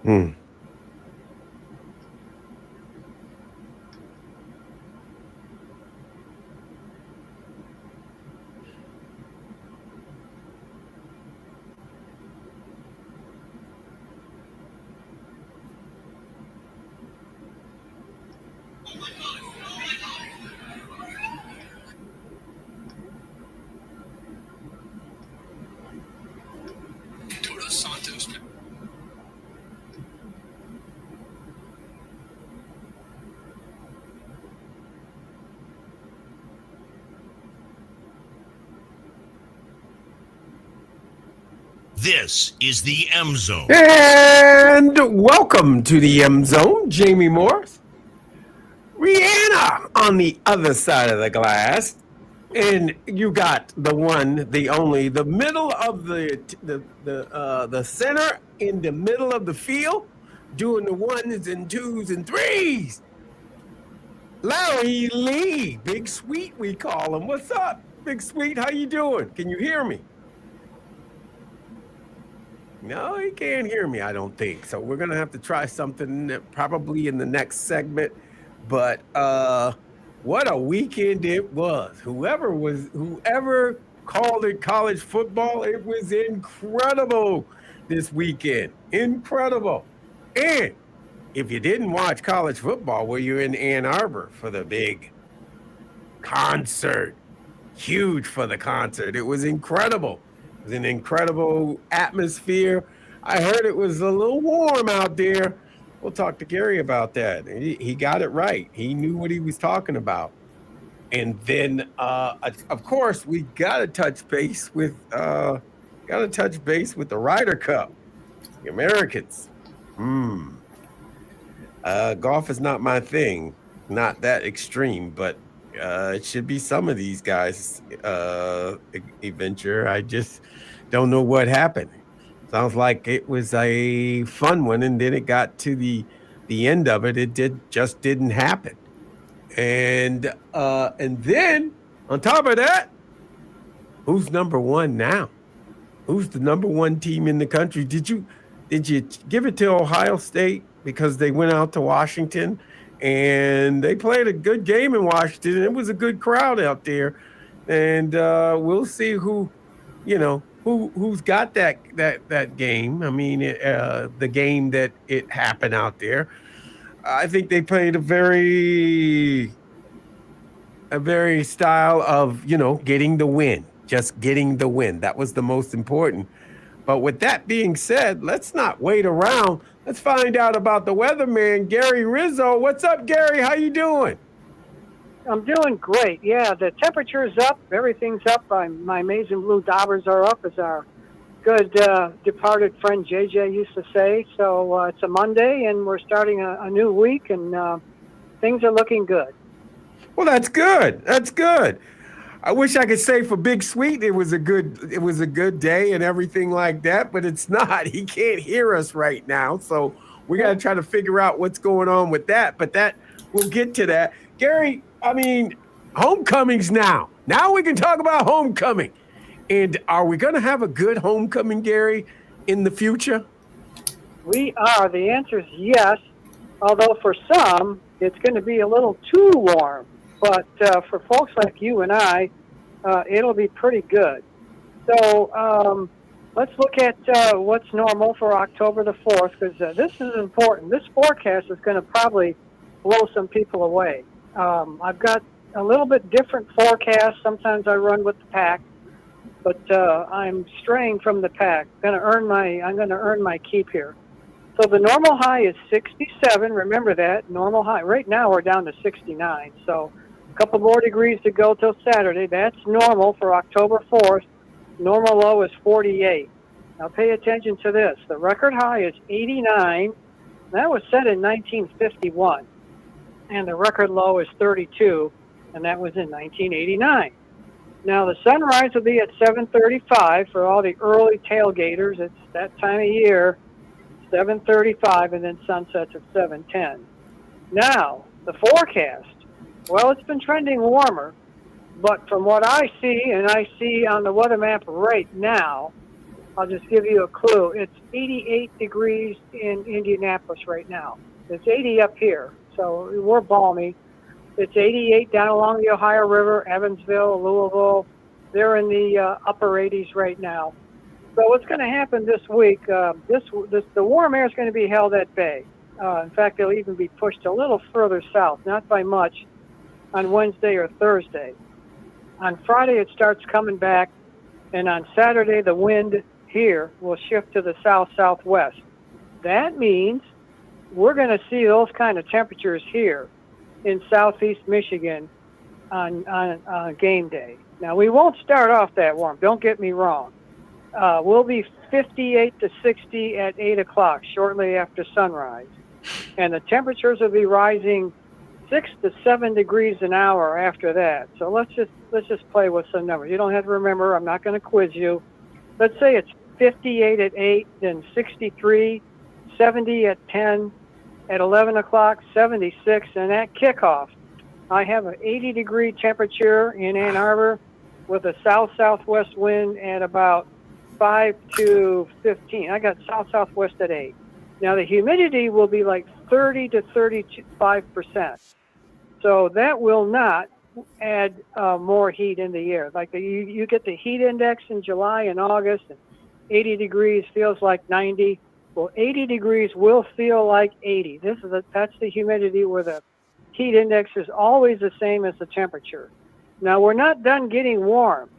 Hmm. This is the M Zone. And welcome to the M Zone. Jamie Morris, Rihanna on the other side of the glass, and you got the one, the only, the middle of the center in the middle of the field, doing the ones and twos and threes. Larry Lee, Big Sweet, we call him. What's up, Big Sweet? How you doing? Can you hear me? No, he can't hear me, I don't think. So we're gonna have to try something probably in the next segment. But what a weekend it was. Whoever called it college football, it was incredible this weekend. Incredible. And if you didn't watch college football, well, you're in Ann Arbor for the big concert. Huge for the concert. It was incredible. It was an incredible atmosphere. I heard it was a little warm out there. We'll talk to Gary about that. He got it right. He knew what he was talking about. And then, of course, we got to touch base with the Ryder Cup, the Americans. Golf is not my thing, not that extreme, but it should be some of these guys' adventure. I just don't know what happened. Sounds like it was a fun one, and then it got to the end of it. It just didn't happen. And then on top of that, who's number one now? Who's the number one team in the country? Did you give it to Ohio State because they went out to Washington and they played a good game in Washington? It was a good crowd out there, and we'll see who's got that game. I mean, the game that it happened out there. I think they played a very style of getting the win, just getting the win. That was the most important. But with that being said, let's not wait around. Let's find out about the weatherman, Gary Rizzo. What's up, Gary? How you doing? I'm doing great. Yeah, the temperature's up. Everything's up. My amazing blue daubers are up, as our good departed friend JJ used to say. So it's a Monday, and we're starting a new week, and things are looking good. Well, that's good. That's good. I wish I could say for Big Sweet it was a good day and everything like that, but it's not. He can't hear us right now, so we got to try to figure out what's going on with that. But that we'll get to that. Gary, I mean, homecomings now. Now we can talk about homecoming. And are we going to have a good homecoming, Gary, in the future? We are. The answer is yes, although for some, it's going to be a little too warm. But for folks like you and I, it'll be pretty good. So let's look at what's normal for October the 4th, because this is important. This forecast is going to probably blow some people away. I've got a little bit different forecast. Sometimes I run with the pack, but I'm straying from the pack. I'm going to earn my keep here. So the normal high is 67. Remember that normal high. Right now we're down to 69. So a couple more degrees to go till Saturday. That's normal for October 4th. Normal low is 48. Now pay attention to this. The record high is 89. That was set in 1951. And the record low is 32. And that was in 1989. Now the sunrise will be at 7:35 for all the early tailgaters. It's that time of year, 7:35, and then sunsets at 7:10. Now the forecast. Well, it's been trending warmer, but from what I see, and I see on the weather map right now, I'll just give you a clue. It's 88 degrees in Indianapolis right now. It's 80 up here, so we're balmy. It's 88 down along the Ohio River, Evansville, Louisville. They're in the upper 80s right now. So what's going to happen this week? The warm air is going to be held at bay. In fact, it'll even be pushed a little further south, not by much, on Wednesday or Thursday. On Friday, it starts coming back, and on Saturday, the wind here will shift to the south-southwest. That means we're going to see those kind of temperatures here in southeast Michigan on game day. Now, we won't start off that warm. Don't get me wrong. We'll be 58 to 60 at 8 o'clock, shortly after sunrise. And the temperatures will be rising 6 to 7 degrees an hour after that. So let's just play with some numbers. You don't have to remember. I'm not going to quiz you. Let's say it's 58 at 8, then 63, 70 at 10, at 11 o'clock, 76, and at kickoff, I have an 80-degree temperature in Ann Arbor with a south-southwest wind at about 5 to 15. I got south-southwest at 8. Now, the humidity will be like 30 to 35%. So that will not add more heat in the air. Like you get the heat index in July and August, and 80 degrees feels like 90. Well, 80 degrees will feel like 80. That's the humidity where the heat index is always the same as the temperature. Now, we're not done getting warm.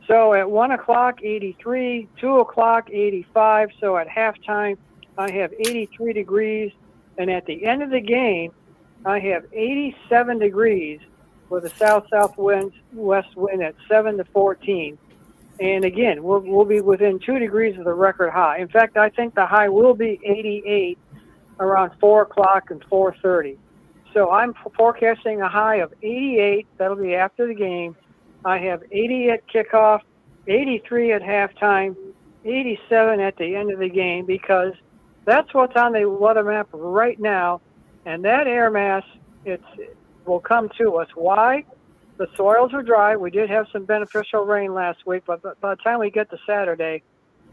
So at 1 o'clock, 83, 2 o'clock, 85. So at halftime, I have 83 degrees. And at the end of the game, I have 87 degrees with a south-southwest wind at 7 to 14. And again, we'll be within 2 degrees of the record high. In fact, I think the high will be 88 around 4 o'clock and 4:30. So I'm forecasting a high of 88. That'll be after the game. I have 80 at kickoff, 83 at halftime, 87 at the end of the game, because that's what's on the weather map right now. And that air mass, will come to us. Why? The soils are dry. We did have some beneficial rain last week, but by the time we get to Saturday,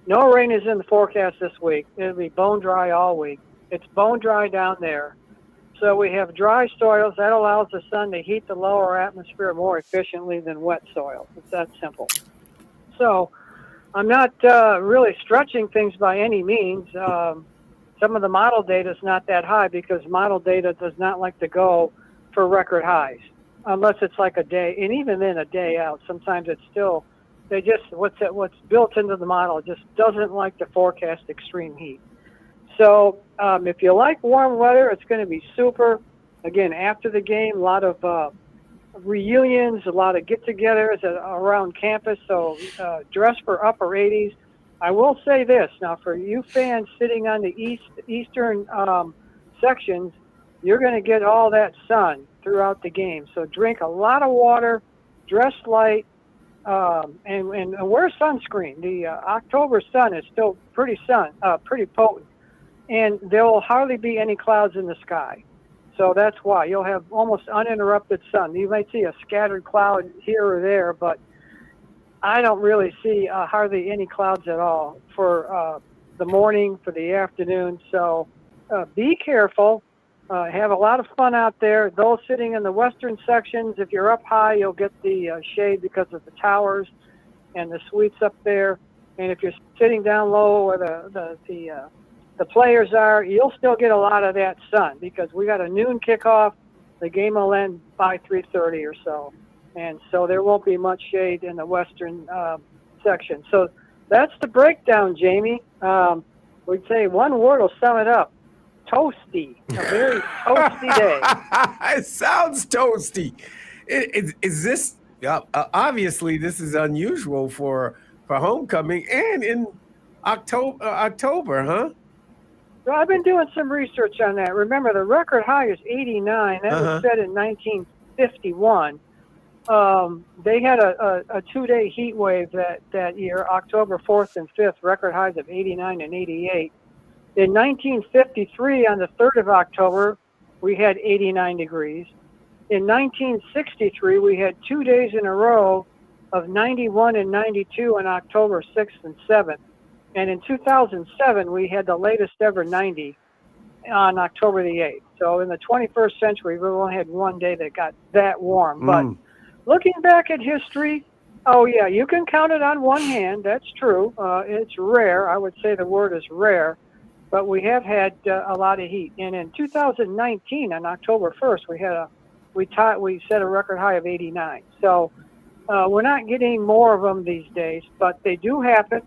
no rain is in the forecast this week. It'll be bone dry all week. It's bone dry down there. So we have dry soils. That allows the sun to heat the lower atmosphere more efficiently than wet soil. It's that simple. So I'm not really stretching things by any means. Some of the model data is not that high because model data does not like to go for record highs unless it's like a day, and even then a day out. Sometimes it's still, what's built into the model just doesn't like to forecast extreme heat. So if you like warm weather, it's going to be super. Again, after the game, a lot of reunions, a lot of get-togethers around campus. So dress for upper 80s. I will say this now, for you fans sitting on the eastern sections, you're going to get all that sun throughout the game. So drink a lot of water, dress light, and wear sunscreen. The October sun is still pretty potent, and there will hardly be any clouds in the sky. So that's why you'll have almost uninterrupted sun. You might see a scattered cloud here or there, but I don't really see hardly any clouds at all for the morning, for the afternoon. So be careful. Have a lot of fun out there. Those sitting in the western sections, if you're up high, you'll get the shade because of the towers and the suites up there. And if you're sitting down low where the players are, you'll still get a lot of that sun because we got a noon kickoff. The game will end by 3:30 or so. And so there won't be much shade in the western section. So that's the breakdown, Jamie. We'd say one word will sum it up. Toasty. A very toasty day. It sounds toasty. Is this, obviously this is unusual for homecoming and in October, huh? So I've been doing some research on that. Remember, the record high is 89. That was set in 1951. They had a 2-day heat wave that year, October 4th and 5th, record highs of 89 and 88. In 1953, on the 3rd of October, we had 89 degrees. In 1963, we had 2 days in a row of 91 and 92 on October 6th and 7th. And in 2007, we had the latest ever 90 on October the 8th. So in the 21st century, we've only had one day that got that warm. But looking back at history, oh, yeah, you can count it on one hand. That's true. It's rare. I would say the word is rare. But we have had a lot of heat. And in 2019, on October 1st, we set a record high of 89. So we're not getting more of them these days, but they do happen.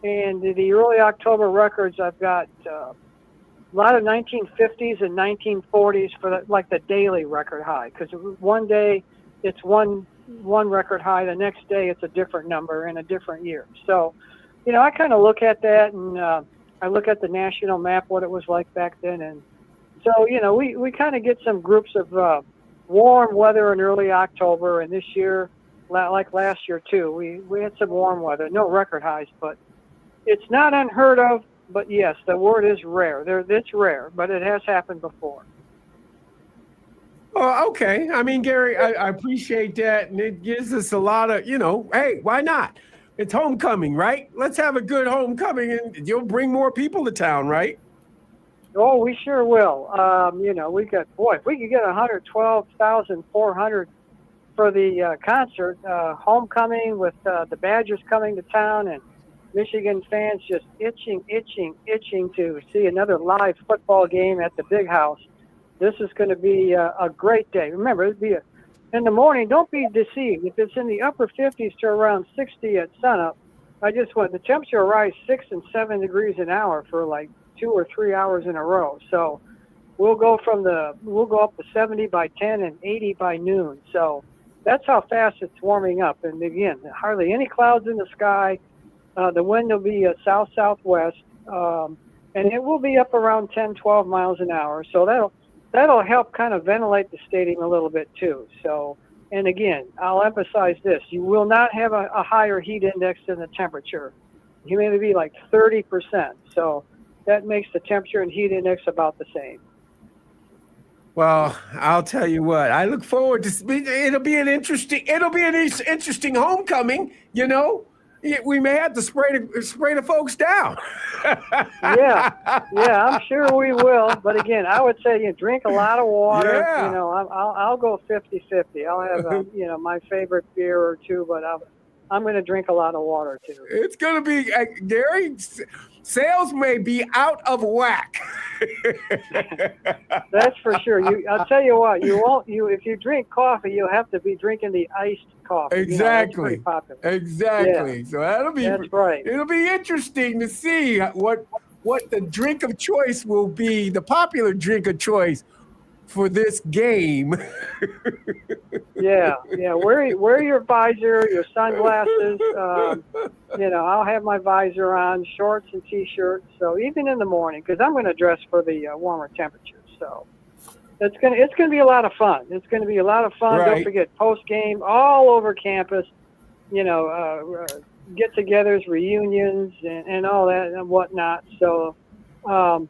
And the early October records, I've got a lot of 1950s and 1940s for the daily record high. Because one day it's one record high, the next day it's a different number in a different year. So, I kind of look at that, and I look at the national map, what it was like back then. And so, we kind of get some groups of warm weather in early October. And this year, like last year too, we had some warm weather. No record highs, but it's not unheard of. But yes, the word is rare. It's rare, but it has happened before. Oh, okay. I mean, Gary, I appreciate that. And it gives us a lot of, hey, why not? It's homecoming, right? Let's have a good homecoming, and you'll bring more people to town, right? Oh, we sure will. We got, if we could get 112,400 for the concert, homecoming with the Badgers coming to town, and Michigan fans just itching to see another live football game at the Big House. This is going to be a great day. Remember, it'll be in the morning. Don't be deceived. If it's in the upper 50s to around 60 at sunup, the temperature will rise 6 and 7 degrees an hour for like 2 or 3 hours in a row. So we'll go up to 70 by 10 and 80 by noon. So that's how fast it's warming up. And again, hardly any clouds in the sky. The wind will be south-southwest, and it will be up around 10, 12 miles an hour. So that'll help kind of ventilate the stadium a little bit too. So, and again, I'll emphasize this: you will not have a higher heat index than the temperature. Humidity be like 30%. So that makes the temperature and heat index about the same. Well, I'll tell you what. I look forward to. It'll be an interesting homecoming. We may have to spray the folks down. yeah, I'm sure we will. But again, I would say drink a lot of water. Yeah. I'll go 50-50. I'll have my favorite beer or two, but I'm going to drink a lot of water too. It's going to be Gary. Sales may be out of whack. That's for sure. I'll tell you what. If you drink coffee, you'll have to be drinking the iced coffee. Exactly. That's pretty popular. Exactly. Yeah. So that's right. It'll be interesting to see what the drink of choice will be, the popular drink of choice for this game. Yeah. Wear your visor, your sunglasses. I'll have my visor on, shorts and t-shirts. So even in the morning, because I'm going to dress for the warmer temperatures. So it's gonna be a lot of fun. It's going to be a lot of fun. Right. Don't forget post game all over campus. Get-togethers, reunions, and all that and whatnot. So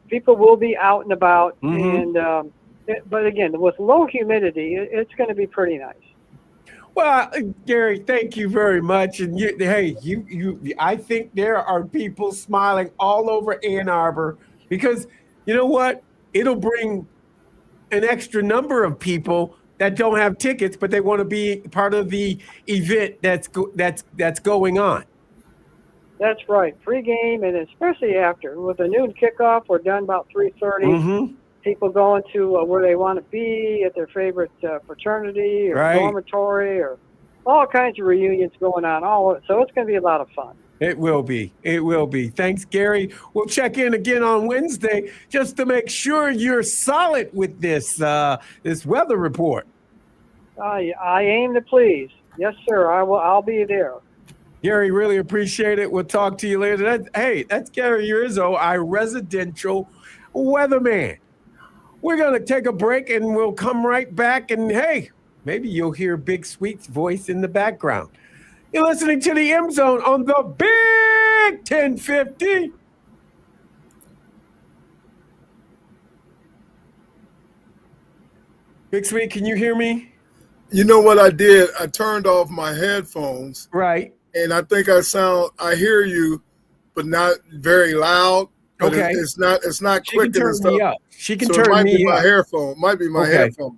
people will be out and about, and but again, with low humidity, it's going to be pretty nice. Well, Gary, thank you very much. And I think there are people smiling all over Ann Arbor because you know what? It'll bring an extra number of people that don't have tickets, but they want to be part of the event that's going on. That's right. Pre-game, and especially after. With the noon kickoff, we're done about 3:30. People going to where they want to be at their favorite fraternity or dormitory, or all kinds of reunions going on. So it's going to be a lot of fun. It will be. It will be. Thanks, Gary. We'll check in again on Wednesday just to make sure you're solid with this weather report. I aim to please. Yes, sir. I will. I'll be there. Gary, really appreciate it. We'll talk to you later. That's Gary Rizzo, our residential weatherman. We're going to take a break and we'll come right back. And hey, maybe you'll hear Big Sweet's voice in the background. You're listening to the M Zone on the Big 1050. Big Sweet, can you hear me? You know what I did? I turned off my headphones. Right. And I think I hear you but not very loud. But Okay. it's not She can quick and turn stuff. me up. She can So it turn might be me my up. headphone. Might be my Okay. headphones.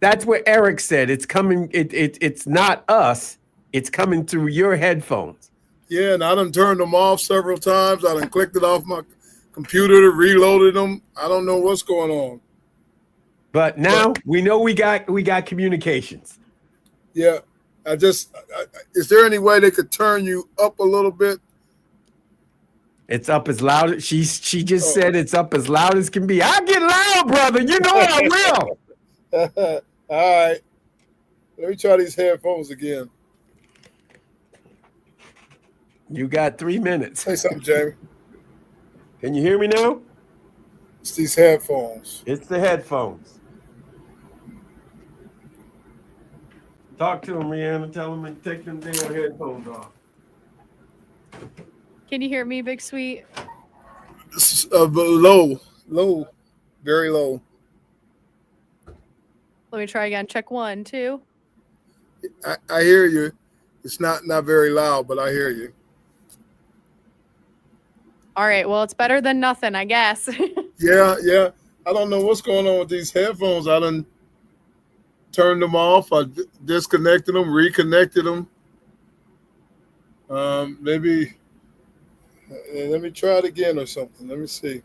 That's what Eric said. It's coming. It's not us. It's coming through your headphones. Yeah, and I done turned them off several times. I done clicked it off my computer, reloaded them. I don't know what's going on. But now we know we got communications. Yeah, is there any way they could turn you up a little bit? It's up as loud as she just said. It's up as loud as can be. I'll get loud, brother. You know I will. All right. Let me try these headphones again. You got 3 minutes. Say something, Jamie. Can you hear me now? It's these headphones. It's the headphones. Talk to him, Rihanna. Tell him to take them damn headphones off. Can you hear me, Big Sweet? This is low, very low. Let me try again. Check 1, 2. I hear you. It's not very loud, but I hear you. All right. Well, it's better than nothing, I guess. Yeah. I don't know what's going on with these headphones. I done turned them off. I disconnected them, reconnected them. Maybe let me try it again or something. Let me see.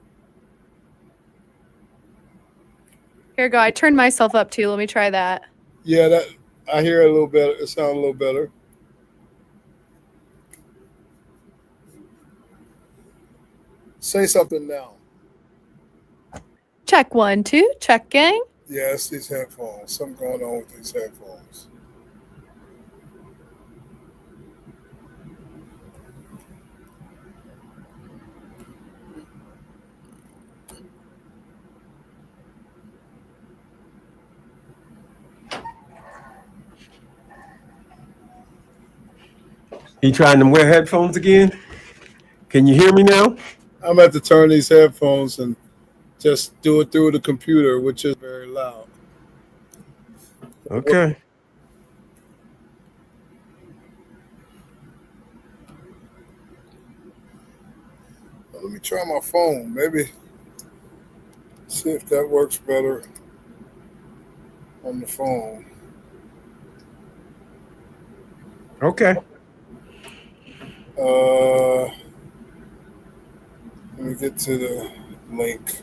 Here we go. I turned myself up too. Let me try that. Yeah, I hear it a little better. It sounds a little better. Say something now. Check 1, 2. Check, gang. Yeah, it's these headphones. Something going on with these headphones. You trying to wear headphones again? Can you hear me now? I'm going to have to turn these headphones and just do it through the computer, which is very loud. Okay. Let me try my phone. Maybe see if that works better on the phone. Okay. Let me get to the link.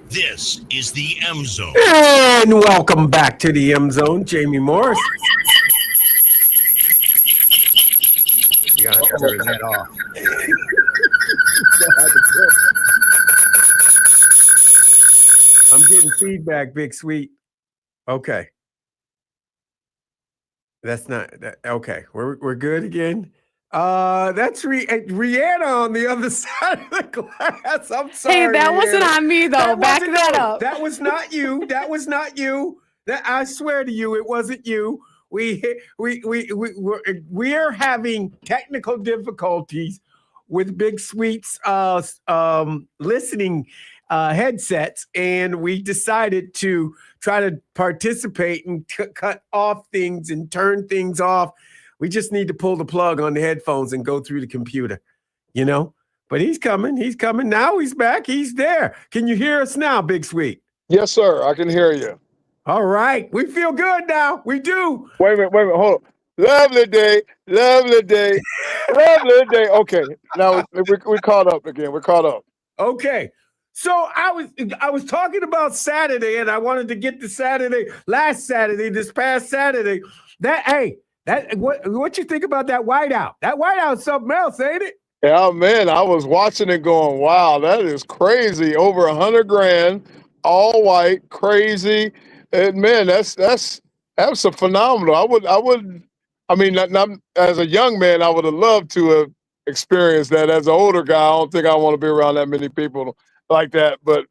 This is the M Zone. And welcome back to the M Zone, Jamie Morris. You gotta turn that off. I'm getting feedback, Big Sweet. Okay. That's not that. Okay, we're good again. That's Rihanna on the other side of the glass. I'm sorry. Hey, that wasn't Rihanna. on me though. Back that up. That was not you. That was not you. That I swear to you, it wasn't you. We are having technical difficulties with Big Sweet's listening headsets, and we decided to try to participate and cut off things and turn things off. We just need to pull the plug on the headphones and go through the computer, you know? But he's coming. He's coming. Now he's back. He's there. Can you hear us now, Big Sweet? Yes, sir. I can hear you. All right. We feel good now. We do. Wait a minute. Hold on. Lovely day. Lovely day. Lovely day. Okay. Now we caught up again. We're caught up. Okay. So I was talking about Saturday, and I wanted to get to this past Saturday. What you think about that whiteout? That whiteout's something else, ain't it? Yeah, man. I was watching it going, wow, that is crazy. Over $100,000, all white, crazy. And man, that's a phenomenal. I mean, not as a young man, I would have loved to have experienced that. As an older guy, I don't think I want to be around that many people like that. But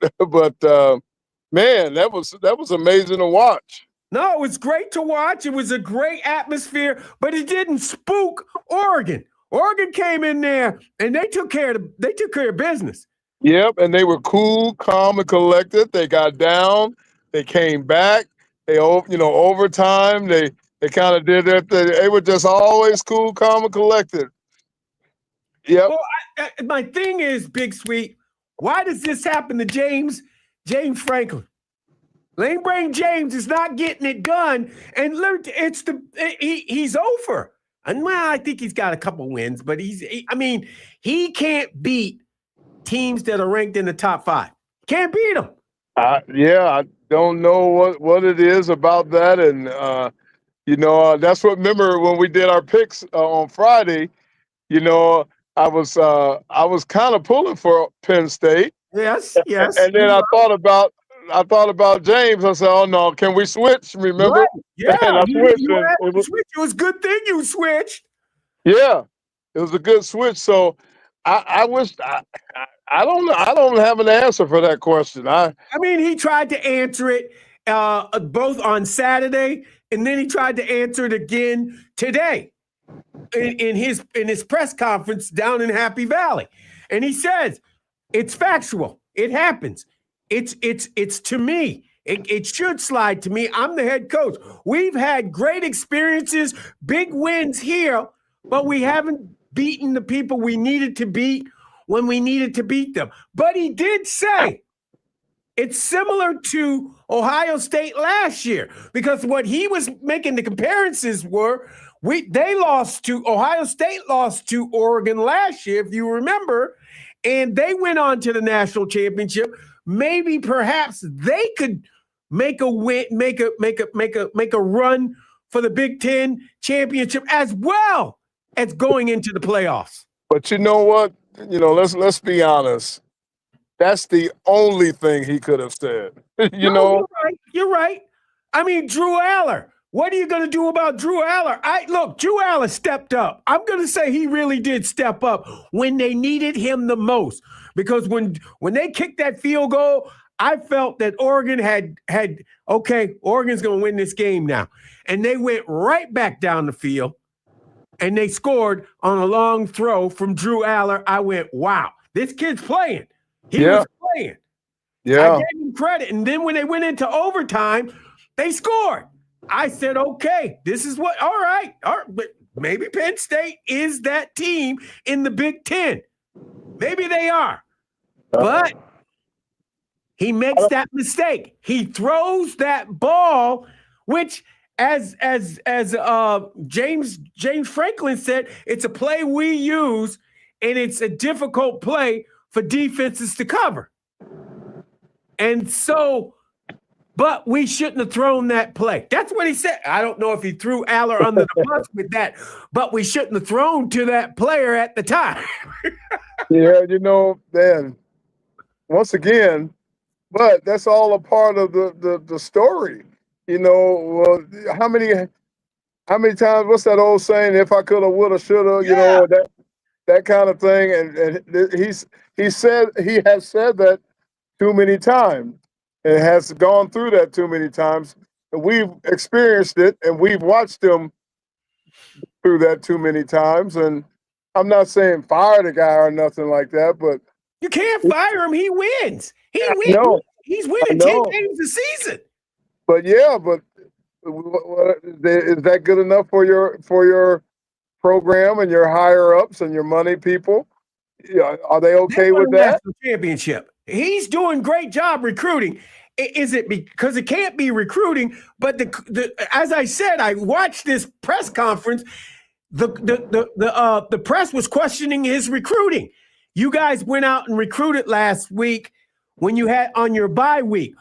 man, that was amazing to watch. No, it was great to watch. It was a great atmosphere, but it didn't spook Oregon. Oregon came in there and they took care of business. Yep, and they were cool, calm, and collected. They got down. They came back. Overtime. They kind of did their thing. They were just always cool, calm, and collected. Yep. Well, my thing is, Big Sweet, why does this happen to James Franklin? Lane Brain James is not getting it done, and look, he's over. And well, I think he's got a couple wins, but he can't beat teams that are ranked in the top 5. Can't beat them. I don't know what it is about that, and that's what. Remember when we did our picks on Friday? I was kind of pulling for Penn State. Yes. And then I thought about James. I said, "Oh no, can we switch?" Remember? Right. Yeah, and I switched. It was a good thing you switched. Yeah, it was a good switch. So I wish I don't know. I don't have an answer for that question. He tried to answer it both on Saturday, and then he tried to answer it again today in his press conference down in Happy Valley. And he says, it's factual. It happens. It's to me. It should slide to me. I'm the head coach. We've had great experiences, big wins here, but we haven't beaten the people we needed to beat when we needed to beat them. But he did say it's similar to Ohio State last year, because what he was making the comparisons were, Ohio State lost to Oregon last year, if you remember, and they went on to the national championship. Maybe perhaps they could make a win, make a run for the Big Ten championship as well as going into the playoffs. But you know what? Let's be honest. That's the only thing he could have said. You're right. Drew Aller. What are you going to do about Drew Aller? Drew Aller stepped up. I'm going to say he really did step up when they needed him the most. Because when they kicked that field goal, I felt that Oregon Oregon's going to win this game now. And they went right back down the field, and they scored on a long throw from Drew Aller. I went, wow, this kid's playing. He was playing. Yeah. I gave him credit. And then when they went into overtime, they scored. I said, okay, this is all right. But maybe Penn State is that team in the Big Ten. Maybe they are. But he makes that mistake. He throws that ball, which as James Franklin said, it's a play we use, and it's a difficult play for defenses to cover. And so, but we shouldn't have thrown that play. That's what he said. I don't know if he threw Aller under the bus with that, but we shouldn't have thrown to that player at the time. Yeah, then once again, but that's all a part of the story. Well, how many times? What's that old saying? If I coulda, woulda, shoulda. That kind of thing. And he has said that too many times, and has gone through that too many times. And we've experienced it, and we've watched him through that too many times. And I'm not saying fire the guy or nothing like that, but you can't fire him. He wins. He wins. No, he's winning 10 games a season. But is that good enough for your program and your higher ups and your money people? Yeah, are they okay with that? Championship. He's doing great job recruiting. Is it because it can't be recruiting? But as I said, I watched this press conference. The press was questioning his recruiting. You guys went out and recruited last week when you had on your bye week.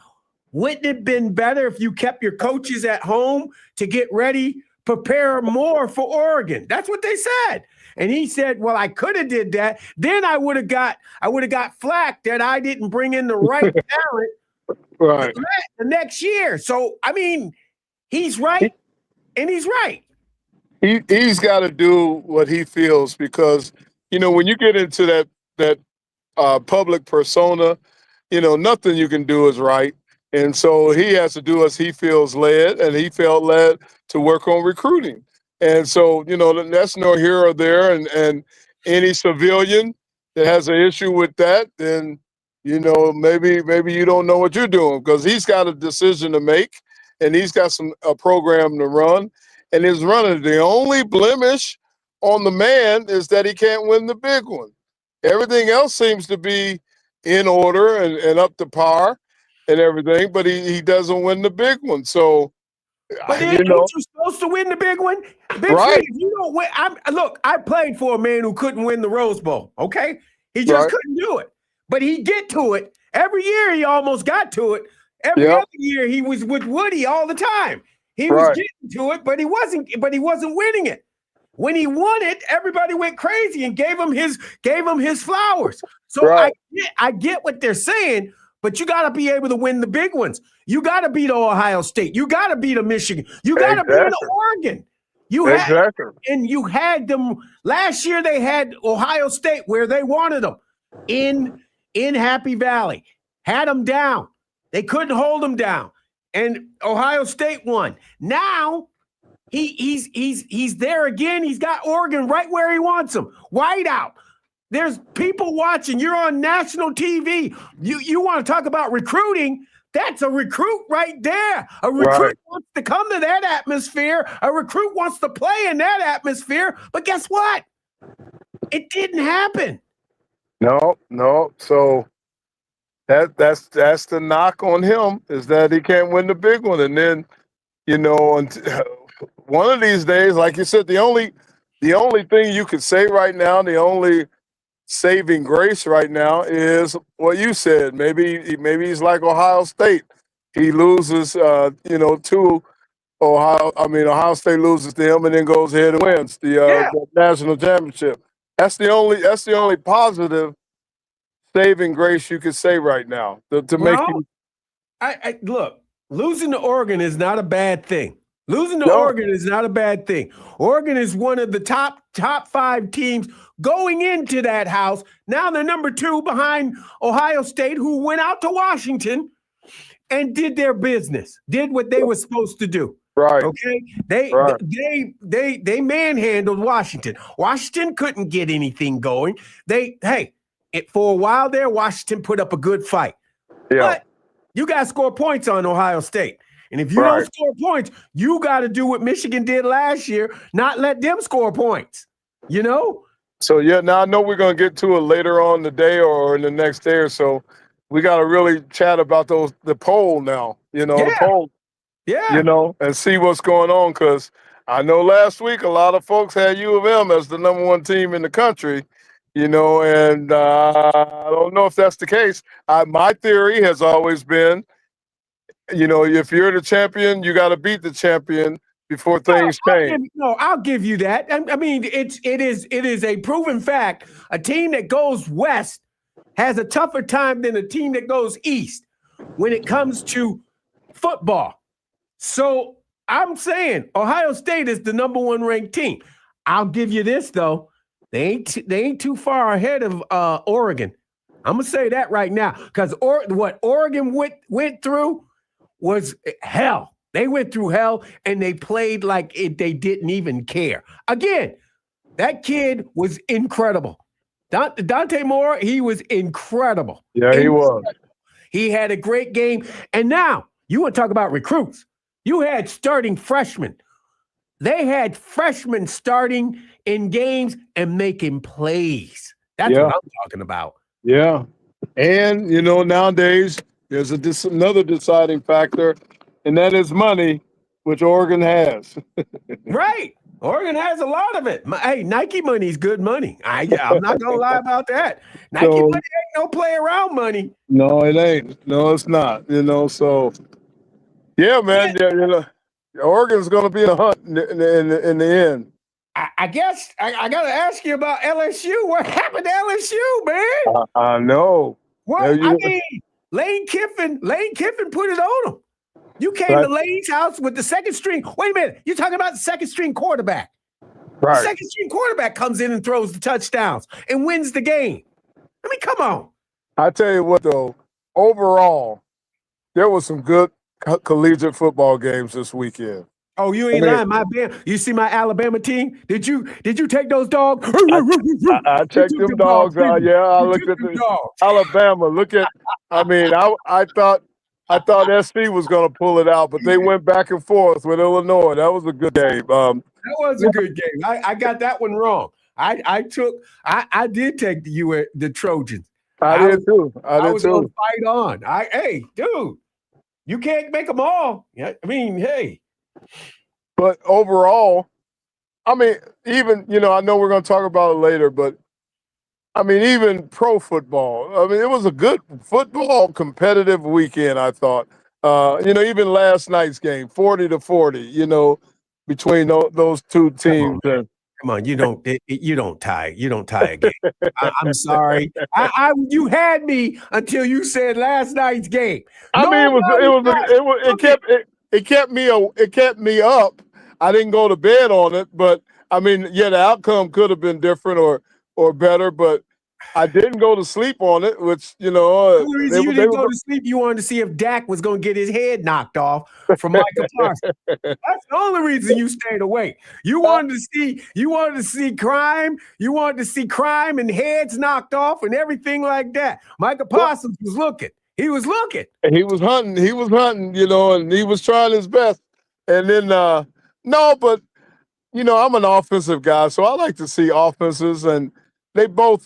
Wouldn't it have been better if you kept your coaches at home to get ready, prepare more for Oregon? That's what they said. And he said, well, I could have did that. Then I would have got flack that I didn't bring in the right talent right the next year. So, he's right, and he's right. He's got to do what he feels, because, when you get into that public persona, nothing you can do is right. And so he has to do as he feels led, and he felt led to work on recruiting. And so, that's no here or there. And any civilian that has an issue with that, then, maybe you don't know what you're doing, because he's got a decision to make, and he's got a program to run, and he's running. The only blemish on the man is that he can't win the big one. Everything else seems to be in order and up to par and everything, but he doesn't win the big one. So, But ain't you supposed to win the big one? Big right. Sweet, if you don't win, look, I played for a man who couldn't win the Rose Bowl, okay? He just couldn't do it. But he'd get to it. Every year he almost got to it. Every other year he was with Woody all the time. He was getting to it, but he wasn't winning it. When he won it, everybody went crazy and gave him his flowers. So I get what they're saying, but you got to be able to win the big ones. You got to beat Ohio State. You got to beat Michigan. You got to beat Oregon. You had them last year. They had Ohio State where they wanted them in Happy Valley. Had them down. They couldn't hold them down, and Ohio State won. Now he's there again. He's got Oregon right where he wants them. White out. There's people watching. You're on national TV. You want to talk about recruiting? That's a recruit right there. A recruit wants to come to that atmosphere. A recruit wants to play in that atmosphere. But guess what? It didn't happen. No. So that's the knock on him, is that he can't win the big one. And then, one of these days, like you said, the only thing you could say right now, the only saving grace right now is what you said. Maybe he's like Ohio State. He loses, to Ohio. Ohio State loses to him and then goes ahead and wins the national championship. That's the only positive saving grace you could say right now make you. I look, losing to Oregon is not a bad thing. Losing to Oregon is not a bad thing. Oregon is one of the top 5 teams going into that house. Now they're number 2 behind Ohio State, who went out to Washington and did their business, did what they were supposed to do. Right. Okay. They manhandled Washington. Washington couldn't get anything going. For a while there, Washington put up a good fight. Yeah. But you got to score points on Ohio State. And if you don't score points, you got to do what Michigan did last year, not let them score points, So, now I know we're going to get to it later on today or in the next day or so. We got to really chat about the poll now, the poll, and see what's going on. Because I know last week a lot of folks had U of M as the number 1 team in the country, and I don't know if that's the case. My theory has always been, if you're the champion, you got to beat the champion before things change. I'll give you that. It is a proven fact. A team that goes west has a tougher time than a team that goes east when it comes to football. So I'm saying Ohio State is the number 1 ranked team. I'll give you this though. They ain't too far ahead of Oregon. I'm gonna say that right now, because what Oregon went through was hell. They went through hell, and they played like they didn't even care. Again, that kid was incredible. Dante Moore, he was incredible. Yeah, he was. He had a great game. And now, you want to talk about recruits. You had starting freshmen. They had freshmen starting in games and making plays. That's what I'm talking about. Yeah. And, nowadays, there's another deciding factor, and that is money, which Oregon has. Right. Oregon has a lot of it. Hey, Nike money is good money. I'm not going to lie about that. Nike money ain't no play around money. No, it ain't. No, it's not. So, yeah, man. Oregon's going to be a hunt in the end. I guess I got to ask you about LSU. What happened to LSU, man? I know. What? Lane Kiffin put it on them. You came to Lane's house with the second string. Wait a minute. You're talking about the second string quarterback. Right. The second string quarterback comes in and throws the touchdowns and wins the game. Come on. I tell you what, though, overall, there was some good collegiate football games this weekend. Oh, you I ain't mean, lying. You see my Alabama team? Did you take those dogs? I You checked took them dogs, dogs out. didn't you? Yeah, I You looked took at them the dogs. Alabama. I mean, I thought SC was going to pull it out, but they went back and forth with Illinois. That was a good game. That was a good game. I got that one wrong. I did take the Trojans. I I did was too. I was gonna fight on. Hey, dude, you can't make them all. Yeah, I mean, hey. But overall, I mean, even I know we're going to talk about it later, but I mean, even pro football. I mean, it was a good football competitive weekend. I thought. Even last night's game, 40-40. Between those two teams. Come on, you don't tie a game. I'm sorry. You had me until you said last night's game. I mean, it kept me up. I didn't go to bed on it, but I mean, yeah, the outcome could have been different or better, but I didn't go to sleep on it, which the only reason you didn't go to sleep, you wanted to see if Dak was going to get his head knocked off from Micah Parsons. That's the only reason you stayed awake. You wanted to see crime. You wanted to see crime and heads knocked off and everything like that. Micah Parsons was looking. He was looking. He was hunting. And he was trying his best. And then no, but I'm an offensive guy, so I like to see offenses, and they both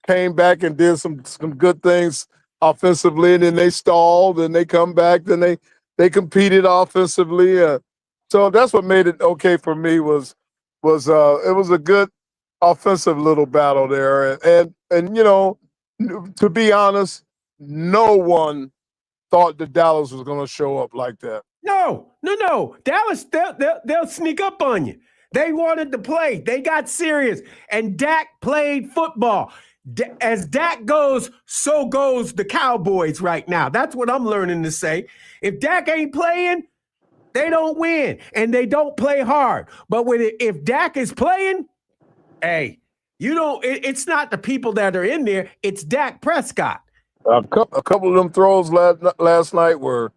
came back and did some good things offensively, and then they stalled and they come back, then they competed offensively. So that's what made it okay for me it was a good offensive little battle there, and to be honest, no one thought that Dallas was going to show up like that. No. Dallas, they'll sneak up on you. They wanted to play. They got serious. And Dak played football. As Dak goes, so goes the Cowboys right now. That's what I'm learning to say. If Dak ain't playing, they don't win. And they don't play hard. But if Dak is playing, hey, it's not the people that are in there. It's Dak Prescott. A couple of them throws last night were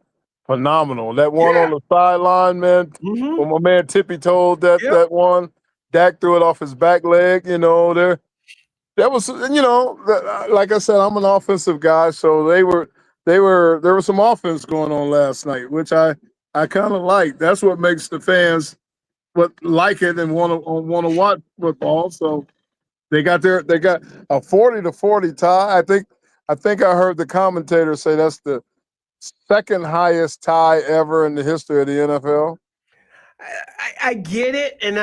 phenomenal. That one on the sideline, man, when my man Tippy told that one, Dak threw it off his back leg. That was, like I said, I'm an offensive guy, so there was some offense going on last night, which I kind of like. That's what makes the fans like it and want to watch football. So they got a 40-40 tie. I think I heard the commentator say that's the second highest tie ever in the history of the NFL. I get it, and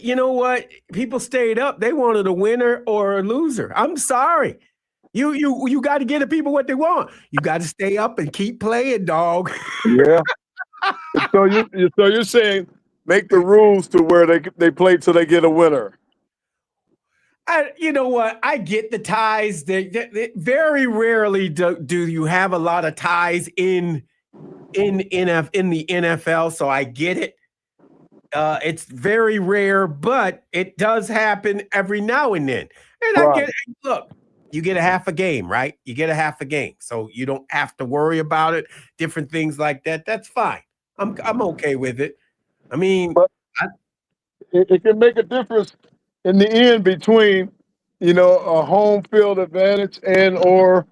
you know what? People stayed up. They wanted a winner or a loser. I'm sorry. You got to give the people what they want. You got to stay up and keep playing, dog. Yeah. So you're saying make the rules to where they play till they get a winner. You know what? I get the ties. They very rarely do you have a lot of ties in the NFL, so I get it. It's very rare, but it does happen every now and then. And I get it. Look, you get a half a game, right? You get a half a game, so you don't have to worry about it. Different things like that. That's fine. I'm okay with it. I mean, but it can make a difference in the end between, a home field advantage or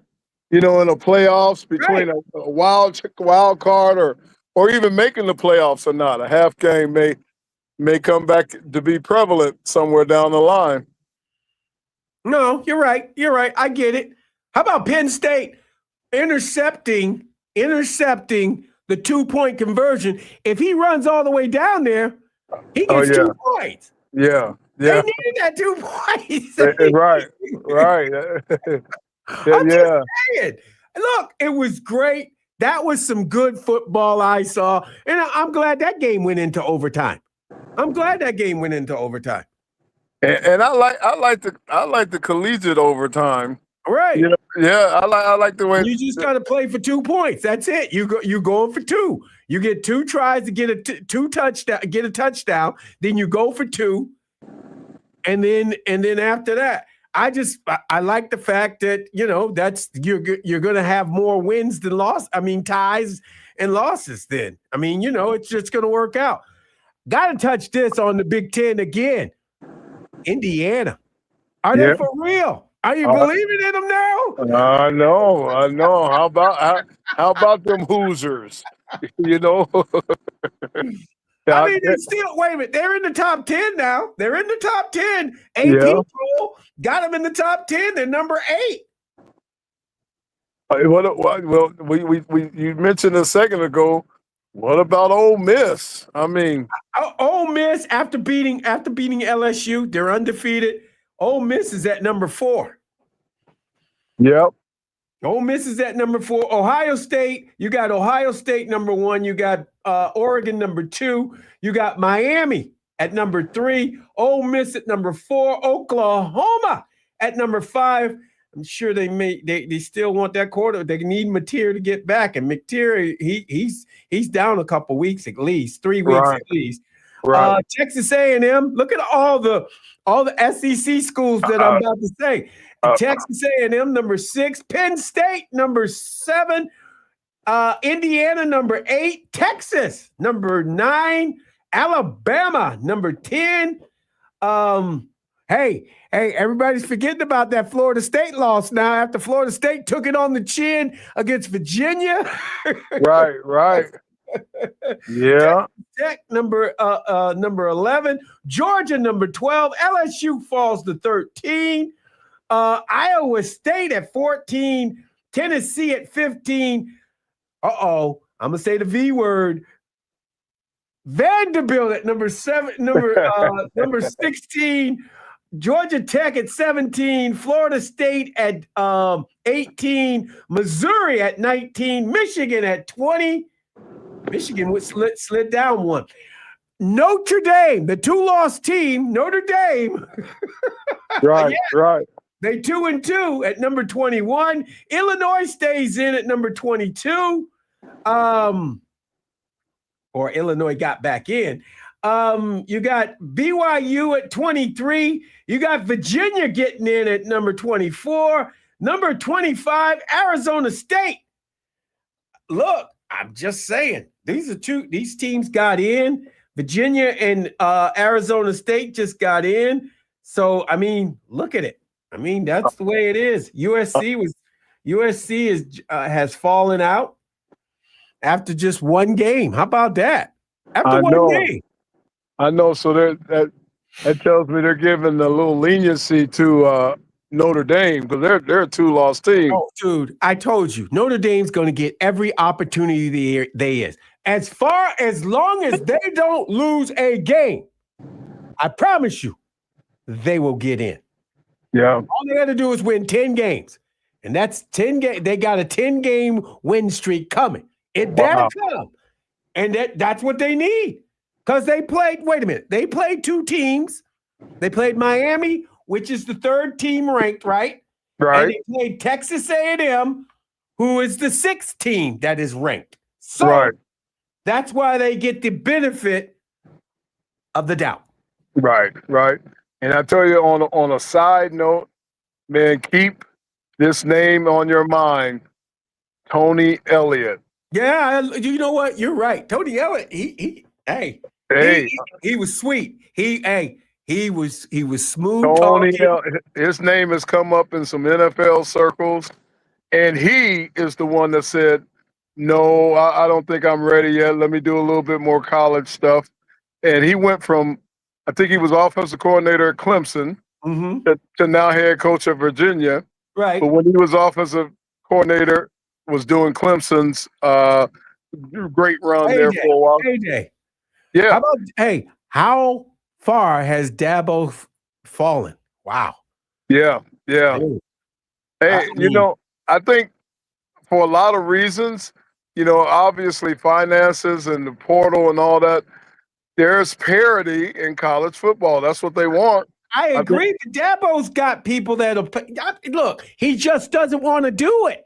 in the playoffs between a wild card or even making the playoffs or not. A half game may come back to be prevalent somewhere down the line. No, you're right. I get it. How about Penn State intercepting the 2-point conversion? If he runs all the way down there, he gets 2 points. Yeah. They needed that 2 points. Right. I'm just saying. Look, it was great. That was some good football I saw, and I'm glad that game went into overtime. And I like the collegiate overtime. Right. I like the way you just got to play for 2 points. That's it. You going for 2. You get 2 tries to get a touchdown. Then you go for 2, and then after that, I like the fact that that's you're going to have more wins than loss. I mean ties and losses. Then it's just going to work out. Got to touch this on the Big Ten again. Indiana, are they for real? Are you believing in them now? I know. How about them Hoosiers? I mean, they still wait a minute. They're in the top 10 now. They're in the top 10. AP poll got them in the top 10. They're number 8. Well, you mentioned a second ago. What about Ole Miss? I mean, Ole Miss after beating LSU, they're undefeated. Ole Miss is at number 4. Yep. Ole Miss is at number 4. Ohio State, you got Ohio State number 1. You got Oregon number 2. You got Miami at number 3. Ole Miss at number 4. Oklahoma at number 5. I'm sure they still want that quarter. They need Mateer to get back, and Mateer he's down a couple weeks at least, 3 weeks at least. Right. Texas A&M. Look at all the SEC schools that I'm about to say. Texas A&M number 6, Penn State number 7, Indiana number 8, Texas number 9, Alabama number 10. Hey, everybody's forgetting about that Florida State loss now after Florida State took it on the chin against Virginia. Right. Yeah. Tech number 11, Georgia number 12, LSU falls to 13. Iowa State at 14, Tennessee at 15. I'm gonna say the V word. Vanderbilt at number 16, Georgia Tech at 17, Florida State at 18, Missouri at 19, Michigan at 20. Michigan slid down 1. Notre Dame, the 2-loss team, Notre Dame. Right. They 2-2 at number 21. Illinois stays in at number 22. Or Illinois got back in. You got BYU at 23. You got Virginia getting in at number 24. Number 25, Arizona State. Look, I'm just saying, these teams got in. Virginia and Arizona State just got in. So, I mean, look at it. I mean, that's the way it is. USC has fallen out after just one game. How about that? After one game. I know. So that tells me they're giving a little leniency to Notre Dame because they're a 2-loss team. Oh, dude, I told you, Notre Dame's going to get every opportunity they is. As long as they don't lose a game, I promise you, they will get in. Yeah. All they got to do is win 10 games. And that's 10 games. They got a 10-game win streak coming. It better come. And that's what they need. Because they played 2 teams. They played Miami, which is the 3rd team ranked, right? Right. And they played Texas A&M, who is the 6th team that is ranked. So that's why they get the benefit of the doubt. Right. And I tell you, on a side note, man, keep this name on your mind, Tony Elliott. Yeah, you know what? You're right. Tony Elliott, he was sweet. He was smooth. Tony Elliott, his name has come up in some NFL circles, and he is the one that said, "No, I don't think I'm ready yet. Let me do a little bit more college stuff." And he went from, I think he was offensive coordinator at Clemson to now head coach at Virginia. Right. But when he was offensive coordinator, was doing Clemson's great run there for a while. AJ. Yeah. How far has Dabo fallen? Wow. Yeah. Hey, I think for a lot of reasons, obviously finances and the portal and all that, there's parity in college football. That's what they want. I agree. Dabo's got people that'll look. He just doesn't want to do it.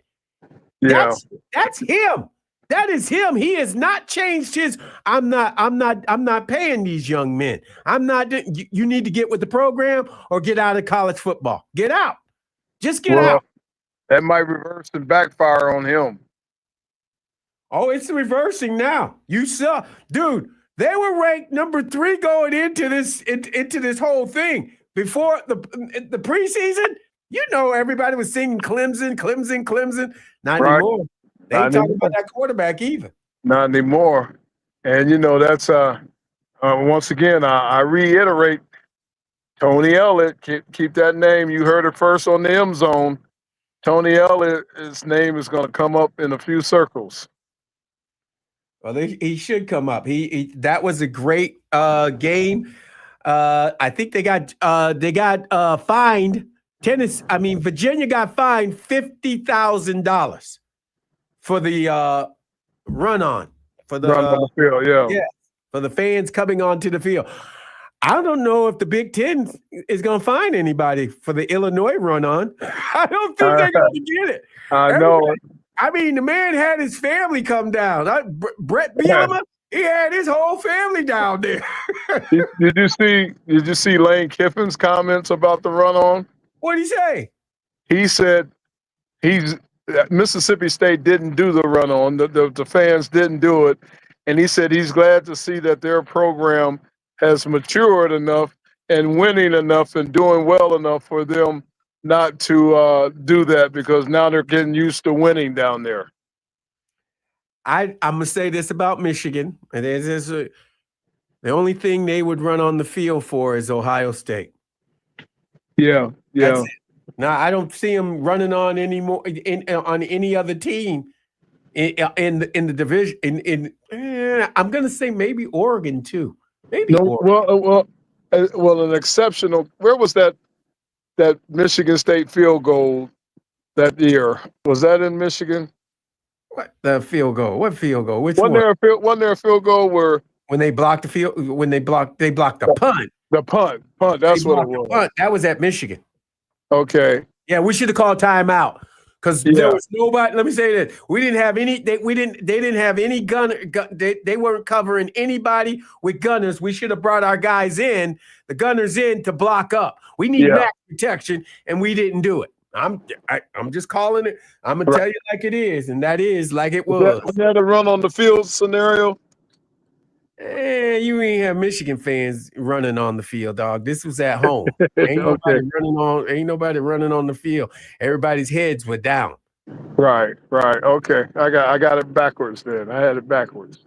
Yeah. That's him. That is him. He has not changed his. I'm not paying these young men. I'm not. You need to get with the program or get out of college football. Get out. Just get out. That might reverse and backfire on him. Oh, it's reversing now. You saw, dude. They were ranked number 3 going into this whole thing before the preseason. You know, everybody was singing Clemson. Not anymore. They ain't talking about that quarterback either. Not anymore. And you know, that's once again, I reiterate, Tony Elliott, keep that name. You heard it first on the M Zone. Tony Elliott, his name is going to come up in a few circles. Well, he should come up. That was a great game. I think they got fined. Virginia got fined $50,000 for the run on the field. Yeah, for the fans coming onto the field. I don't know if the Big Ten is going to fine anybody for the Illinois run on. I don't think they're going to get it. I know. I mean, the man had his family come down. Brett Bielema, he had his whole family down there. Did you see Lane Kiffin's comments about the run on? What did he say? He said Mississippi State didn't do the run on. The fans didn't do it. And he said he's glad to see that their program has matured enough and winning enough and doing well enough for them not to do that, because now they're getting used to winning down there. I'm going to say this about Michigan. And the only thing they would run on the field for is Ohio State. Yeah. Now, I don't see them running on anymore on any other team in the division. I'm going to say maybe Oregon too. Maybe Oregon. Well, an exceptional. Where was that Michigan State field goal that year? Was that in Michigan? What the field goal? What field goal? Which one? Wasn't there a field goal where when they blocked the field? When they blocked the punt. The punt. That's what it was. Punt. That was at Michigan. Okay. Yeah, we should have called timeout because there was nobody. Let me say this: we didn't have any. They didn't have any gunner. They weren't covering anybody with gunners. We should have brought our guys in, the gunners in, to block up. We need max protection, and we didn't do it. I'm just calling it. I'm gonna tell you like it is, and that is like it was. Was that a run on the field scenario? You ain't have Michigan fans running on the field, dog. This was at home. Ain't nobody running on the field. Everybody's heads were down. Right. Okay. I got it backwards then. I had it backwards.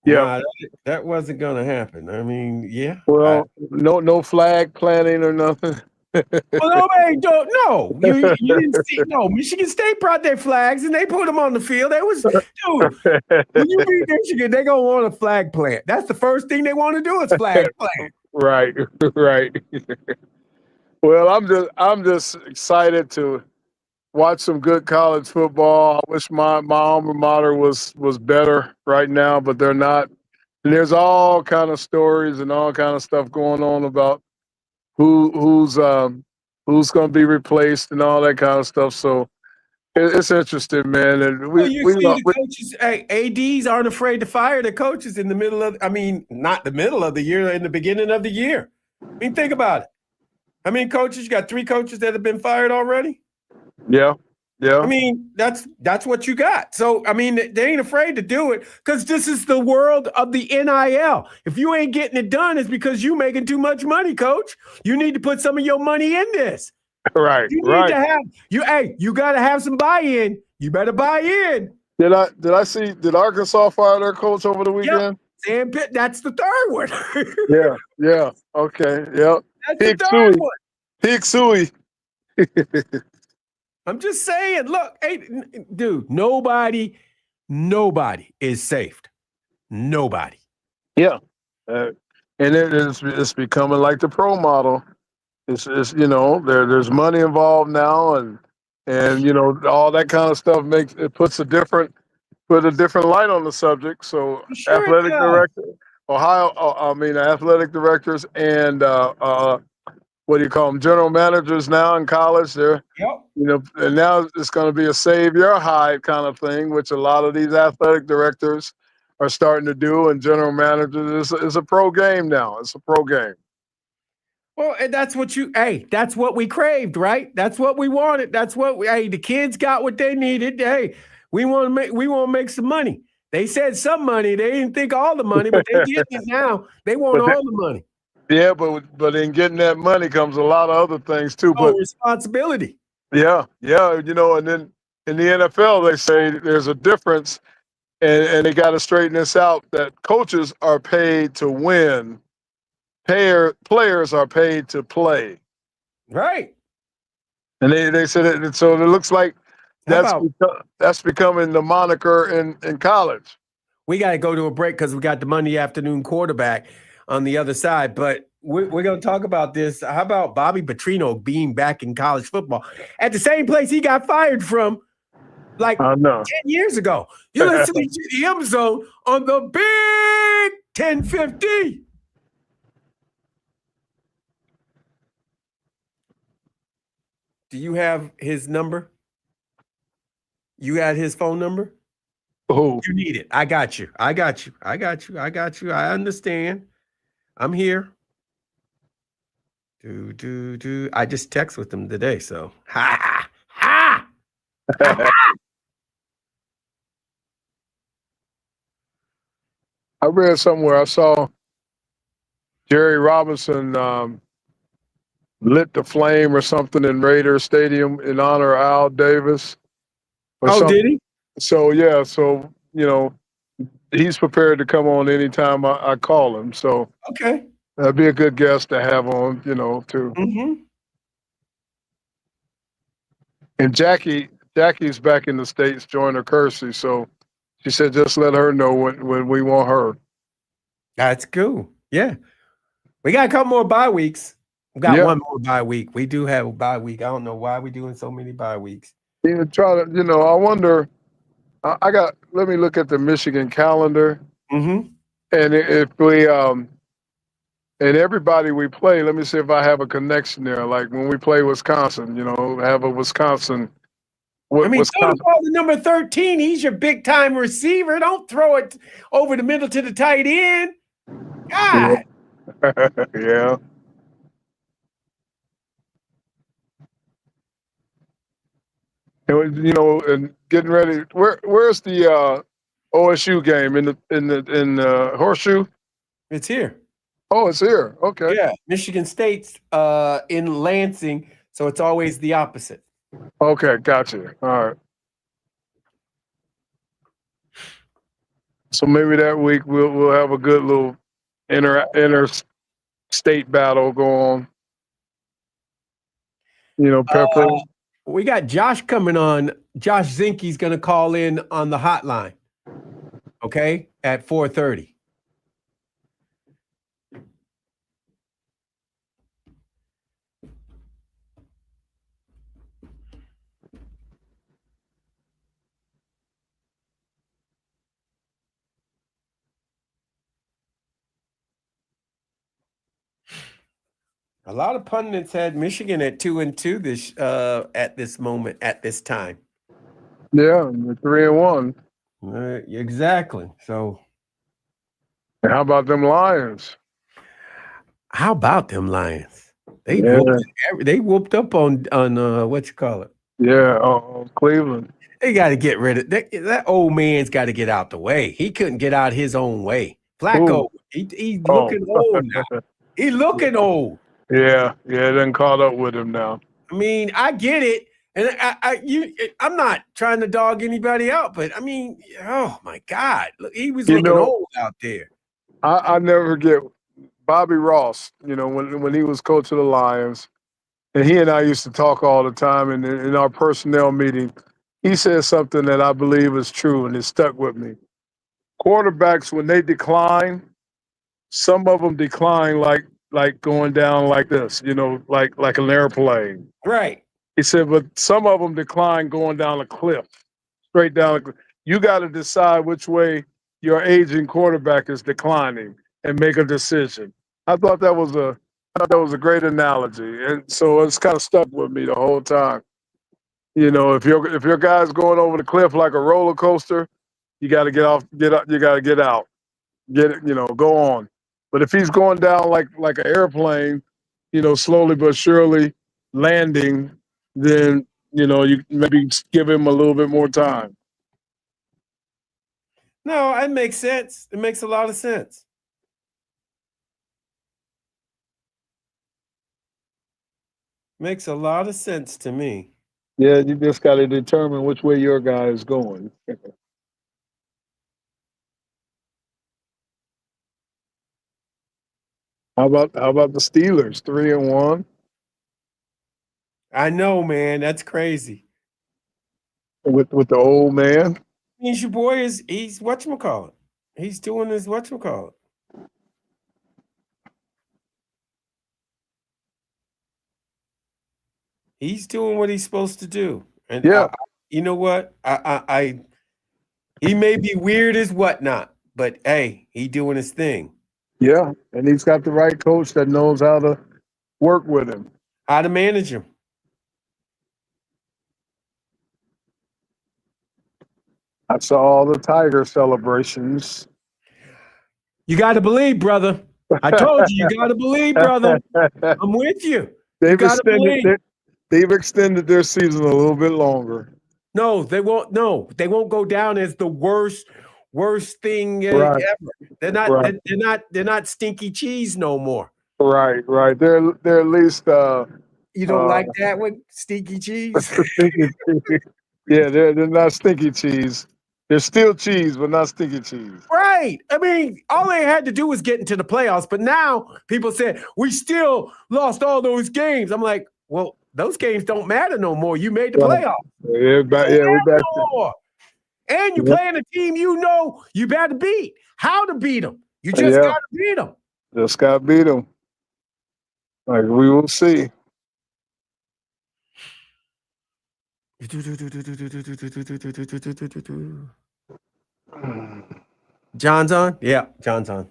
Yeah. Nah, that wasn't gonna happen. I mean, yeah. Well, no flag planting or nothing. Well, nobody don't know. You didn't see. No, Michigan State brought their flags and they put them on the field. Dude, when you beat Michigan, they gonna want a flag plant. That's the first thing they want to do is flag plant. Right. Well, I'm just excited to watch some good college football. I wish my alma mater was better right now, but they're not. And there's all kind of stories and all kind of stuff going on about who's going to be replaced and all that kind of stuff. So it's interesting, man. And the coaches, ADs aren't afraid to fire the coaches in the middle of. I mean, not the middle of the year, in the beginning of the year. I mean, think about it. How many coaches? You got 3 coaches that have been fired already? Yeah. I mean, that's what you got. So, I mean, they ain't afraid to do it because this is the world of the NIL. If you ain't getting it done, it's because you making too much money, coach. You need to put some of your money in this. Right. You need to have you got to have some buy-in. You better buy in. Did Arkansas fire their coach over the weekend? Yep. Sam Pitt, that's the third one. Yeah. Okay. Yep. That's the third one. Pig Suey. I'm just saying, look, hey, dude, nobody is saved. Nobody. Yeah. And it's becoming like the pro model. It's there's money involved now and all that kind of stuff puts a different light on the subject. So sure athletic directors and what do you call them, general managers now in college. They're, Yep. and now it's going to be a save your hide kind of thing, which a lot of these athletic directors are starting to do, and general managers. It's a pro game now. It's a pro game. Well, and that's what that's what we craved, right? That's what we wanted. That's what the kids got what they needed. Hey, we want to make some money. They said some money. They didn't think all the money, but they getting it now. They want all the money. Yeah, but in getting that money comes a lot of other things too. Oh, But responsibility. yeah, and then in the NFL they say there's a difference, and they got to straighten this out. That coaches are paid to win. Players are paid to play. Right. And they said it, so it looks like that's becoming the moniker in college. We got to go to a break because we got the Monday afternoon quarterback on the other side. But we're going to talk about this. How about Bobby Petrino being back in college football at the same place he got fired from like 10 years ago? You're listening to the M Zone on the Big 1050. Do you have his number? You got his phone number? Oh, you need it. I got you. I understand. I'm here. I just text with him today, so ha. I read somewhere, I saw Jerry Robinson lit the flame or something in Raiders Stadium in honor of Al Davis. Did he? So he's prepared to come on anytime I call him. So okay, that'd be a good guest to have on, too. Mm-hmm. And Jackie's back in the States, joined her Kersey. So she said, just let her know when we want her. That's cool. Yeah. We got a couple more bye weeks. We got one more bye week. We do have a bye week. I don't know why we're doing so many bye weeks. I wonder, let me look at the Michigan calendar. Mm-hmm. And if we, and everybody we play, let me see if I have a connection there. Like when we play Wisconsin, have a Wisconsin. Don't call the number 13. He's your big time receiver. Don't throw it over the middle to the tight end. God. Yeah. And getting ready. Where's the OSU game in the Horseshoe? It's here. Oh, it's here. Okay. Yeah, Michigan State's in Lansing, so it's always the opposite. Okay, gotcha. All right. So maybe that week we'll have a good little inter-state battle go on. Pepper. We got Josh coming on. Josh Zinke's going to call in on the hotline, okay, at 4:30. A lot of pundits had Michigan at 2-2 this at this moment, at this time. Yeah, 3-1. Exactly. So, how about them Lions? They whooped up on what you call it? Yeah, Cleveland. They got to get rid of that old man's got to get out the way. He couldn't get out his own way. Flacco, he's looking old now. He's looking old. Yeah, it done caught up with him now. I mean, I get it, and I'm not trying to dog anybody out, but I mean, oh my God, look, he was looking old out there. I never get Bobby Ross. When he was coach of the Lions, and he and I used to talk all the time. And in our personnel meeting, he said something that I believe is true, and it stuck with me. Quarterbacks, when they decline, some of them decline like going down like this, like an airplane. Right. He said, but some of them decline going down a cliff, straight down. You got to decide which way your aging quarterback is declining and make a decision. I thought that was a thought that was a great analogy, and so it's kind of stuck with me the whole time. You know, if your guy's going over the cliff like a roller coaster, you got to get off, get up, you got to get out, get it, go on. But if he's going down like an airplane, slowly but surely landing, then you maybe give him a little bit more time. No, it makes sense. It makes a lot of sense. Makes a lot of sense to me. Yeah, you just got to determine which way your guy is going. How about the Steelers? 3-1 I know, man. That's crazy. with the old man. Means your boy he's whatchamacallit. He's doing his whatchamacallit. He's doing what he's supposed to do. And Yeah. you know what? He may be weird as whatnot, but hey, he doing his thing. Yeah, and he's got the right coach that knows how to work with him. How to manage him. I saw all the Tiger celebrations. You got to believe, brother. I told you, you got to believe, brother. I'm with you. They've gotta believe. extended their season a little bit longer. No, they won't. No, they won't go down as the worst thing Right. ever. They're not. Right. They're not stinky cheese no more. Right. They're at least. You don't like that with stinky cheese? Yeah, they're not stinky cheese. They're still cheese, but not stinky cheese. Right. I mean, all they had to do was get into the playoffs, but now people said we still lost all those games. I'm like, well, those games don't matter no more. You made the playoffs. We're back. No more. And you're playing a team you better beat. How to beat them? You just got to beat them. Just got to beat them. Like, we will see. John's on? Yeah, John's on.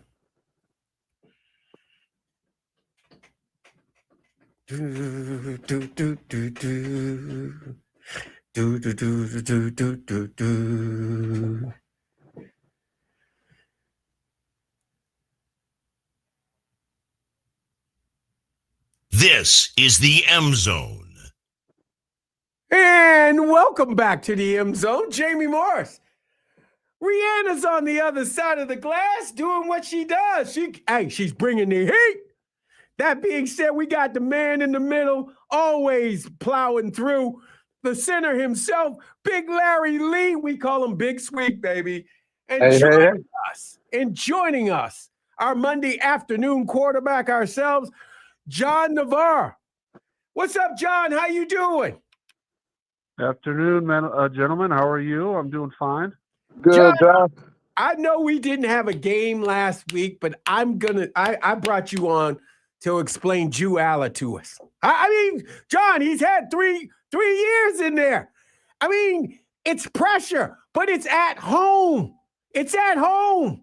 This is the M Zone. And welcome back to the M Zone, Jamie Morris. Rihanna's on the other side of the glass doing what she does. She's bringing the heat. That being said, we got the man in the middle, always plowing through. The center himself, Big Larry Lee. We call him Big Sweet, baby. And joining us, our Monday afternoon quarterback ourselves, John Navarre. What's up, John? How you doing? Afternoon, gentlemen. How are you? I'm doing fine. Good, John. I know we didn't have a game last week, but I brought you on to explain Drew Allar to us. I mean, John, he's had three years in there. I mean, it's pressure, but it's at home. It's at home.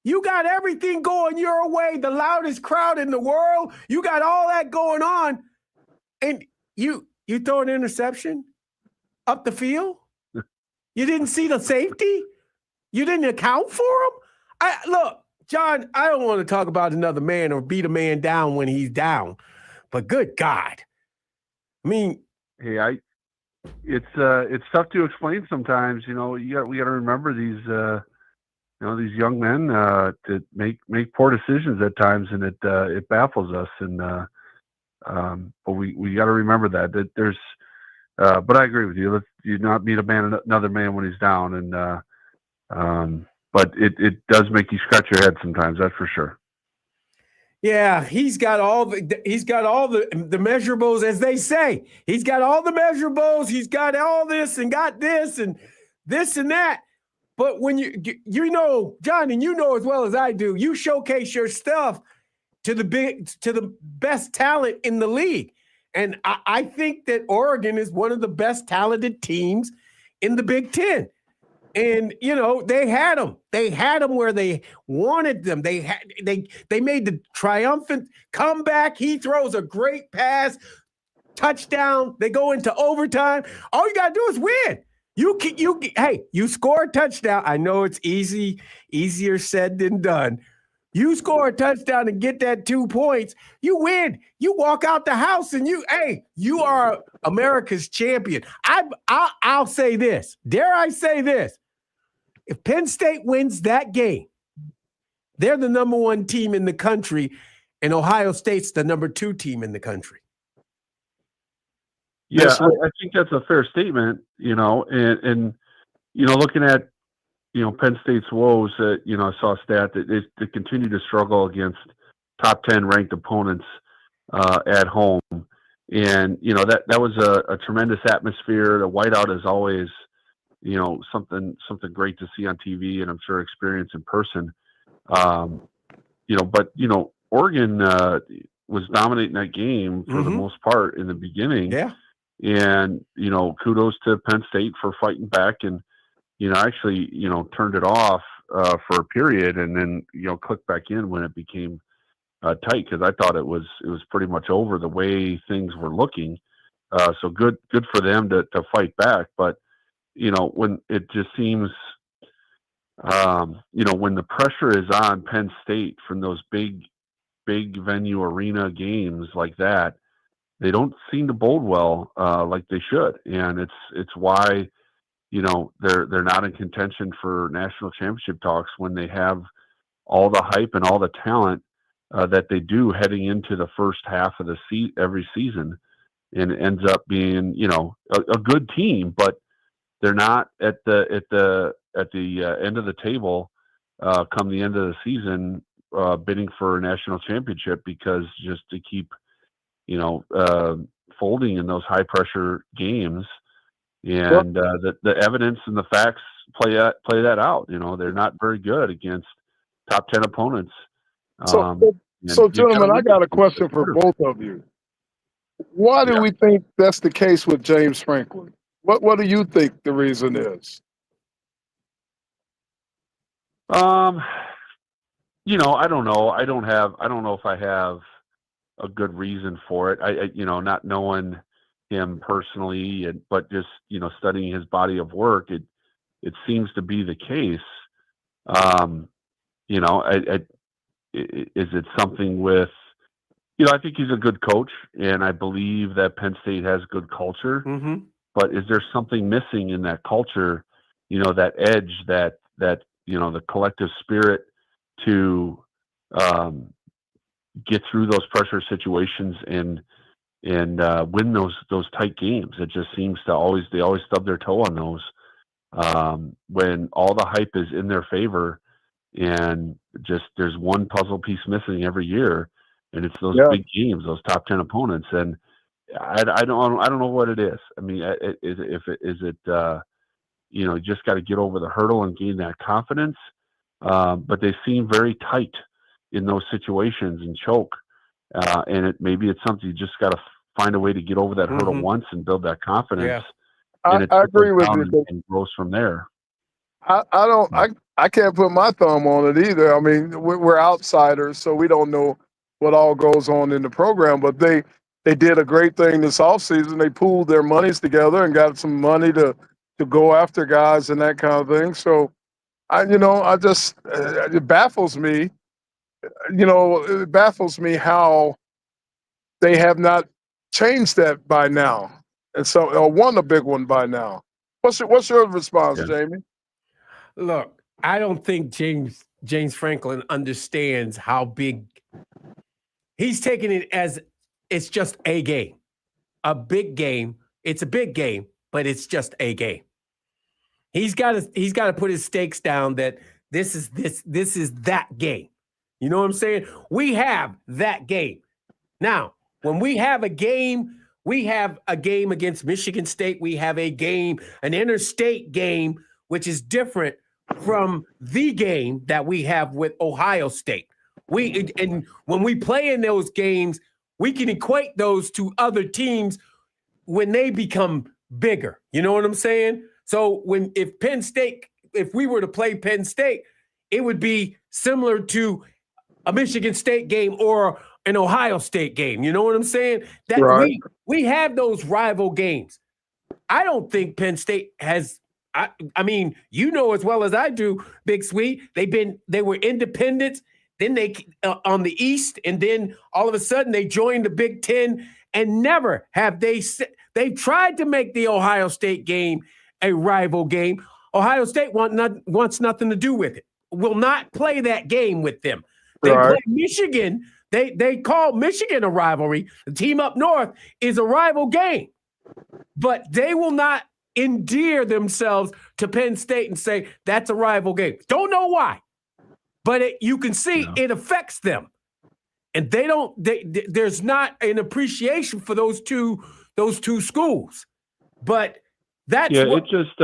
You got everything going your way, the loudest crowd in the world. You got all that going on. And you throw an interception up the field? You didn't see the safety? You didn't account for him? Look, John, I don't want to talk about another man or beat a man down when he's down, but good God. I mean, hey, it's tough to explain sometimes. We got to remember these these young men to make poor decisions at times, and it baffles us. And but we got to remember that there's. But I agree with you. Let's not beat another man when he's down, and but it does make you scratch your head sometimes. That's for sure. Yeah, he's got all the measurables, as they say. He's got all the measurables. He's got all this and got this and that. But when you know, John, and you know as well as I do, you showcase your stuff to the best talent in the league. And I think that Oregon is one of the best talented teams in the Big Ten. And they had them. They had them where they wanted them. They made the triumphant comeback. He throws a great pass, touchdown. They go into overtime. All you gotta do is win. You score a touchdown. I know it's easier said than done. You score a touchdown and get that 2 points, you win. You walk out the house and you are America's champion. I'll say this. Dare I say this? If Penn State wins that game, they're the number 1 team in the country, and Ohio State's the number 2 team in the country. Yeah, I think that's a fair statement, and looking at, Penn State's woes, I saw a stat that they continue to struggle against top 10 ranked opponents at home. And, that was a tremendous atmosphere. The whiteout is always, something great to see on TV and I'm sure experience in person. But Oregon was dominating that game for the most part in the beginning. Yeah. And, kudos to Penn State for fighting back and, actually, turned it off for a period and then, clicked back in when it became tight, because I thought it was pretty much over the way things were looking. So good for them to fight back. But, when it just seems, when the pressure is on Penn State from those big venue arena games like that, they don't seem to bode well like they should. And it's why, they're not in contention for national championship talks when they have all the hype and all the talent that they do heading into the first half of every season, and it ends up being a good team, but they're not at the end of the table come the end of the season bidding for a national championship, because just to keep folding in those high pressure games. And the evidence and the facts play that out. They're not very good against top 10 opponents. So gentlemen, I got a question for both of you. Why do we think that's the case with James Franklin? What do you think the reason is? I don't know. I don't know if I have a good reason for it. I not knowing him personally, but just studying his body of work, it seems to be the case. Is it something with I think he's a good coach, and I believe that Penn State has good culture. Mm-hmm. But is there something missing in that culture? That edge, that the collective spirit to get through those pressure situations and win those tight games. It just seems to they always stub their toe on those when all the hype is in their favor, and just there's one puzzle piece missing every year, and it's those big games, those top 10 opponents. And I don't know what it is. I mean, is it you just got to get over the hurdle and gain that confidence. But they seem very tight in those situations and choke. And maybe it's something you just got to find a way to get over that hurdle once and build that confidence. Yeah. I agree with you. And grows from there. I can't put my thumb on it either. I mean, we're outsiders, so we don't know what all goes on in the program. But they did a great thing this offseason. They pooled their monies together and got some money to go after guys and that kind of thing. So, it baffles me. It baffles me how they have not changed that by now, and so or won a big one by now. What's your response, Jamie? Look, I don't think James Franklin understands how big he's taking it as. It's just a game, a big game. It's a big game, but it's just a game. He's got to put his stakes down that this is that game. You know what I'm saying? We have that game. Now, when we have a game against Michigan State. We have an interstate game, which is different from the game that we have with Ohio State. And when we play in those games, we can equate those to other teams when they become bigger. You know what I'm saying? So if Penn State if we were to play Penn State, it would be similar to a Michigan State game or an Ohio State game. You know what I'm saying? That Right. we have those rival games. I don't think Penn State has. I mean, you know as well as I do, Big Sweet. They were independents. Then they on the East, and then all of a sudden they joined the Big Ten, and never have they've tried to make the Ohio State game a rival game. Ohio State wants nothing to do with it. Will not play that game with them. They Right. play Michigan. They call Michigan a rivalry. The team up north is a rival game, but they will not endear themselves to Penn State and say that's a rival game. Don't know why, but you can see it affects them, and they don't. There's not an appreciation for those two schools, but that's it just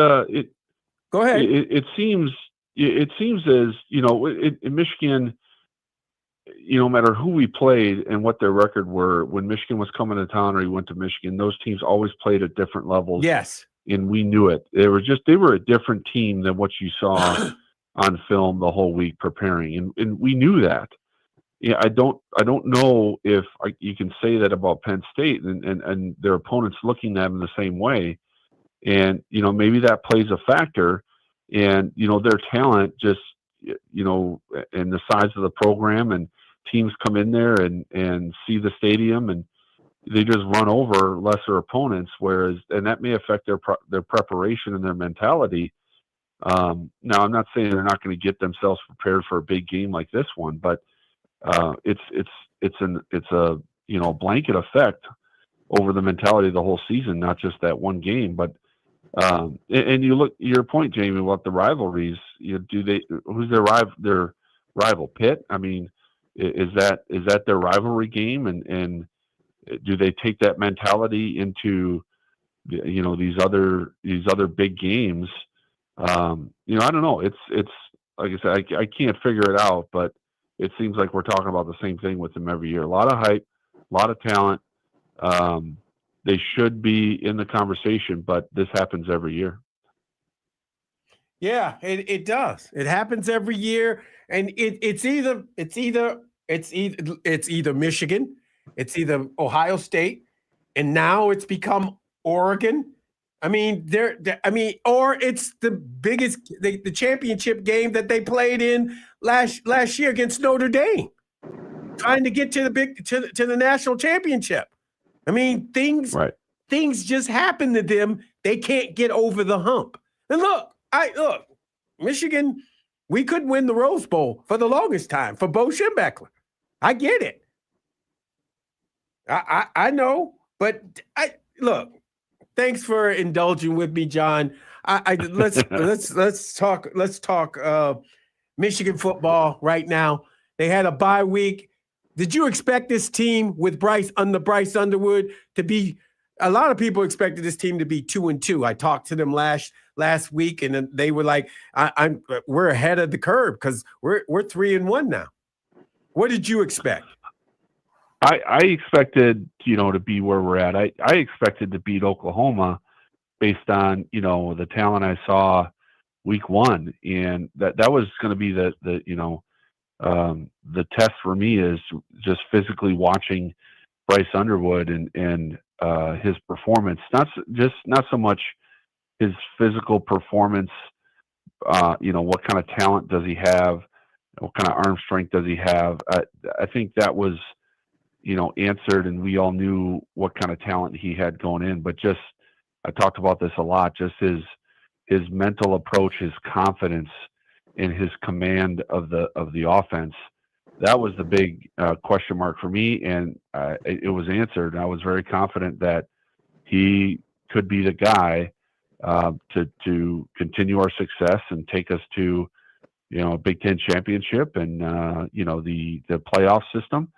Go ahead. it seems as in Michigan, no matter who we played and what their record were, when Michigan was coming to town or he went to Michigan, those teams always played at different levels. Yes. And we knew it. They were a different team than what you saw on film the whole week preparing. And we knew that. Yeah. I don't know if you can say that about Penn State and their opponents looking at them the same way. And, maybe that plays a factor, and, their talent just, and the size of the program, and teams come in there and see the stadium and they just run over lesser opponents. And that may affect their preparation and their mentality. Now I'm not saying they're not going to get themselves prepared for a big game like this one, but it's a blanket effect over the mentality of the whole season, not just that one game. But and you look your point, Jamie, about the rivalries. Who's their rival? Pitt. I mean, is that their rivalry game? And do they take that mentality into these other big games? I don't know. It's like I said, I can't figure it out, but it seems like we're talking about the same thing with them every year. A lot of hype, a lot of talent. They should be in the conversation, but this happens every year. Yeah, it does. It happens every year, and it's either Michigan, it's either Ohio State, and now it's become Oregon. I mean, or it's the biggest the championship game that they played in last year against Notre Dame, trying to get to the national championship. I mean, things just happen to them. They can't get over the hump. And look, Michigan, we could win the Rose Bowl for the longest time for Bo Schembechler. I get it. I know, but look. Thanks for indulging with me, John. Let's talk Michigan football right now. They had a bye week. Did you expect this team with Bryce Underwood to be? A lot of people expected this team to be 2-2. I talked to them last week, and they were like, "We're ahead of the curve because we're 3-1 now." What did you expect? I expected, to be where we're at. I expected to beat Oklahoma based on, the talent I saw week one. And that was going to be the test for me, is just physically watching Bryce Underwood and his performance. Not so much his physical performance, what kind of talent does he have? What kind of arm strength does he have? I think that was, answered, and we all knew what kind of talent he had going in. But just, I talked about this a lot, just his mental approach, his confidence in his command of the offense. That was the big question mark for me, and it was answered. I was very confident that he could be the guy to continue our success and take us to, a Big Ten championship and the playoff system.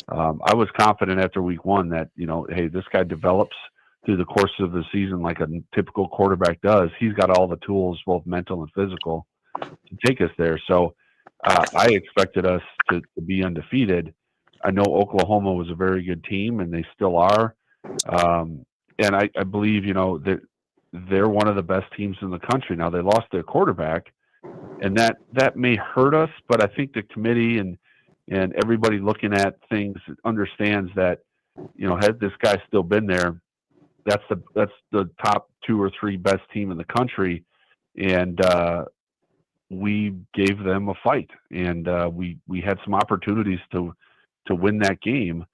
I was confident after week one that, hey, this guy develops through the course of the season like a typical quarterback does. He's got all the tools, both mental and physical, to take us there. So I expected us to be undefeated. I know Oklahoma was a very good team, and they still are. And I believe, that they're one of the best teams in the country. Now, they lost their quarterback, and that may hurt us. But I think the committee and everybody looking at things understands that, had this guy still been there, that's the top 2 or 3 best team in the country, and we gave them a fight, and we had some opportunities to win that game,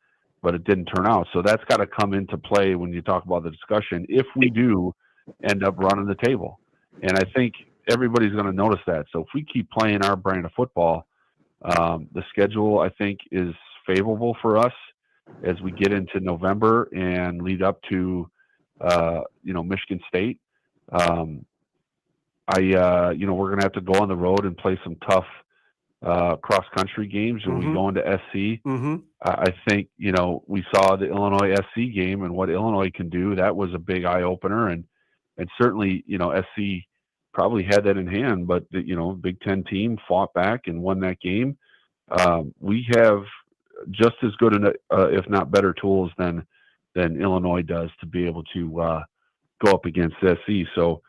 but it didn't turn out. So that's got to come into play when you talk about the discussion, if we do end up running the table. And I think everybody's going to notice that. So if we keep playing our brand of football, the schedule, I think, is favorable for us as we get into November and lead up to, Michigan State. We're going to have to go on the road and play some tough cross-country games when we go into SC. I think, we saw the Illinois SC game and what Illinois can do. That was a big eye-opener, and certainly, SC probably had that in hand, but the Big Ten team fought back and won that game. We have just as good, if not better, tools than Illinois does to be able to go up against SC. So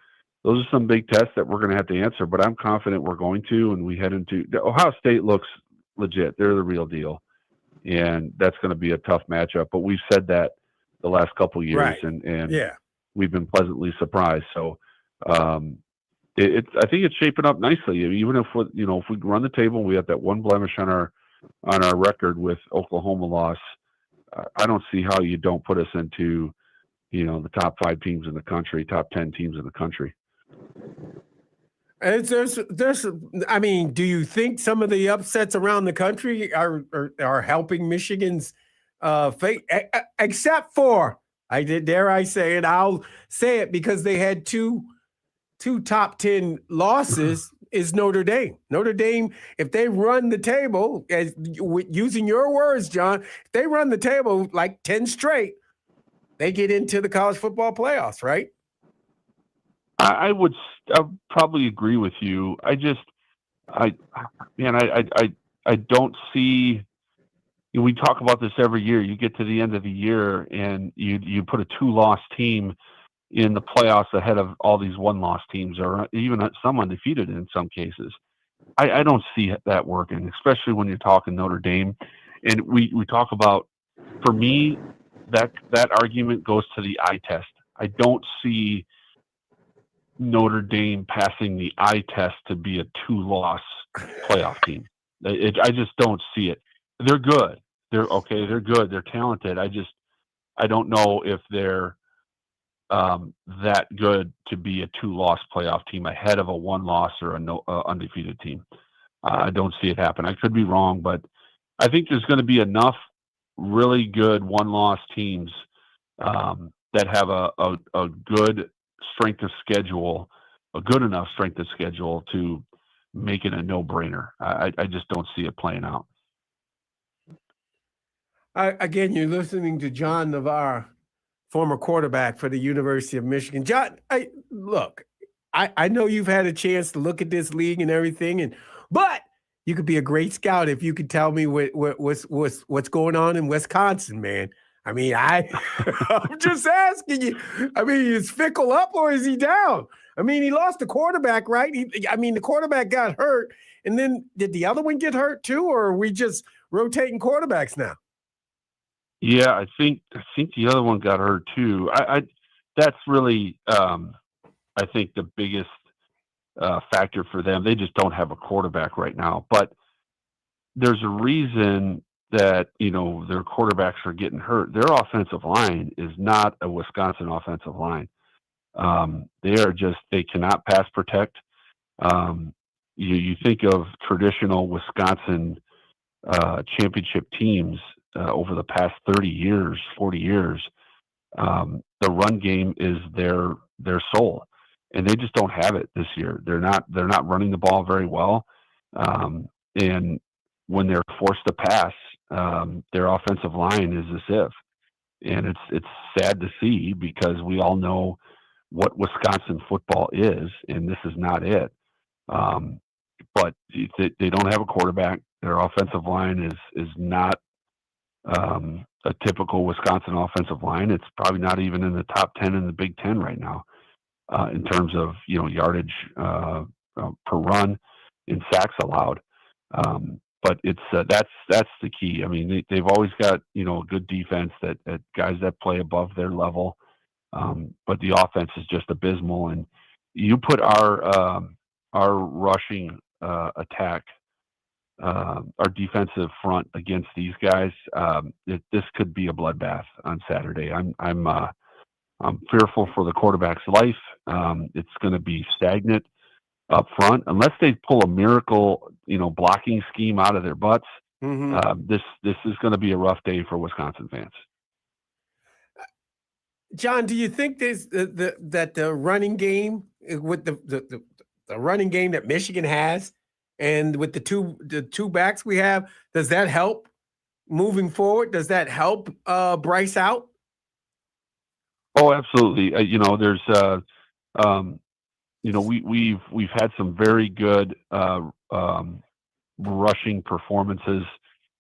those are some big tests that we're going to have to answer, but I'm confident we're going to, and we head into Ohio State looks legit. They're the real deal, and that's going to be a tough matchup, but we've said that the last couple of years, Right. and Yeah. we've been pleasantly surprised. So I think it's shaping up nicely. Even if we run the table, we have that one blemish on our record with Oklahoma loss. I don't see how you don't put us into, the top 5 teams in the country, top 10 teams in the country. I mean, do you think some of the upsets around the country are helping Michigan's fate? Except for, dare I say it, I'll say it because they had two top 10 losses is Notre Dame. Notre Dame, if they run the table, using your words, John, if they run the table like 10 straight, they get into the college football playoffs, right? I would probably agree with you. I don't see. We talk about this every year. You get to the end of the year and you put a 2-loss team in the playoffs ahead of all these 1-loss teams, or even some undefeated in some cases. I don't see that working, especially when you're talking Notre Dame. And we talk about, for me, that argument goes to the eye test. I don't see Notre Dame passing the eye test to be a 2-loss playoff team. I just don't see it. They're good. They're okay. They're good. They're talented. I don't know if they're that good to be a 2-loss playoff team ahead of a 1-loss or undefeated team. I don't see it happen. I could be wrong, but I think there's going to be enough really good 1-loss teams that have a good strength of schedule, a good enough strength of schedule to make it a no-brainer. I just don't see it playing out. Again, you're listening to John Navarre, former quarterback for the University of Michigan. John, I know you've had a chance to look at this league and everything, but you could be a great scout if you could tell me what's going on in Wisconsin, man. I mean, I'm just asking you. I mean, is Fickle up or is he down? I mean, he lost the quarterback, right? The quarterback got hurt, and then did the other one get hurt too, or are we just rotating quarterbacks now? Yeah, I think the other one got hurt too. That's really, I think, the biggest factor for them. They just don't have a quarterback right now. But there's a reason that their quarterbacks are getting hurt. Their offensive line is not a Wisconsin offensive line. They cannot pass protect. You think of traditional Wisconsin championship teams over the past 30 years, 40 years. The run game is their soul, and they just don't have it this year. They're not running the ball very well, and when they're forced to pass, their offensive line is a sieve, and it's sad to see because we all know what Wisconsin football is, and this is not it. But they don't have a quarterback. Their offensive line is not a typical Wisconsin offensive line. It's probably not even in the top 10 in the Big Ten right now in terms of yardage per run. in sacks allowed. But it's that's the key. I mean, they've always got a good defense that guys that play above their level, but the offense is just abysmal. And you put our rushing attack, our defensive front against these guys, this could be a bloodbath on Saturday. I'm fearful for the quarterback's life. It's going to be stagnant up front unless they pull a miracle, blocking scheme out of their butts. This is going to be a rough day for Wisconsin fans. John, do you think that the running game with the running game that Michigan has, and with the two backs we have, does that help moving forward? Does that help Bryce out? Oh, absolutely. There's we've had some very good rushing performances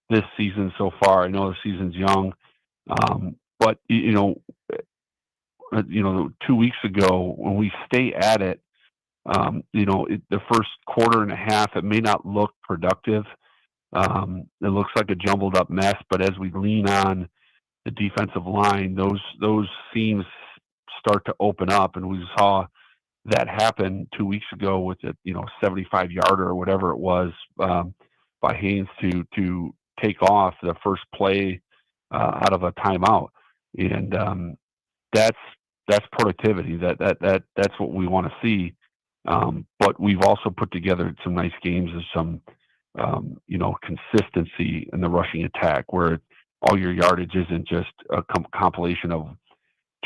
this season so far. I know the season's young, but 2 weeks ago when we stay at it, the first quarter and a half, it may not look productive. It looks like a jumbled up mess, but as we lean on the defensive line, those seams start to open up, and we saw that happen 2 weeks ago with a 75-yarder or whatever it was by Haynes to take off the first play out of a timeout, and that's productivity. That's what we want to see. But we've also put together some nice games of some consistency in the rushing attack, where all your yardage isn't just a compilation of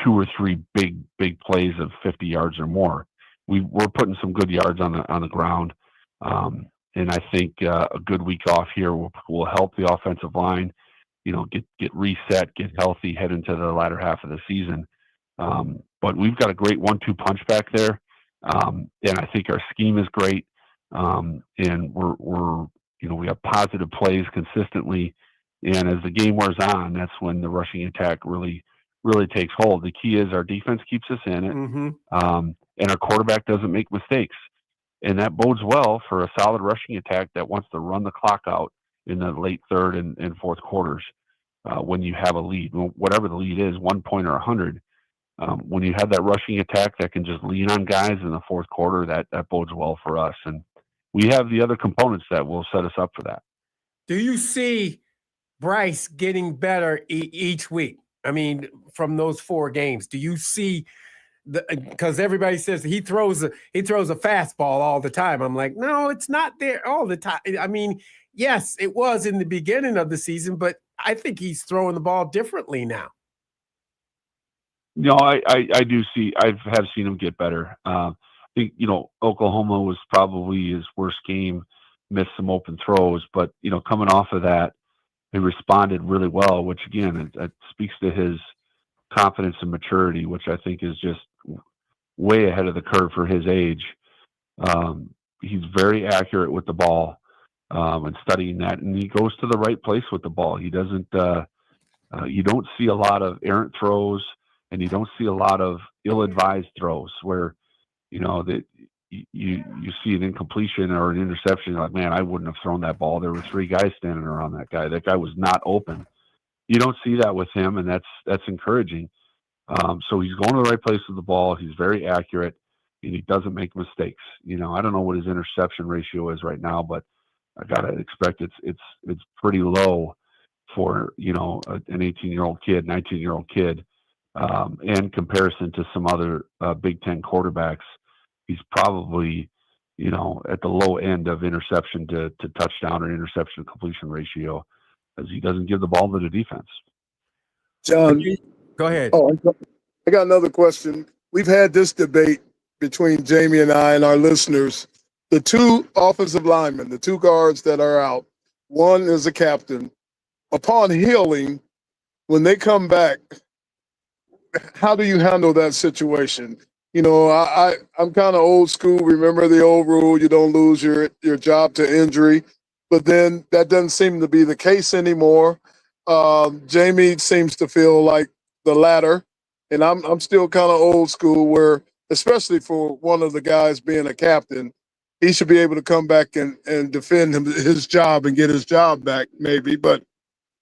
2 or 3 big plays of 50 yards or more. We're putting some good yards on the ground, and I think a good week off here will help the offensive line, get reset, get healthy, head into the latter half of the season. But we've got a great 1-2 punch back there, and I think our scheme is great, and we have positive plays consistently, and as the game wears on, that's when the rushing attack really takes hold. The key is our defense keeps us in it, and our quarterback doesn't make mistakes. And that bodes well for a solid rushing attack that wants to run the clock out in the late third and fourth quarters when you have a lead. Whatever the lead is, 1 point or 100, when you have that rushing attack that can just lean on guys in the fourth quarter, that bodes well for us. And we have the other components that will set us up for that. Do you see Bryce getting better each week? I mean, from those 4 games, do you see because everybody says he throws a fastball all the time. I'm like, no, it's not there all the time. I mean, yes, it was in the beginning of the season, but I think he's throwing the ball differently now. No, I do see. I have seen him get better. I think Oklahoma was probably his worst game. Missed some open throws, but coming off of that, he responded really well, which again, it speaks to his confidence and maturity, which I think is just way ahead of the curve for his age. He's very accurate with the ball and studying that, and he goes to the right place with the ball. He doesn't. You don't see a lot of errant throws, and you don't see a lot of ill-advised throws where that you see an incompletion or an interception. You're like, man, I wouldn't have thrown that ball. There were 3 guys standing around that guy. That guy was not open. You don't see that with him, and that's encouraging. So he's going to the right place with the ball. He's very accurate, and he doesn't make mistakes. I don't know what his interception ratio is right now, but I gotta expect it's pretty low for an 18-year-old kid, 19-year-old kid. In comparison to some other Big Ten quarterbacks, he's probably at the low end of interception to touchdown or interception completion ratio, because he doesn't give the ball to the defense. John, go ahead. Oh, I got another question. We've had this debate between Jamie and I and our listeners. The 2 offensive linemen, the 2 guards that are out, one is a captain. Upon healing, when they come back, how do you handle that situation? I'm kind of old school. Remember the old rule, you don't lose your job to injury. But then that doesn't seem to be the case anymore. Jamie seems to feel like the latter. And I'm still kind of old school where, especially for one of the guys being a captain, he should be able to come back and defend his job and get his job back, maybe. But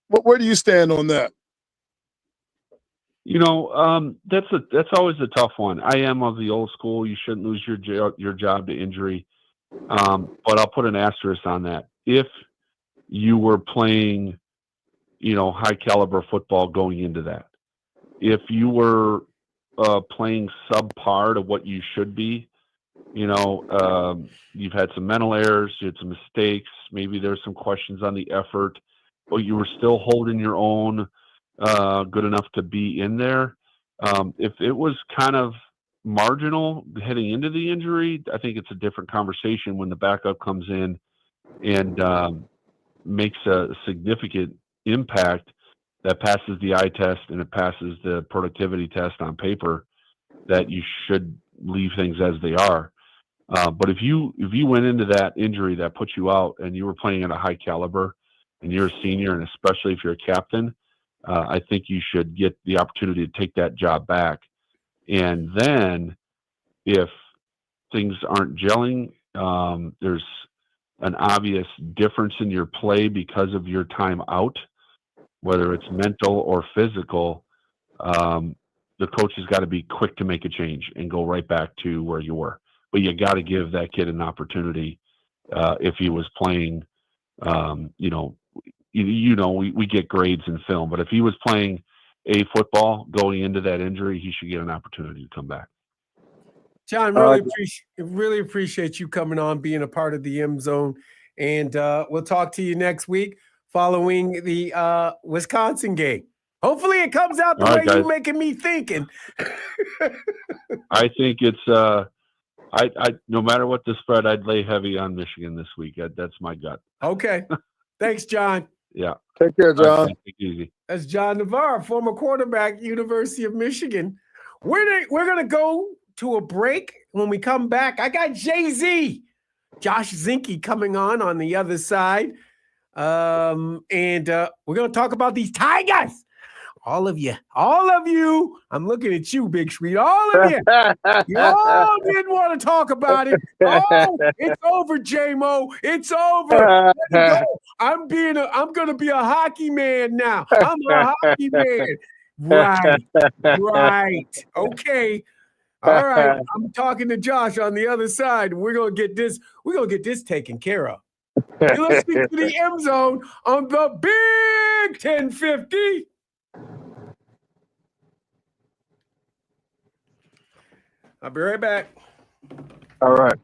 where do you stand on that? That's always a tough one. I am of the old school. You shouldn't lose your job to injury. But I'll put an asterisk on that. If you were playing, high caliber football going into that, if you were playing subpar to what you should be, you've had some mental errors, you had some mistakes, maybe there's some questions on the effort, but you were still holding your own good enough to be in there. If it was kind of marginal heading into the injury, I think it's a different conversation when the backup comes in and makes a significant impact that passes the eye test and it passes the productivity test on paper, that you should leave things as they are. But if you went into that injury that put you out and you were playing at a high caliber and you're a senior, and especially if you're a captain, I think you should get the opportunity to take that job back. And then if things aren't gelling, there's an obvious difference in your play because of your time out, whether it's mental or physical, the coach has got to be quick to make a change and go right back to where you were. But you got to give that kid an opportunity. If he was playing, we get grades in film, but if he was playing a football going into that injury, he should get an opportunity to come back. John, really appreciate you coming on, being a part of the M Zone, and we'll talk to you next week following the Wisconsin game. Hopefully, it comes out the way you're making me thinking. I think it's I no matter what the spread, I'd lay heavy on Michigan this week. That's my gut. Okay, thanks, John. Yeah, take care, John. Take it easy. That's John Navarre, former quarterback, University of Michigan. We're gonna go to a break. When we come back, I got Jay-Z, Josh Zinke coming on the other side. And we're going to talk about these Tigers. All of you, I'm looking at you, Big Sweet. All of you all didn't want to talk about it. Oh, it's over, J-Mo. It's over. Let it go. I'm going to be a hockey man now. I'm a hockey man. Right. Okay. All right, I'm talking to Josh on the other side. We're gonna get this taken care of. You're listening to the M Zone on the Big 1050. I'll be right back. All right.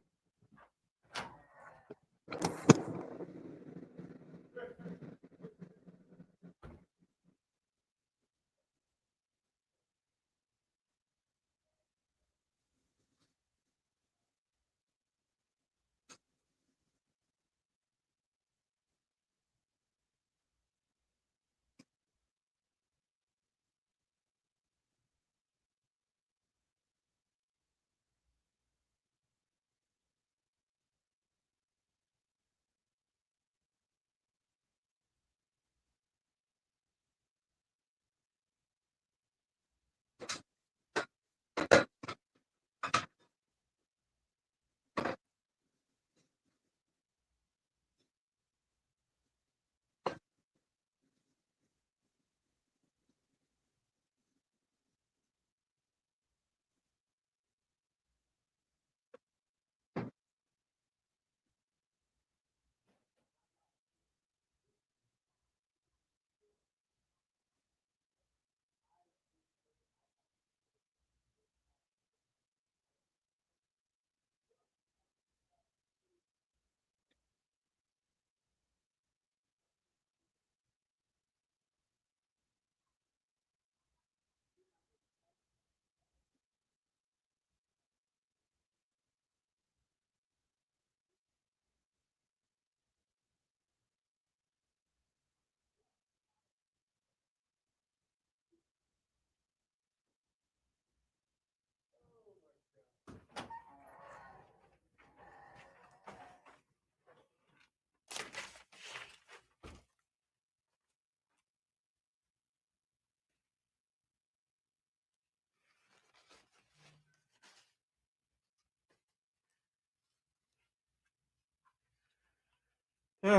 We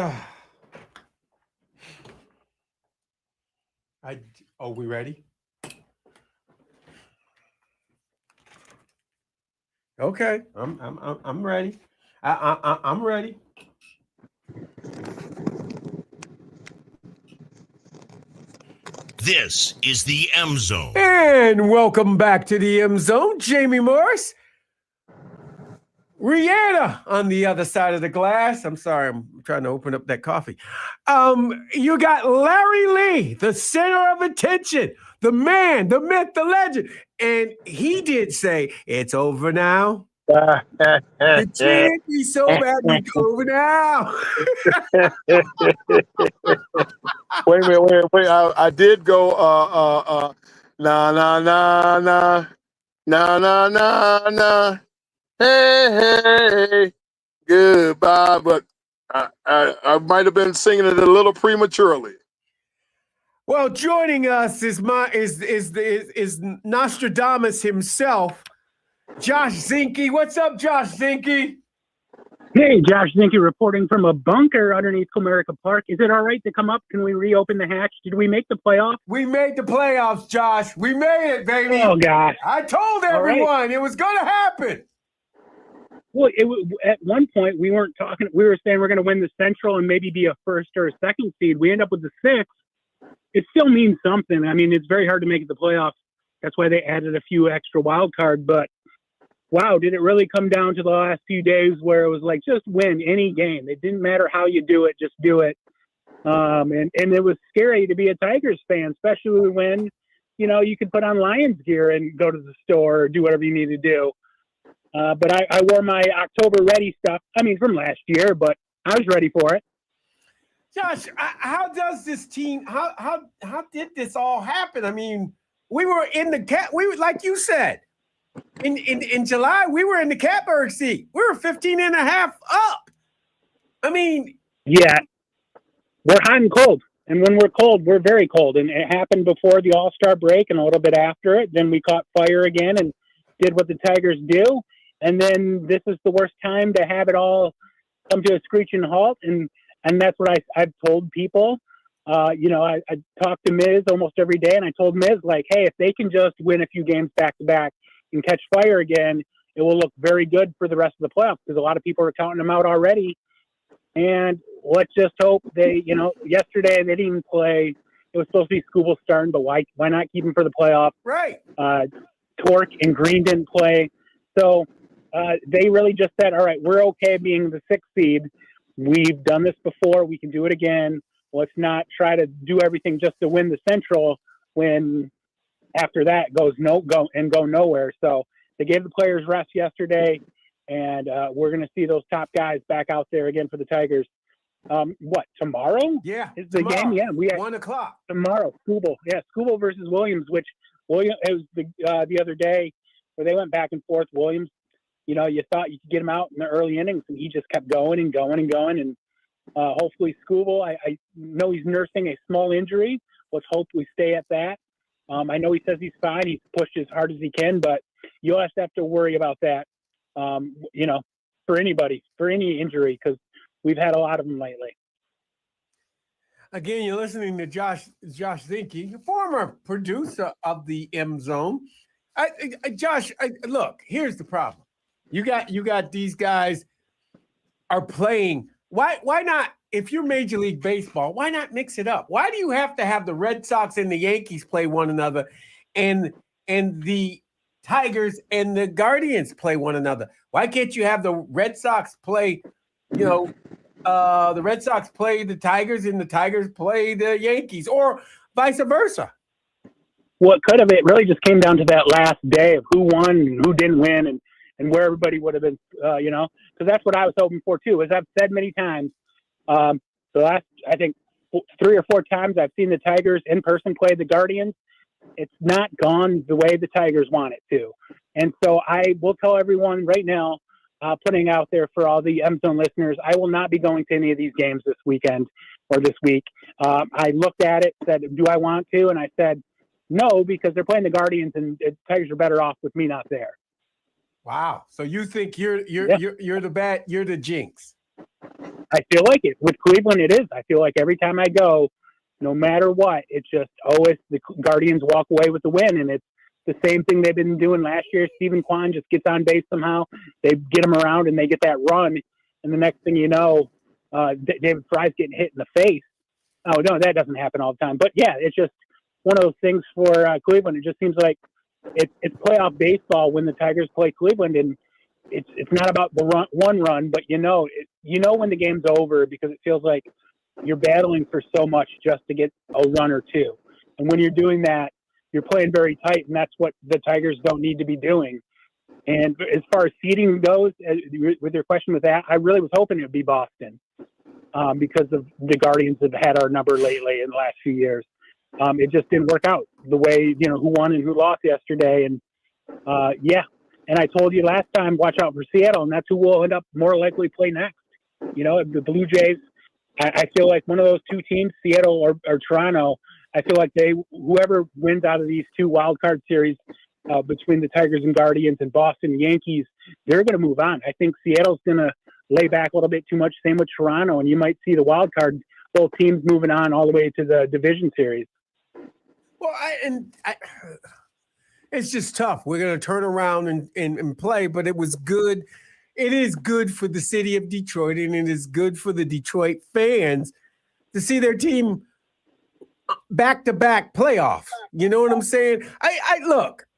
ready? Okay, I'm ready. I'm ready. This is the M Zone. And welcome back to the M Zone. Jamie Morris. Rihanna on the other side of the glass. I'm sorry, I'm trying to open up that coffee. You got Larry Lee, the center of attention, the man, the myth, the legend. And he did say, it's over now. The chant be so bad, it's over now. Wait a minute. I did go na na na na na na na na. Hey, goodbye. But I might have been singing it a little prematurely. Well, joining us is Nostradamus himself, Josh Zinke. What's up, Josh Zinke? Hey, Josh Zinke reporting from a bunker underneath Comerica Park. Is it all right to come up? Can we reopen the hatch? Did we make the playoffs? We made the playoffs, Josh. We made it, baby. Oh, gosh. I told everyone it was going to happen. Well, at one point, we weren't talking. We were saying we're going to win the Central and maybe be a first or a second seed. We end up with the 6th. It still means something. I mean, it's very hard to make it the playoffs. That's why they added a few extra wild cards. But, wow, did it really come down to the last few days where it was like, just win any game. It didn't matter how you do it, just do it. And it was scary to be a Tigers fan, especially when, you could put on Lions gear and go to the store or do whatever you need to do. But I wore my October ready stuff. I mean, from last year, but I was ready for it. Josh, how does this team? How did this all happen? I mean, we were in the cat. We were, like you said, in July, we were in the catbird seat. We were 15 and a half up. I mean, yeah, we're hot and cold. And when we're cold, we're very cold. And it happened before the All-Star break and a little bit after it. Then we caught fire again and did what the Tigers do. And then this is the worst time to have it all come to a screeching halt. And that's what I've told people. I talk to Miz almost every day, and I told Miz, like, hey, if they can just win a few games back-to-back and catch fire again, it will look very good for the rest of the playoffs because a lot of people are counting them out already. And let's just hope they, yesterday they didn't even play. It was supposed to be Skubal starting, but why not keep him for the playoffs? right. Torque and Green didn't play. So they really just said, all right, we're okay being the 6th seed. We've done this before. We can do it again. Let's not try to do everything just to win the Central when after that go nowhere. So they gave the players rest yesterday, and we're going to see those top guys back out there again for the Tigers. Tomorrow? Yeah, Is the game? Yeah, we have 1 o'clock tomorrow. Skubal versus Williams, which it was the other day where they went back and forth. Williams, you thought you could get him out in the early innings, and he just kept going and going and going. And hopefully Skubal, I know he's nursing a small injury. Let's hope we stay at that. I know he says he's fine. He's pushed as hard as he can, but you'll have to worry about that, for anybody, for any injury, because we've had a lot of them lately. Again, you're listening to Josh Zinke, former producer of the M Zone. Josh, look, here's the problem. You got these guys are playing. Why not? If you're Major League Baseball, why not mix it up? Why do you have to have the Red Sox and the Yankees play one another, and the Tigers and the Guardians play one another? Why can't you have the Red Sox play? The Red Sox play the Tigers and the Tigers play the Yankees, or vice versa. What could have, it really just came down to that last day of who won and who didn't win, and where everybody would have been, because that's what I was hoping for too. As I've said many times, the last, I think, 3 or 4 times I've seen the Tigers in person play the Guardians, it's not gone the way the Tigers want it to. And so I will tell everyone right now, putting out there for all the M Zone listeners, I will not be going to any of these games this weekend or this week. I looked at it, said, do I want to? And I said, no, because they're playing the Guardians and the Tigers are better off with me not there. Wow. So you think you're the jinx? I feel like it. With Cleveland, it is. I feel like every time I go, no matter what, it's just always the Guardians walk away with the win, and it's the same thing they've been doing last year. Stephen Kwan just gets on base somehow. They get him around, and they get that run, and the next thing you know, David Fry's getting hit in the face. Oh, no, that doesn't happen all the time. But, yeah, it's just one of those things for Cleveland. It just seems like it's playoff baseball when the Tigers play Cleveland, and it's not about the one run, but you know when the game's over because it feels like you're battling for so much just to get a run or two. And when you're doing that, you're playing very tight, and that's what the Tigers don't need to be doing. And as far as seeding goes, with your question with that, I really was hoping it would be Boston because of the Guardians have had our number lately in the last few years. It just didn't work out the way, who won and who lost yesterday. And and I told you last time, watch out for Seattle, and that's who will end up more likely play next. The Blue Jays, I feel like one of those two teams, Seattle or Toronto, I feel like whoever wins out of these two wild card series between the Tigers and Guardians and Boston Yankees, they're going to move on. I think Seattle's going to lay back a little bit too much, same with Toronto, and you might see the wild card, both teams moving on all the way to the division series. Well, it's just tough. We're going to turn around and play, but it was good. It is good for the city of Detroit, and it is good for the Detroit fans to see their team back-to-back playoff. You know what I'm saying?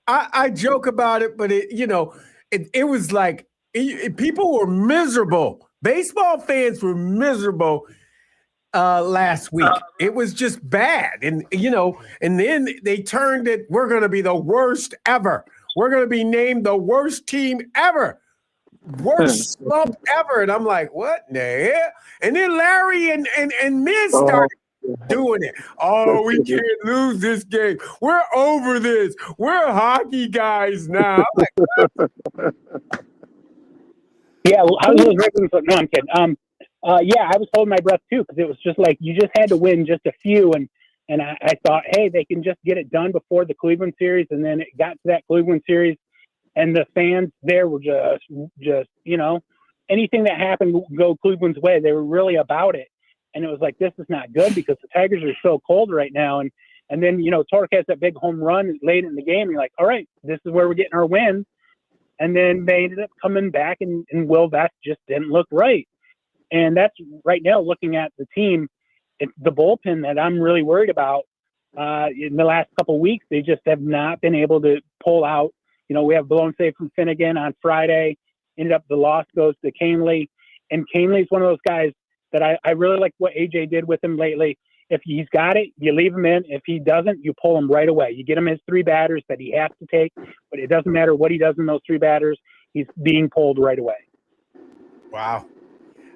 I joke about it, but it was like people were miserable. Baseball fans were miserable last week. It was just bad. And then they turned it, we're going to be the worst ever. We're going to be named the worst team ever. Worst slump ever. And I'm like, what in the hell? And then Larry and Miz started doing it. Oh, we can't lose this game. We're over this. We're hockey guys now. I'm like, yeah, well, I was no, I'm kidding. I was holding my breath too because it was just like you just had to win just a few, and I thought, hey, they can just get it done before the Cleveland series, and then it got to that Cleveland series, and the fans there were just anything that happened go Cleveland's way. They were really about it, and it was like this is not good because the Tigers are so cold right now, and then Torque has that big home run late in the game. And you're like, all right, this is where we're getting our win, and then they ended up coming back, and Will Vest just didn't look right. And that's right now looking at the team, it's the bullpen that I'm really worried about. In the last couple of weeks, they just have not been able to pull out. We have blown save from Finnegan on Friday. Ended up the loss goes to Canely. And Canely's one of those guys that I really like what AJ did with him lately. If he's got it, you leave him in. If he doesn't, you pull him right away. You get him his 3 batters that he has to take, but it doesn't matter what he does in those 3 batters. He's being pulled right away. wow.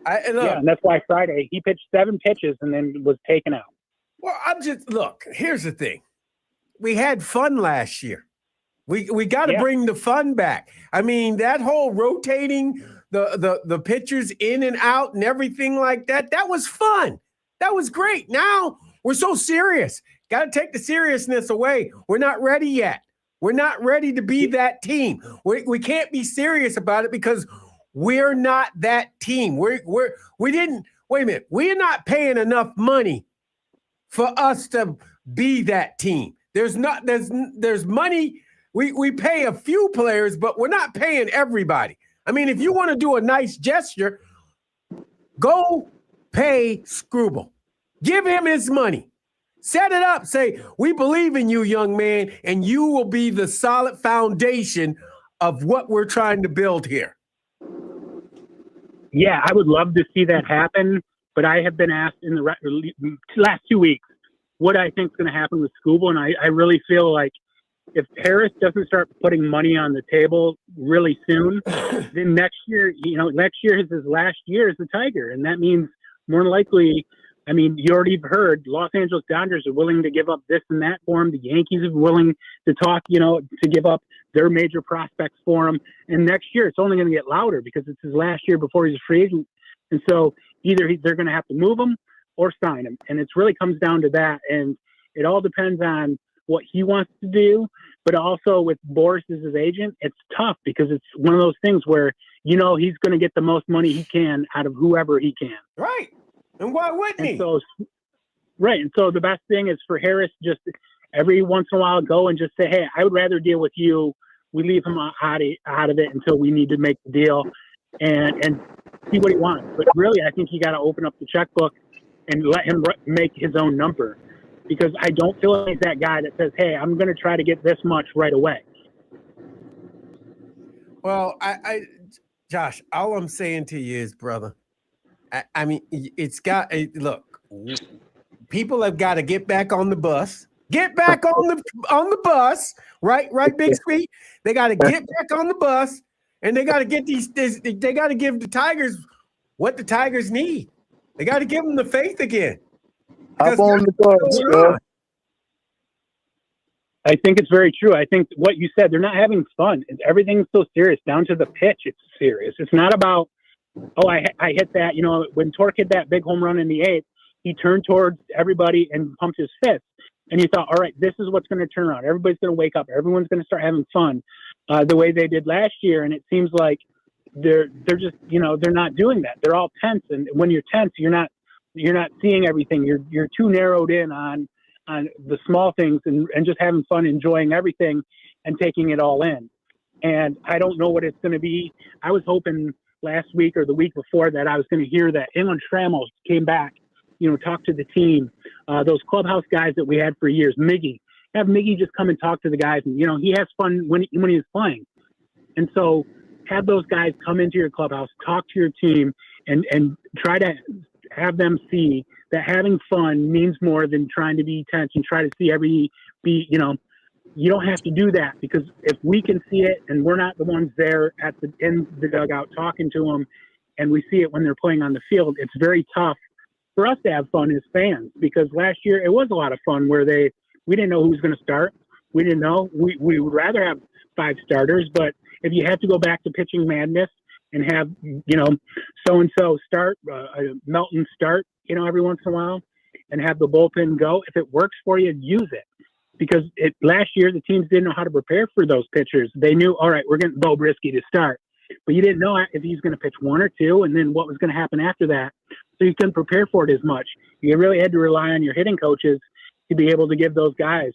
And that's why Friday he pitched 7 pitches and then was taken out. Well, here's the thing. We had fun last year. We got to bring the fun back. I mean, that whole rotating the pitchers in and out and everything like that was fun. That was great. Now we're so serious. Got to take the seriousness away. We're not ready yet. We're not ready to be that team. We can't be serious about it because we're not that team. We didn't wait a minute. We're not paying enough money for us to be that team. There's money. We pay a few players, but we're not paying everybody. I mean, if you want to do a nice gesture, go pay Scrubble. Give him his money. Set it up. Say, we believe in you, young man, and you will be the solid foundation of what we're trying to build here. Yeah, I would love to see that happen, but I have been asked in the last 2 weeks what I think is going to happen with Scrubble, and I really feel like if Harris doesn't start putting money on the table really soon, then next year is his last year as a Tiger, and that means more than likely, I mean, you already heard Los Angeles Dodgers are willing to give up this and that for him. The Yankees are willing to talk, to give up their major prospects for him. And next year, it's only going to get louder because it's his last year before he's a free agent. And so either they're going to have to move him or sign him. And it really comes down to that. And it all depends on what he wants to do. But also with Boris as his agent, it's tough because it's one of those things where you know he's going to get the most money he can out of whoever he can. Right. And why wouldn't And he? so, right. And so the best thing is for Harris just every once in a while go and just say, hey, I would rather deal with you. We leave him out of it until we need to make the deal and see what he wants. But really, I think you got to open up the checkbook and let him make his own number, because I don't feel like he's that guy that says, hey, I'm going to try to get this much right away. Well, Josh, all I'm saying to you is, brother, I mean, it's got look. People have got to get back on the bus. Get back on the bus, right, Big Sweet. They got to get back on the bus, and they got to get they got to give the Tigers what the Tigers need. They got to give them the faith again. Hop on the bus, bro. I think it's very true. I think what you said, they're not having fun. Everything's so serious, down to the pitch. It's serious. It's not about, oh, I hit that. You know, when Torque hit that big home run in the eighth, he turned towards everybody and pumped his fist. And you thought, all right, this is what's going to turn around. Everybody's going to wake up. Everyone's going to start having fun the way they did last year. And it seems like they're just, you know, they're not doing that. They're all tense. And when you're tense, you're not seeing everything. You're too narrowed in on the small things and just having fun, enjoying everything and taking it all in. And I don't know what it's going to be. I was hoping last week or the week before that I was going to hear that Inland Trammels came back, you know, talk to the team, those clubhouse guys that we had for years, Miggy. Have Miggy just come and talk to the guys, and, you know, he has fun when he is playing. And so have those guys come into your clubhouse, talk to your team, and try to have them see that having fun means more than trying to be tense and try to see you know, you don't have to do that, because if we can see it and we're not the ones there in the dugout talking to them, and we see it when they're playing on the field, it's very tough for us to have fun as fans, because last year it was a lot of fun where we didn't know who was going to start. We didn't know. We would rather have 5 starters, but if you have to go back to pitching madness and have, you know, so-and-so start, Melton start, you know, every once in a while, and have the bullpen go, if it works for you, use it. Because last year the teams didn't know how to prepare for those pitchers. They knew, all right, we're getting Bo Brisky to start, but you didn't know if he's going to pitch 1 or 2, and then what was going to happen after that. So you couldn't prepare for it as much. You really had to rely on your hitting coaches to be able to give those guys,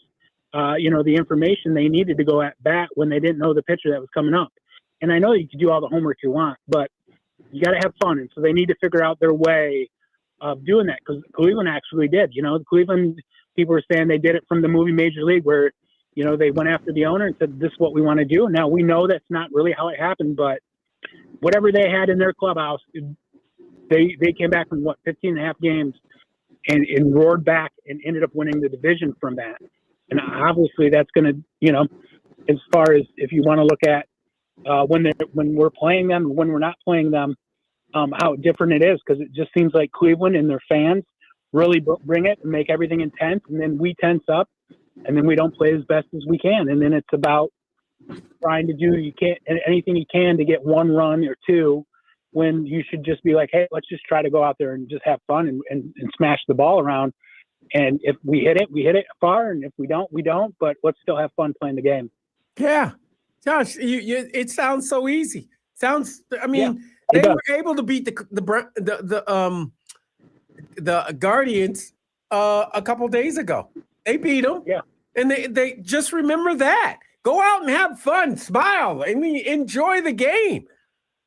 you know, the information they needed to go at bat when they didn't know the pitcher that was coming up. And I know you can do all the homework you want, but you got to have fun. And so they need to figure out their way of doing that, because Cleveland actually did. You know, the Cleveland people were saying they did it from the movie Major League, where, you know, they went after the owner and said, this is what we want to do. And now we know that's not really how it happened, but whatever they had in their clubhouse, they came back from 15 and a half games and roared back and ended up winning the division from that. And obviously that's going to, you know, as far as if you want to look at when we're playing them and when we're not playing them, how different it is, because it just seems like Cleveland and their fans really bring it and make everything intense, and then we tense up, and then we don't play as best as we can, and then it's about trying to do anything you can to get 1 run or 2, when you should just be like, hey, let's just try to go out there and just have fun and smash the ball around. And if we hit it far, and if we don't, we don't. But let's still have fun playing the game. Yeah, Josh, it sounds so easy. I mean, yeah, they were able to beat the Guardians a couple days ago. They beat them. Yeah, and they just remember that. Go out and have fun, smile, and enjoy the game.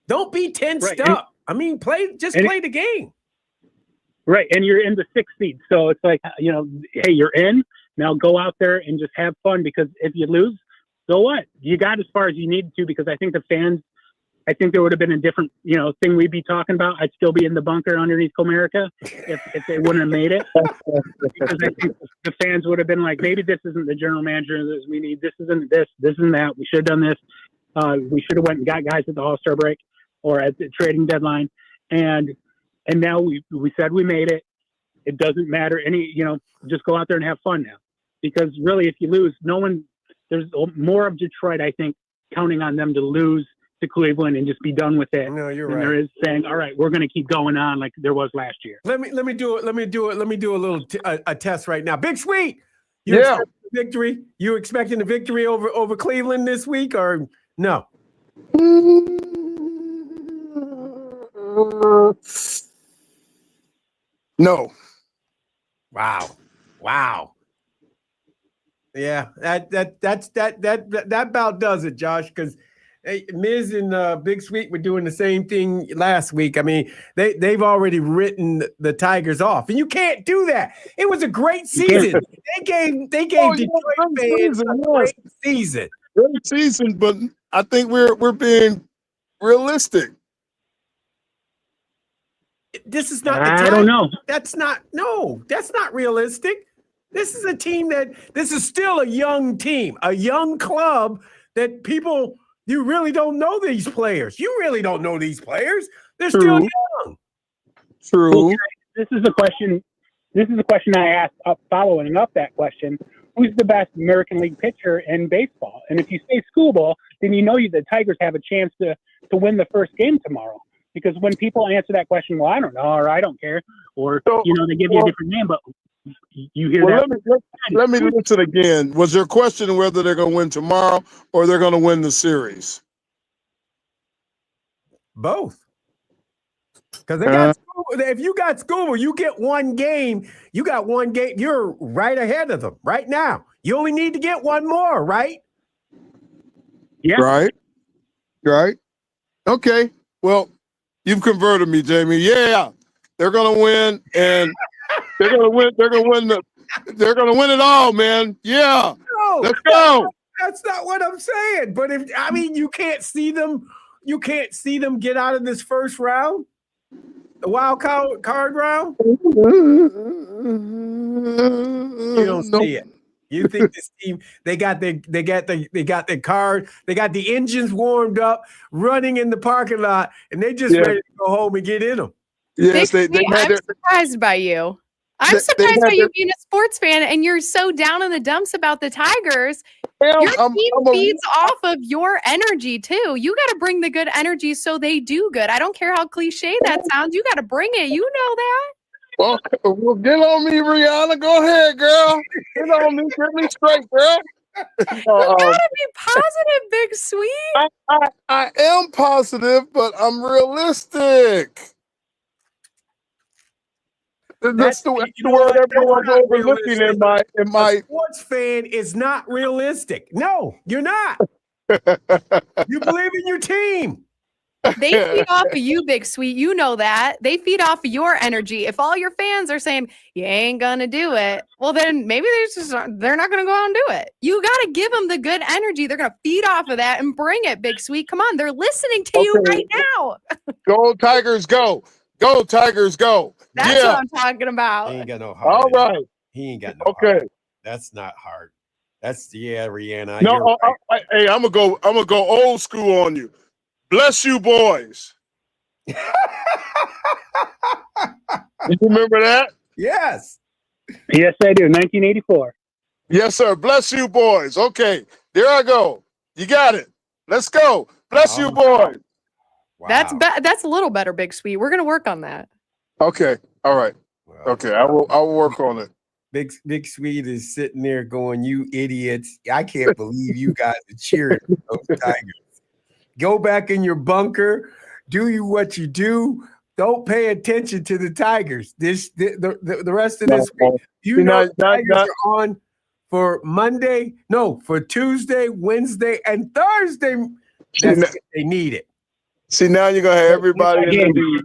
Don't be tensed up. I mean, play the game. Right, and you're in the 6th seed, so it's like, you know, hey, you're in. Now go out there and just have fun, because if you lose, so what? You got as far as you needed to, because I think the fans, I think there would have been a different, you know, thing we'd be talking about. I'd still be in the bunker underneath Comerica if they wouldn't have made it. Because I think the fans would have been like, maybe this isn't the general manager that we need. This isn't this isn't that. We should have done this. We should have went and got guys at the All-Star break or at the trading deadline. And now we said we made it. It doesn't matter you know, just go out there and have fun now. Because really, if you lose, there's more of Detroit, I think, counting on them to lose to Cleveland and just be done with it. No, you're right. right. There is saying, all right, we're going to keep going on like there was last year. Let me do it. Let me do a little a test right now. Big Sweet, victory. You expecting a victory over Cleveland this week, or no? No. Wow. Yeah, that about does it, Josh. Because Miz and Big Sweet were doing the same thing last week. I mean, they've already written the Tigers off, and you can't do that. It was a great season. They gave Detroit fans a great season. Great season, but I think we're being realistic. This is not the I time. don't know. That's not realistic. This is a team this is still a young team, a young club that you really don't know these players. You really don't know these players. They're still young. True. Okay, this is the question I asked following up that question. Who's the best American League pitcher in baseball? And if you say Skubal, then you know the Tigers have a chance to win the first game tomorrow. Because when people answer that question, well, I don't know, or I don't care, or they give you a different name, but you hear that. Let me listen again. Was your question whether they're going to win tomorrow or they're going to win the series? Both. Because they got if you got Skubal, you get one game. You got one game. You're right ahead of them right now. You only need to get one more, right? Yeah. Right. Okay. Well, you've converted me, Jamie. Yeah, they're going to win, and they're going to win. They're going to win they're going to win it all, man. Yeah. No, let's go. That's not what I'm saying. But you can't see them. You can't see them get out of this first round, the wild card round. You don't see it. You think this team they got their card, they got the engines warmed up, running in the parking lot, and they just ready to go home and get in them. Yes, I'm surprised by you. I'm surprised by you being a sports fan and you're so down in the dumps about the Tigers. Your team feeds off of your energy too. You got to bring the good energy so they do good. I don't care how cliche that sounds. You got to bring it. You know that. Well, get on me, Rihanna. Go ahead, girl. Get on me. Get me straight, girl. You gotta be positive, Big Sweet. I am positive, but I'm realistic. That's the word everyone's overlooking in my. A sports fan is not realistic. No, you're not. You believe in your team. They feed off of you, Big Sweet. You know that. They feed off of your energy. If all your fans are saying you ain't gonna do it, well, then maybe they're not gonna go out and do it. You gotta give them the good energy. They're gonna feed off of that and bring it, Big Sweet. Come on, they're listening to you right now. Go Tigers, go! Go Tigers, go! That's what I'm talking about. He ain't got no heart. All right. He ain't got no heart. That's not hard. That's Rihanna. No, hey, I'm gonna go old school on you. Bless you, boys. You remember that? Yes. Yes, I do. 1984. Yes, sir. Bless you, boys. Okay, there I go. You got it. Let's go. Bless you, boys. Wow. That's a little better, Big Sweet. We're gonna work on that. Okay. All right. Okay. I will work on it. Big Sweet is sitting there going, "You idiots! I can't believe you guys are cheering for those Tigers. Go back in your bunker. Do what you do. Don't pay attention to the Tigers. The rest of this week. The Tigers are on for Monday. No, for Tuesday, Wednesday, and Thursday. They need it. See, now you're gonna have everybody in the D.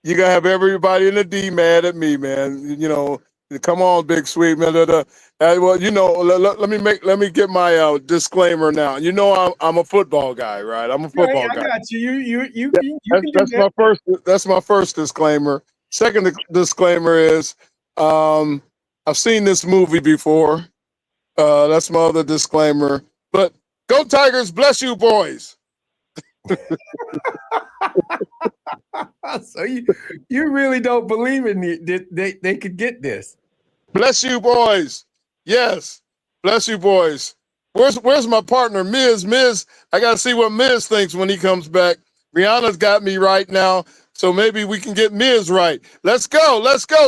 You're gonna have everybody in the D mad at me, man. You know, come on, Big Sweet, man. Well, you know, let me get my disclaimer now. You know, I'm a football guy, right? I'm a football guy. I got you. That's my first disclaimer. Second disclaimer is, I've seen this movie before. That's my other disclaimer. But go Tigers, bless you, boys. So you really don't believe in they could get this? Bless you, boys. Yes, bless you, boys. Where's my partner, Miz? Miz, I gotta see what Miz thinks when he comes back. Rihanna's got me right now, so maybe we can get Miz right. Let's go,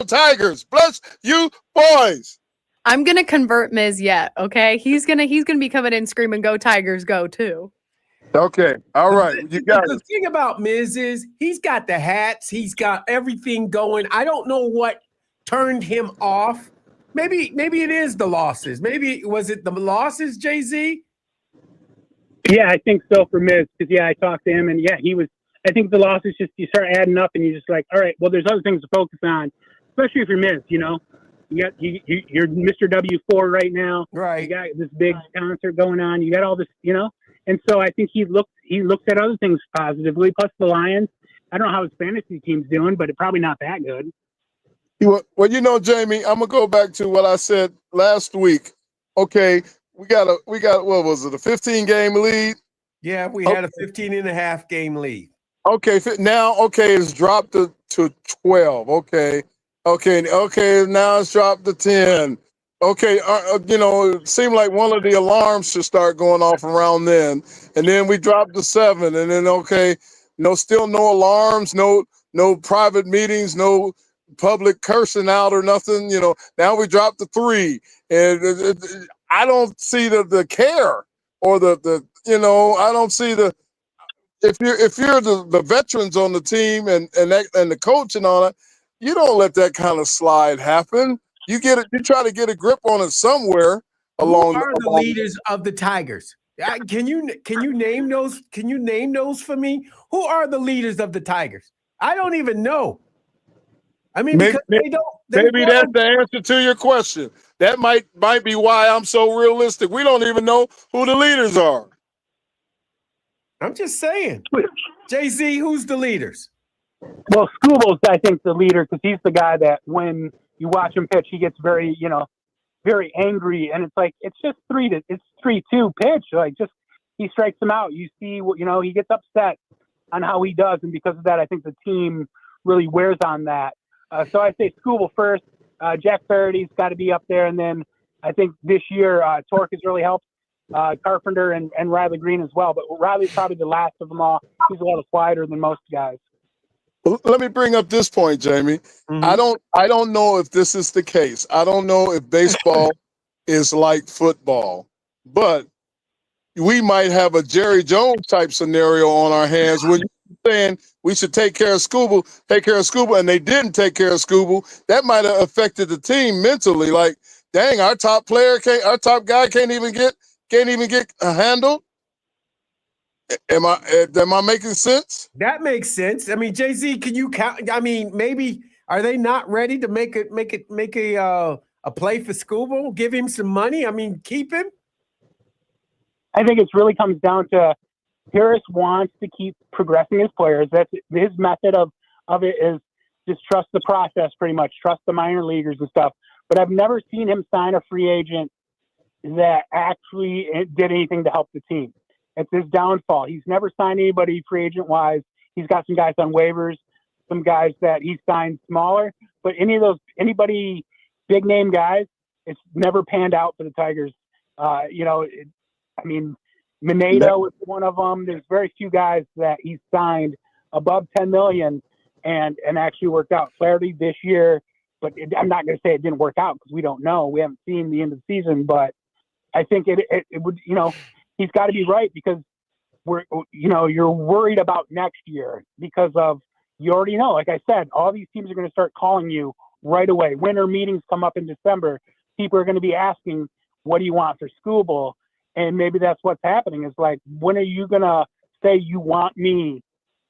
Tigers. Bless you, boys. I'm gonna convert Miz yet. Okay, he's gonna be coming in screaming, "Go Tigers, go!" too. Okay. All right. You got The it. thing about Miz is he's got the hats, he's got everything going. I don't know what turned him off. Maybe it is the losses. Maybe was it the losses, Jay-Z? Yeah, I think so for Miz, because I talked to him, and he was. I think the losses just you start adding up, and you're just like, all right, well, there's other things to focus on, especially if you're Miz. You're Mr. W4 right now. Right. You got this big concert going on. You got all this, and so I think he looked at other things positively. Plus the Lions. I don't know how his fantasy team's doing, but it's probably not that good. Well, Jamie, I'm gonna go back to what I said last week. Okay, we got what was it, a 15-game lead? Yeah, we had a 15.5 game lead. Okay, now it's dropped to 12. Okay, now it's dropped to 10. Okay, it seemed like one of the alarms should start going off around then, and then we dropped to 7, and then still no alarms, no private meetings, no public cursing out or nothing. Now we dropped to 3, and I don't see the care or the I don't see the. If you're the veterans on the team and the coach and all that, you don't let that kind of slide happen. You try to get a grip on it somewhere along. Who are the leaders of the Tigers? Can you name those? Can you name those for me? Who are the leaders of the Tigers? I don't even know. I mean, because they don't. Maybe that's the answer to your question. That might be why I'm so realistic. We don't even know who the leaders are. I'm just saying. Jay-Z, who's the leaders? Well, Scooble's, I think, the leader because he's the guy that when you watch him pitch, he gets very, very angry, and it's like it's just 3-2 pitch. Like just he strikes him out. You see, he gets upset on how he does, and because of that, I think the team really wears on that. So I say Scooble first. Jack Faraday's got to be up there, and then I think this year Torque has really helped. Carpenter and Riley Green as well, but Riley's probably the last of them all. He's a little quieter than most guys. Let me bring up this point, Jamie. Mm-hmm. I don't know if this is the case. I don't know if baseball is like football, but we might have a Jerry Jones type scenario on our hands when you're saying we should take care of Scooble, and they didn't take care of Scooble. That might have affected the team mentally. Like, dang, our top guy can't even get a handle. Am I making sense? That makes sense. I mean, Jay-Z, can you count? I mean, maybe are they not ready to make a play for Scooble? Give him some money. I mean, keep him. I think it really comes down to Harris wants to keep progressing his players. That's his method of it is just trust the process, pretty much trust the minor leaguers and stuff. But I've never seen him sign a free agent that actually did anything to help the team. It's his downfall. He's never signed anybody free agent wise. He's got some guys on waivers, some guys that he signed smaller, but anybody big name guys, it's never panned out for the Tigers. Mineta was one of them. There's very few guys that he signed above $10 million and actually worked out. Flaherty this year, but I'm not going to say it didn't work out because we don't know. We haven't seen the end of the season, but I think it would, he's got to be right because you're worried about next year because of, you already know, like I said, all these teams are going to start calling you right away. Winter meetings come up in December. People are going to be asking, what do you want for Scooble? And maybe that's what's happening is like, when are you going to say you want me?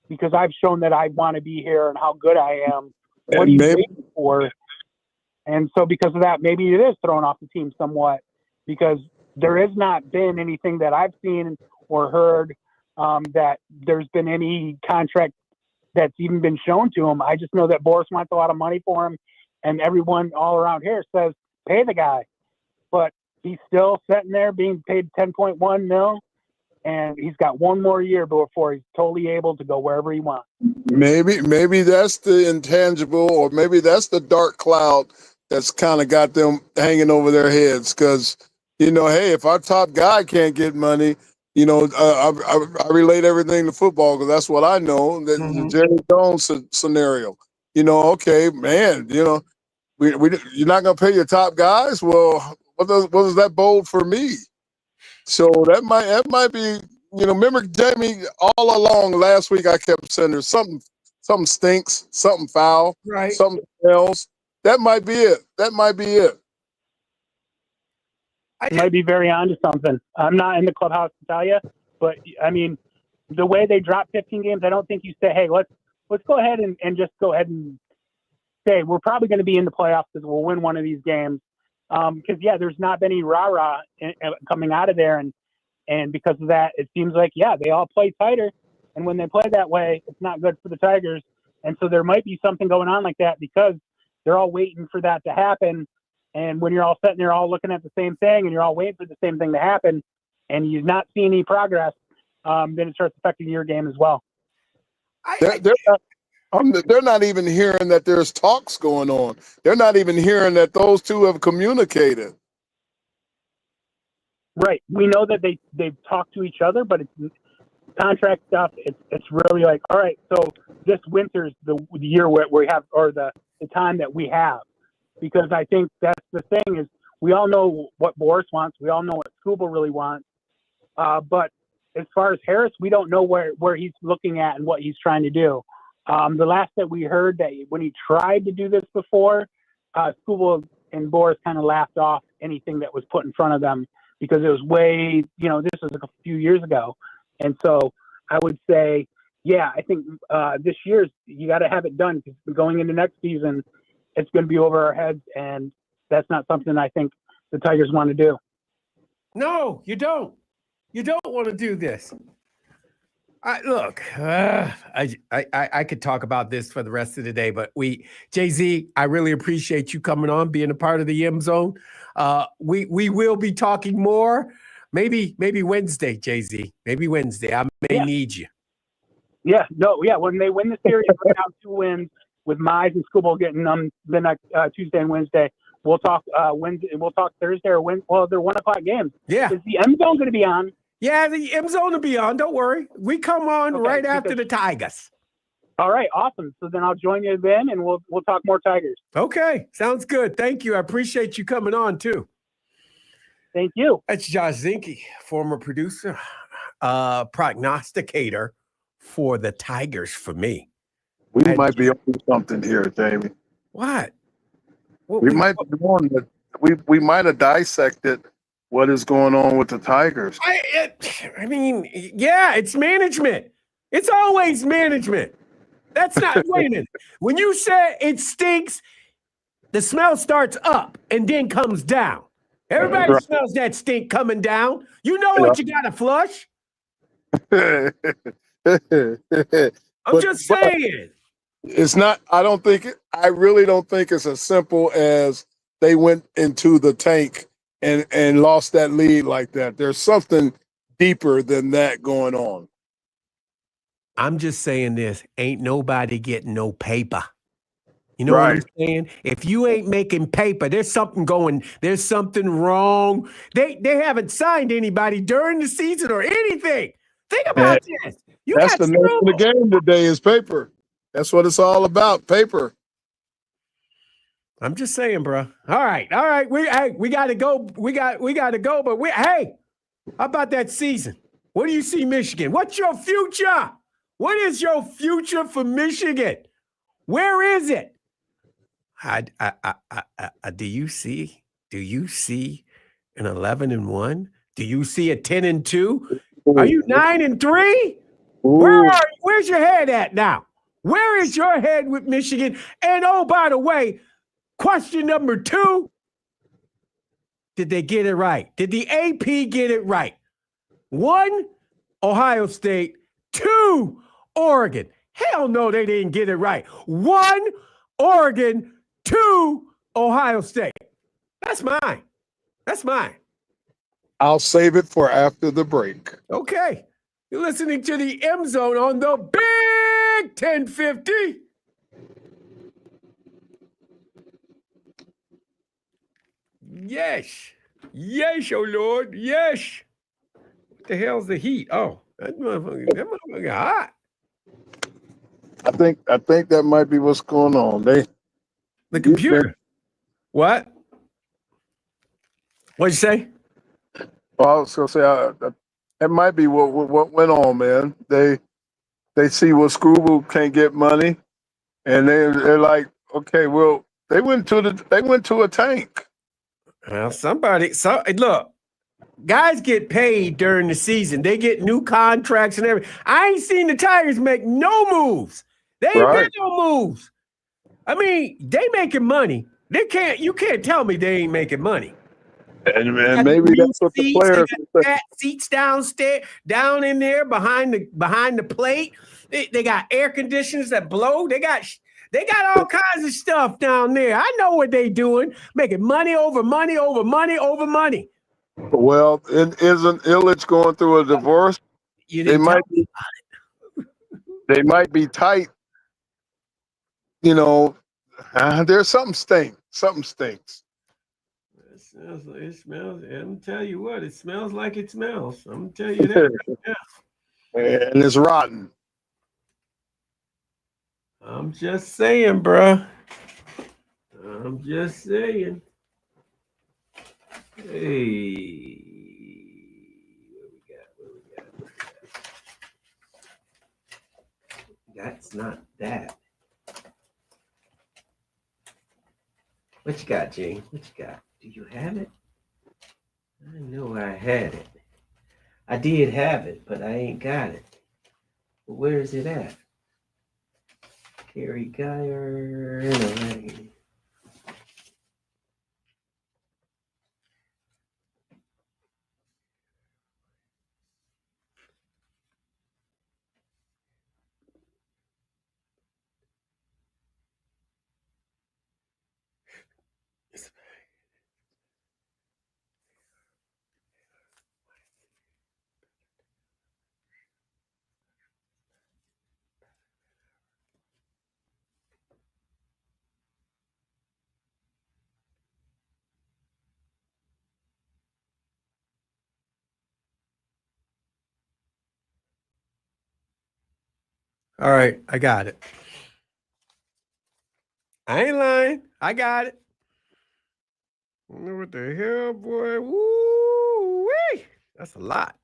Because I've shown that I want to be here and how good I am. What are you waiting for? And so because of that, maybe it is throwing off the team somewhat because there has not been anything that I've seen or heard that there's been any contract that's even been shown to him. I just know that Boris wants a lot of money for him and everyone all around here says, pay the guy. But he's still sitting there being paid $10.1 million, and he's got one more year before he's totally able to go wherever he wants. Maybe that's the intangible, or maybe that's the dark cloud that's kind of got them hanging over their heads. Because hey, if our top guy can't get money, I relate everything to football because that's what I know. That the Jerry Jones scenario. Okay, man. You're not gonna pay your top guys. Well, what does that bode for me? So that might be remember Jamie, all along last week I kept saying there's something stinks, something foul, Right. something else. That might be it. That might be it. You might be very onto something. I'm not in the clubhouse to tell you, but I mean, the way they dropped 15 games, I don't think you say, hey, let's go ahead and just go ahead and say we're probably going to be in the playoffs because we'll win one of these games. Because there's not been any rah-rah coming out of there, and because of that, it seems like they all play tighter, and when they play that way, it's not good for the Tigers, and so there might be something going on like that because they're all waiting for that to happen, and when you're all sitting there all looking at the same thing, and you're all waiting for the same thing to happen, and you're not seeing any progress, then it starts affecting your game as well. They're not even hearing that there's talks going on. They're not even hearing that those two have communicated. Right. We know that they've talked to each other, but it's contract stuff. It's really like, all right, so this winter's the year where we have, or the time that we have, because I think that's the thing is we all know what Boris wants. We all know what Skubal really wants. But as far as Harris, we don't know where he's looking at and what he's trying to do. The last that we heard that when he tried to do this before, Skubal and Boris kind of laughed off anything that was put in front of them because it was way, this was a few years ago. And so I would say, I think this year's, you got to have it done because going into next season, it's going to be over our heads. And that's not something I think the Tigers want to do. No, you don't. You don't want to do this. I could talk about this for the rest of the day, but Jay-Z, I really appreciate you coming on, being a part of the M Zone. We will be talking more. Maybe Wednesday, Jay-Z. Maybe Wednesday. I may need you. When they win the series, right now 2 wins with Mize and Skubal getting them the next Tuesday and Wednesday. We'll talk Wednesday. We'll talk Thursday or Wednesday. Well, they're 1:00 games. Yeah. Is the M Zone going to be on? Yeah, the M Zone will be on. Don't worry. We come on right after the Tigers. All right, awesome. So then I'll join you then, and we'll talk more Tigers. Okay, sounds good. Thank you. I appreciate you coming on too. Thank you. That's Josh Zinke, former producer, prognosticator for the Tigers for me. We might be on something here, Jamie. What? We might be on that. We might have dissected what is going on with the Tigers. I mean, it's management. It's always management. That's not, wait a minute. When you say it stinks, the smell starts up and then comes down. Everybody smells that stink coming down. You know what you got to flush. I'm just saying. It's not, I really don't think it's as simple as they went into the tank and lost that lead like that. There's something deeper than that going on. I'm just saying this. Ain't nobody getting no paper. You know what I'm saying? If you ain't making paper, there's something wrong. They haven't signed anybody during the season or anything. Think about this. That's the name of the game today is paper. That's what it's all about, paper. I'm just saying, bro. All right. We got to go. We got to go. But how about that season? What do you see, Michigan? What's your future? What is your future for Michigan? Where is it? Do you see an 11-1? Do you see a 10-2? Are you 9-3? Where's your head at now? Where is your head with Michigan? And oh, by the way, question number 2, did they get it right? Did the AP get it right? 1, Ohio State. 2, Oregon. Hell no, they didn't get it right. 1, Oregon. 2, Ohio State. That's mine. I'll save it for after the break. Okay. You're listening to the M Zone on the Big 1050. Yes, oh Lord, yes. What the hell's the heat? Oh, that motherfucker hot. I think that might be what's going on. The computer. What? What'd you say? Well, I was gonna say That might be what went on, man. They see what Screwball can't get money, and they're like, okay, well, they went to a tank. Well, look, guys get paid during the season. They get new contracts and everything. I ain't seen the Tigers make no moves. They ain't Right. made no moves. I mean, they making money. You can't tell me they ain't making money. And Got maybe new that's what the seats, players. they got fat seats downstairs, down in there behind the plate. They got air conditioners that blow. They got all kinds of stuff down there. I know what they doing, making money over money over money over money. Well, isn't Illich going through a divorce? You They didn't tell might be. They might be tight. You know, there's something stinks. Something stinks. It smells. I'm gonna tell you what, it smells like it smells. I'm gonna tell you that right now. And it's rotten. I'm just saying, bruh. I'm just saying. Hey, what we got? That's not that. What you got, Gene? What you got? Do you have it? I know I had it. I did have it, but I ain't got it. But where is it at? Gary Geyer. No, all right, I got it. I ain't lying. I got it. What the hell, boy? Woo-wee. That's a lot.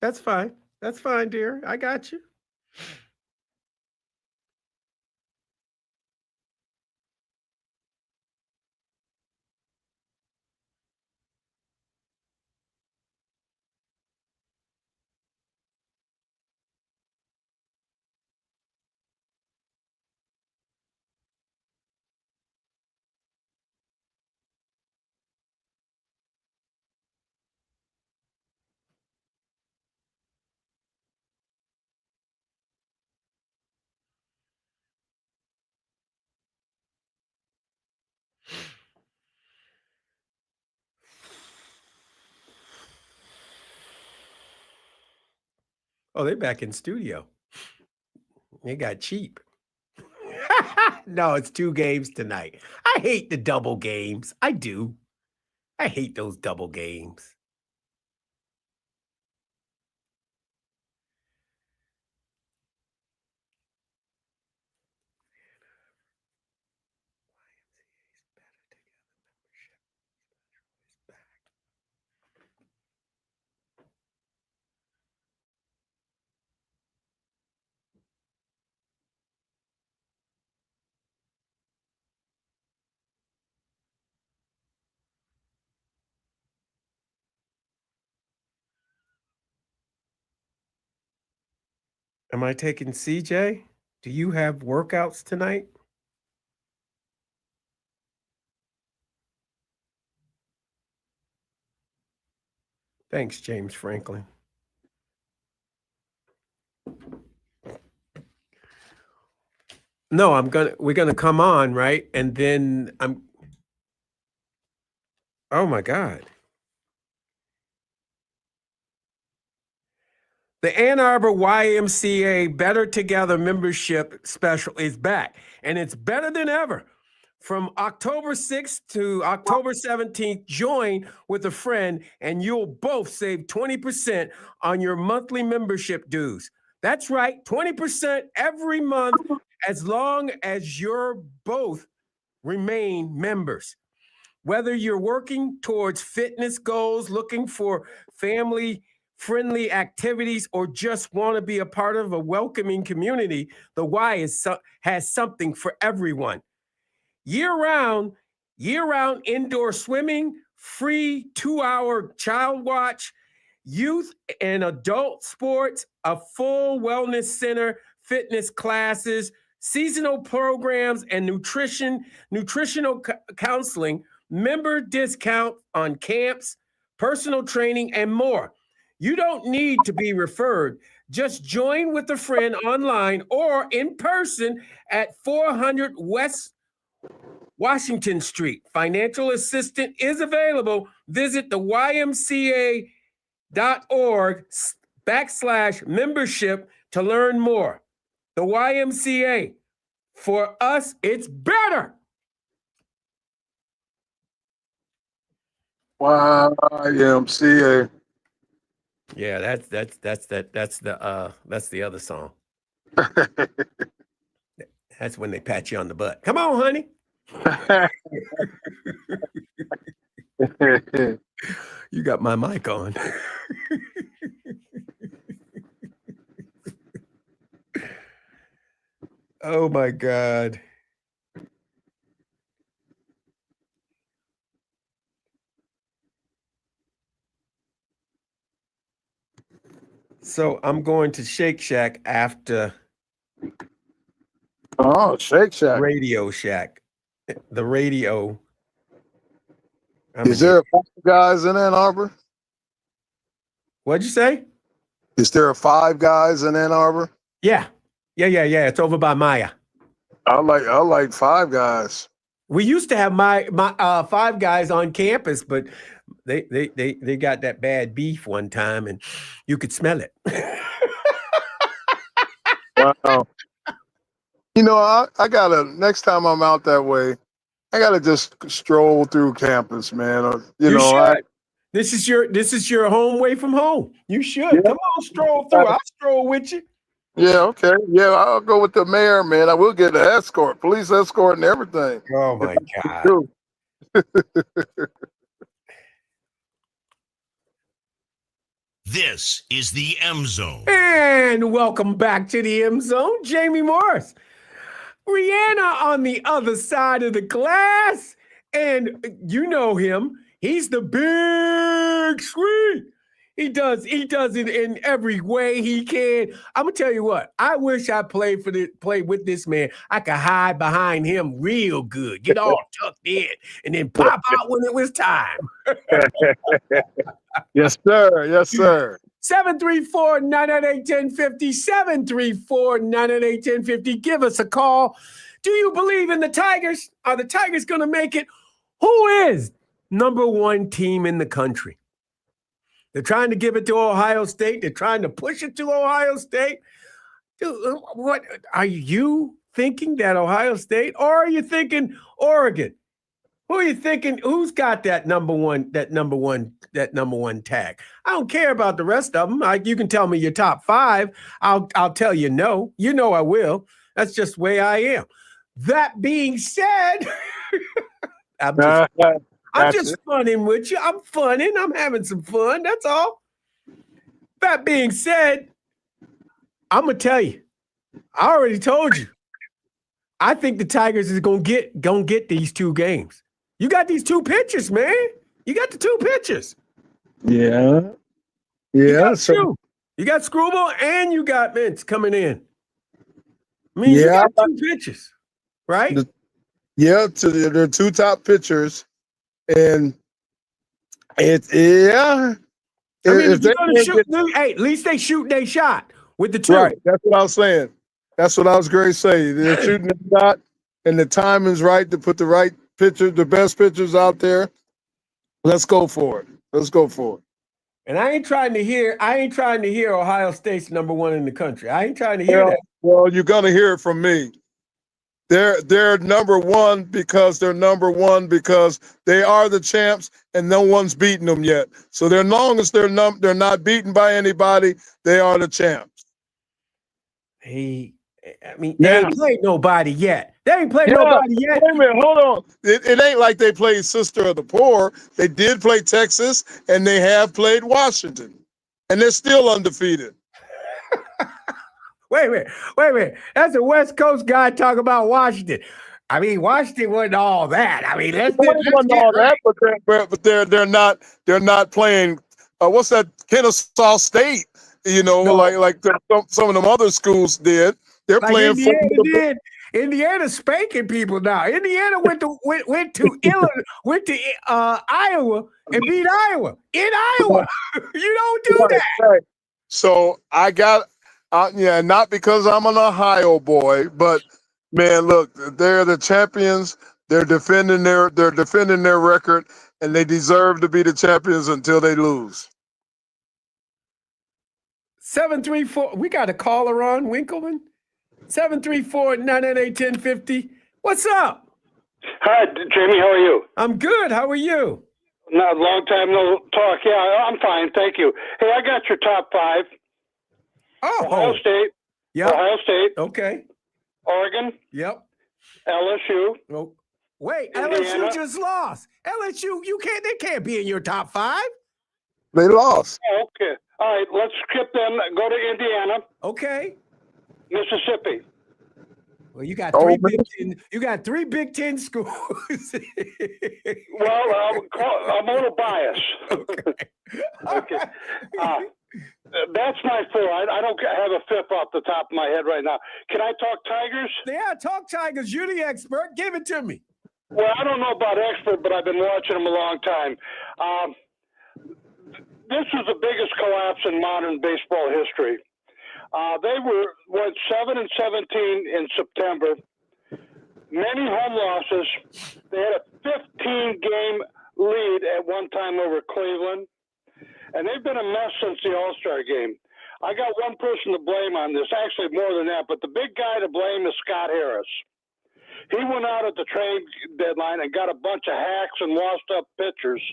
That's fine. That's fine, dear. I got you. Oh, they're back in studio. They got cheap. No, it's 2 games tonight. I hate the double games. I do. I hate those double games. Am I taking CJ? Do you have workouts tonight? Thanks, James Franklin. No, we're gonna come on, right? And then oh my God. The Ann Arbor YMCA Better Together membership special is back, and it's better than ever. From October 6th to October 17th, join with a friend, and you'll both save 20% on your monthly membership dues. That's right, 20% every month as long as you're both remain members. Whether you're working towards fitness goals, looking for family friendly activities, or just want to be a part of a welcoming community, the has something for everyone. Year-round indoor swimming, free 2-hour child watch, youth and adult sports, a full wellness center, fitness classes, seasonal programs, and nutritional counseling, member discount on camps, personal training, and more. You don't need to be referred. Just join with a friend online or in person at 400 West Washington Street. Financial assistance is available. Visit the YMCA.org/membership to learn more. The YMCA, for us, it's better. YMCA. Yeah, that's the other song. That's when they pat you on the butt. Come on, honey. You got my mic on. Oh my God. So I'm going to Shake Shack after Oh, Shake Shack. Radio Shack. The radio. Is there 5 Guys in Ann Arbor? What'd you say? Is there 5 Guys in Ann Arbor? Yeah. It's over by Maya. I like 5 Guys. We used to have my 5 Guys on campus, but they got that bad beef one time, and you could smell it. Wow. You know, I gotta, next time I'm out that way, I gotta just stroll through campus, man. You should. This is your home away from home. You should. Yeah. Come on, stroll through. I'll stroll with you. Yeah, okay. Yeah, I'll go with the mayor, man. I will get an escort, police escort and everything. Oh my God. This is the M Zone. And welcome back to the M Zone. Jamie Morris. Rihanna on the other side of the glass. And you know him. He's the Big Sweet. He does it in every way he can. I'm gonna tell you what. I wish I played with this man. I could hide behind him real good, get all tucked in, and then pop out when it was time. Yes, sir. Yes, sir. 734-998-1050. 734-998-1050. Give us a call. Do you believe in the Tigers? Are the Tigers gonna make it? Who is number 1 team in the country? They're trying to give it to Ohio State. They're trying to push it to Ohio State. Dude, what are you thinking, that Ohio State, or are you thinking Oregon? Who are you thinking? Who's got that number one tag? I don't care about the rest of them. You can tell me your top 5. I'll tell you no. You know I will. That's just the way I am. That being said, I'm just funning with you. I'm funning. I'm having some fun. That's all. That being said, I'm gonna tell you. I already told you. I think the Tigers is gonna get these 2 games. You got these 2 pitchers, man. You got the 2 pitchers. Yeah. Yeah. You got Screwball and you got Mintz coming in. I mean, you got 2 pitchers, right? They're 2 top pitchers. And at least they shoot their shot with the 2. Right, that's what I was saying. That's what I was going to say. They're shooting the shot, and the timing's right to put the right pitcher, the best pitchers out there. Let's go for it. And I ain't trying to hear Ohio State's number 1 in the country. I ain't trying to hear that. Well, you're going to hear it from me. They're number 1 because they're number 1 because they are the champs and no one's beaten them yet. So as long as they're not beaten by anybody, they are the champs. They Yeah. ain't played nobody yet. They ain't played Yeah. nobody yet. Wait a minute, hold on. It ain't like they played Sister of the Poor. They did play Texas, and they have played Washington, and they're still undefeated. Wait a minute. That's a West Coast guy talking about Washington. I mean, Washington wasn't all that. I mean, let's Well, it wasn't get all right. that, but they're not playing. What's that? Kennesaw State. You know, No. like some of them other schools did. They're Like playing. Indiana did. Indiana's spanking people now. Indiana went to Illinois, went to Iowa and beat Iowa in Iowa. You don't do that. Right. So I got, not because I'm an Ohio boy, but man, look, they're the champions. They're defending their record, and they deserve to be the champions until they lose. 734. We got a caller on Winkleman. 734-998-1050. What's up? Hi, Jamie. How are you? I'm good. How are you? Not a long time no talk. Yeah, I'm fine. Thank you. Hey, I got your top 5. Ohio Oh, State. yep. Ohio State. Okay. Oregon. Yep. LSU. Oh, wait, Indiana. LSU just lost. LSU, they can't be in your top 5. They lost. Oh, okay. All right. Let's skip them. Go to Indiana, Okay. Mississippi. Well, you got Oh, three man. Big Ten. You got 3 Big Ten schools. Well, I'm a little biased. Okay. Okay. That's my 4. I don't have a 5th off the top of my head right now. Can I talk Tigers? Yeah, talk Tigers. You're the expert. Give it to me. Well, I don't know about expert, but I've been watching them a long time. This was the biggest collapse in modern baseball history. They went 7-17 in September. Many home losses. They had a 15-game lead at one time over Cleveland, and they've been a mess since the All-Star game. I got one person to blame on this, actually more than that, but the big guy to blame is Scott Harris. He went out at the trade deadline and got a bunch of hacks and washed-up pitchers,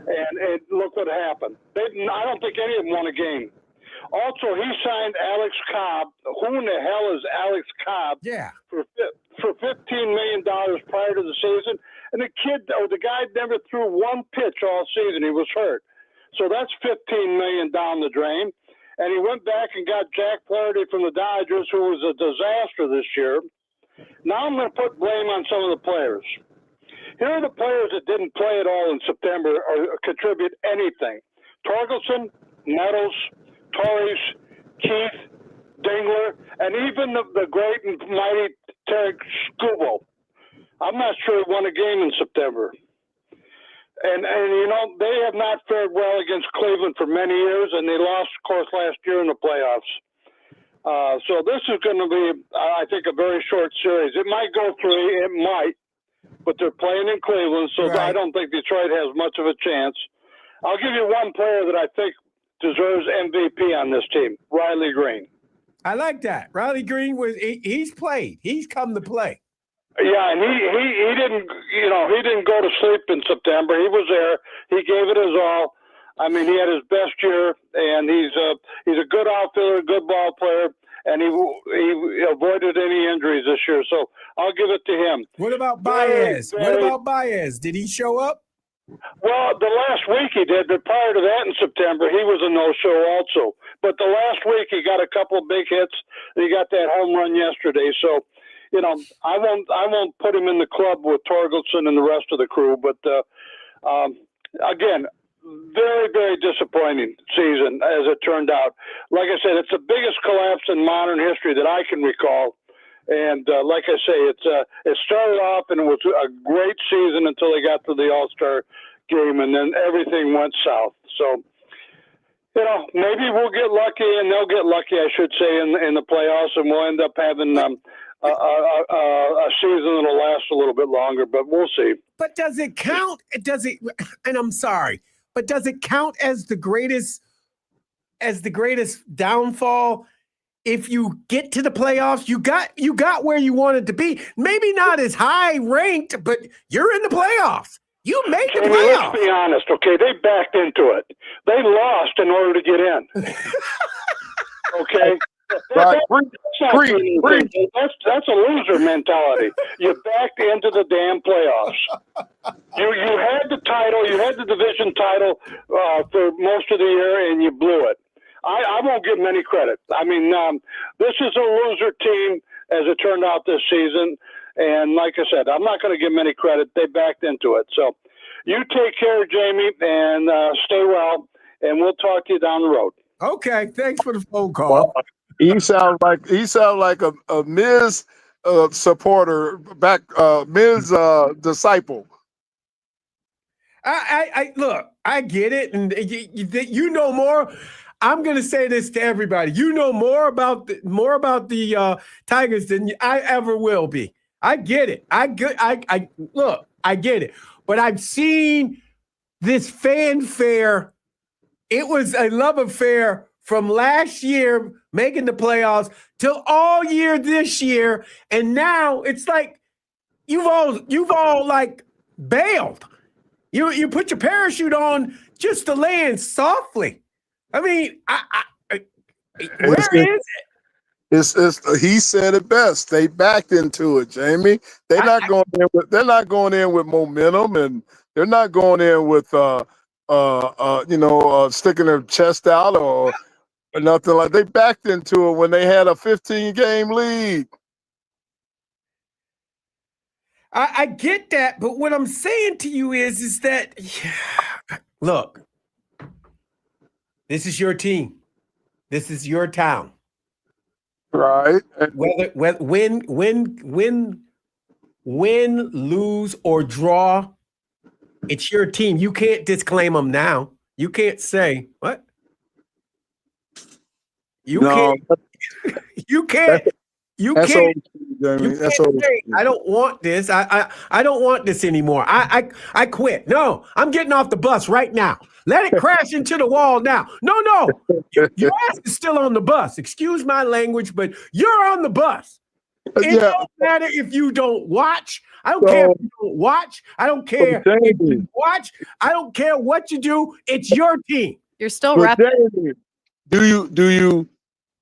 and look what happened. I don't think any of them won a game. Also, he signed Alex Cobb. Who in the hell is Alex Cobb? Yeah. For $15 million prior to the season, and the guy never threw one pitch all season. He was hurt, so that's $15 million down the drain. And he went back and got Jack Flaherty from the Dodgers, who was a disaster this year. Now I'm going to put blame on some of the players. Here are the players that didn't play at all in September or contribute anything: Torkelson, Nettles, Torres, Keith, Dingler, and even the great and mighty Tarek Skubal. I'm not sure he won a game in September. And they have not fared well against Cleveland for many years, and they lost, of course, last year in the playoffs. So this is going to be, I think, a very short series. It might go 3, it might, but they're playing in Cleveland, so Right. I don't think Detroit has much of a chance. I'll give you one player that I think deserves MVP on this team, Riley Green. I like that. Riley Green he's played. He's come to play. Yeah, and he didn't go to sleep in September. He was there. He gave it his all. I mean, he had his best year, and he's a good outfielder, good ball player, and he avoided any injuries this year. So I'll give it to him. What about Baez? What about Baez? Did he show up? Well, the last week he did, but prior to that in September, he was a no-show also. But the last week he got a couple of big hits. He got that home run yesterday. So, I won't put him in the club with Torkelson and the rest of the crew. But again, very, very disappointing season as it turned out. Like I said, it's the biggest collapse in modern history that I can recall. And like I say, it started off and it was a great season until they got to the All-Star game, and then everything went south. So, maybe we'll get lucky, and they'll get lucky, I should say, in the playoffs, and we'll end up having a season that'll last a little bit longer. But we'll see. But does it count? And I'm sorry, but does it count as the greatest downfall? If you get to the playoffs, you got where you wanted to be. Maybe not as high ranked, but you're in the playoffs. You made the playoffs. Let's be honest, okay? They backed into it. They lost in order to get in. Okay? Right. That's a loser mentality. You backed into the damn playoffs. You had the title, you had the division title for most of the year, and you blew it. I won't give them any credit. I mean, this is a loser team as it turned out this season. And like I said, I'm not going to give them any credit. They backed into it. So you take care, Jamie, and stay well, and we'll talk to you down the road. Okay, thanks for the phone call. Well, he sounds like a Miz supporter, Miz disciple. I look, I get it, and you know more. I'm going to say this to everybody: you know more about the Tigers than I ever will be. I get it. I look, I get it, but I've seen this fanfare. It was a love affair from last year making the playoffs till all year this year, and now it's like you've all like bailed. You put your parachute on just to land softly. I mean, where is it? It's he said it best. They backed into it, Jamie. They're not going in with momentum, and they're not going in with sticking their chest out or nothing like. They backed into it when they had a 15-game lead. I get that, but what I'm saying to you is that look, this is your team. This is your town. Right. Whether win, lose, or draw, it's your team. You can't disclaim them now. You can't say what? You can't. You can't. You That's can't. old, Jamie. That's Can't old. say, I don't want this. I don't want this anymore. I quit. No, I'm getting off the bus right now. Let it crash into the wall now. No. Your ass is still on the bus. Excuse my language, but you're on the bus. It don't matter if you don't watch. I don't care if you don't watch. I don't care if you watch. I don't care what you do. It's your team. You're still repping. Do you